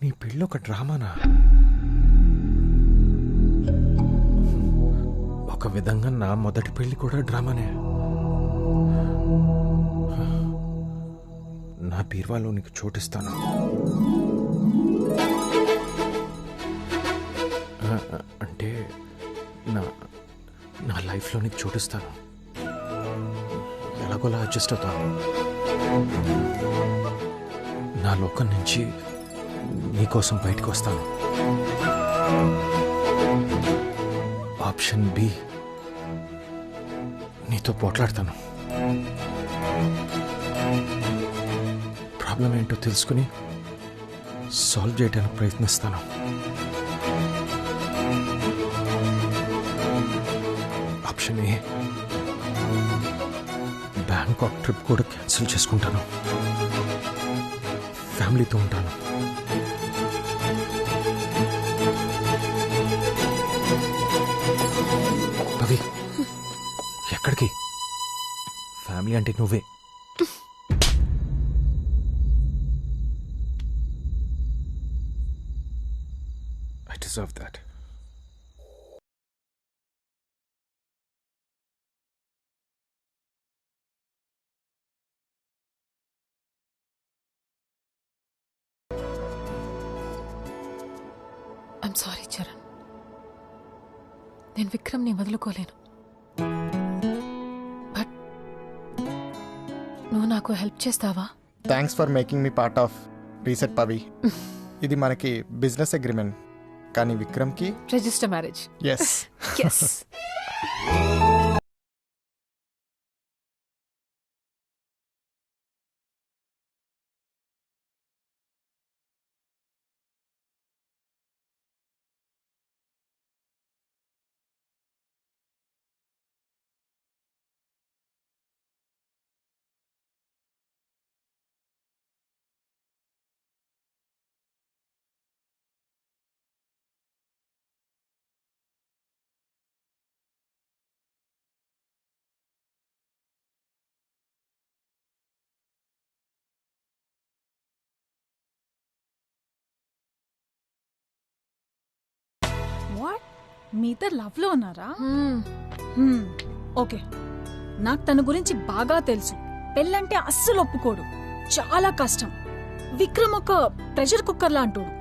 Speaker 4: నీ పెళ్ళి ఒక డ్రామానా? ఒక విధంగా నా మొదటి పెళ్లి కూడా డ్రామానే. నా బీర్వాలో నీకు చోటిస్తాను. అంటే నా నా లైఫ్లో నీకు చోటిస్తాను. ఎలాగోలా అడ్జస్ట్ అవుతాను. నా లోకం నుంచి నీకోసం బయటకు వస్తాను. ఆప్షన్ బి, నీతో పోట్లాడతాను. ప్రాబ్లం ఏంటో తెలుసుకుని సాల్వ్ చేయడానికి ప్రయత్నిస్తాను. ఆప్షన్ ఏ, బ్యాంకాక్ ట్రిప్ కూడా క్యాన్సిల్ చేసుకుంటాను, ఫ్యామిలీతో ఉంటాను. పవి, ఎక్కడికి? ఫ్యామిలీ అంటే నువ్వే. I deserve that.
Speaker 10: I'm sorry Charan, నేను విక్రమ్ని వదులుకోలేను. బట్ నువ్వు నాకు హెల్ప్ చేస్తావా?
Speaker 21: Thanks for making me part of reset Pavi. ఇది మనకి బిజినెస్ అగ్రిమెంట్, కానీ విక్రమ్కి
Speaker 10: register marriage.
Speaker 21: Yes
Speaker 10: yes.
Speaker 1: What, మీ ఇద్దరు లవ్ లో ఉన్నారా? ఓకే, నాకు తన గురించి బాగా తెలుసు. పెళ్ళంటే అస్సలు ఒప్పుకోడు, చాలా కష్టం. విక్రమ్ ఒక ప్రెషర్ కుక్కర్ లా అంటాడు.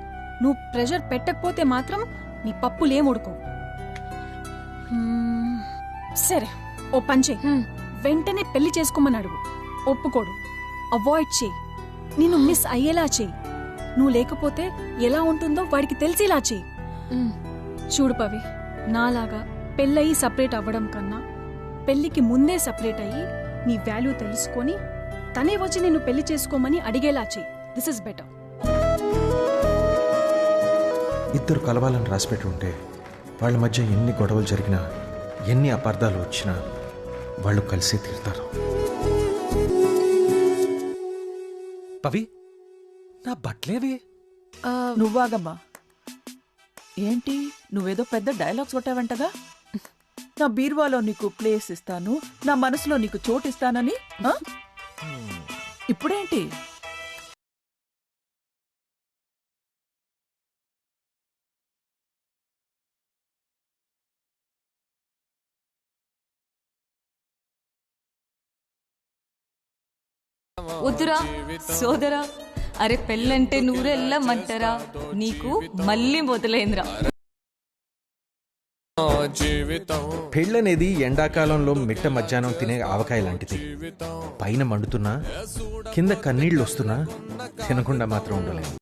Speaker 1: నువ్వు ప్రెషర్ పెట్టకపోతే మాత్రం నీ పప్పులేం ఉడుకోవు. సరే, ఓ పంచే, వెంటనే పెళ్లి చేసుకోమని అడుగు. ఒప్పుకోడు, అవాయిడ్ చేయి, నిన్ను మిస్ అయ్యేలా చేయి. నువ్వు లేకపోతే ఎలా ఉంటుందో వాడికి తెలిసేలా చేయి. చూడు పవి, నాలాగా పెళ్ళయి సపరేట్ అవ్వడం కన్నా పెళ్లికి ముందే సపరేట్ అయ్యి నీ వాల్యూ తెలుసుకొని తనే వచ్చి నిన్ను పెళ్లి చేసుకోమని అడిగేలా చెయ్యి. This is better.
Speaker 4: ఇద్దరు కలవాలని రాసిపెట్టి ఉంటే వాళ్ళ మధ్య ఎన్ని గొడవలు జరిగినా, ఎన్ని అపార్థాలు వచ్చినా వాళ్ళు కలిసి తీరుతారు. పవి, నా బట్టలేవి?
Speaker 2: నువ్వాగమ్మా. ఏంటి, నువ్వేదో పెద్ద డైలాగ్స్ కొట్టావంటగా? నా బీర్వాలో నీకు ప్లేస్ ఇస్తాను, నా మనసులో నీకు చోటు ఇస్తానని. ఇప్పుడేంటి?
Speaker 6: వద్దురా సోదరా, అరే పెళ్ళంటే నూరెళ్ళమంటారా, నీకు మళ్ళీ మొదలైందిరా.
Speaker 4: పెళ్ళనేది ఎండాకాలంలో మిట్ట మధ్యాహ్నం తినే ఆవకాయ లాంటిది. పైన మండుతున్నా కింద కన్నీళ్ళు వస్తున్నా తినకుండా మాత్రం ఉండలేదు.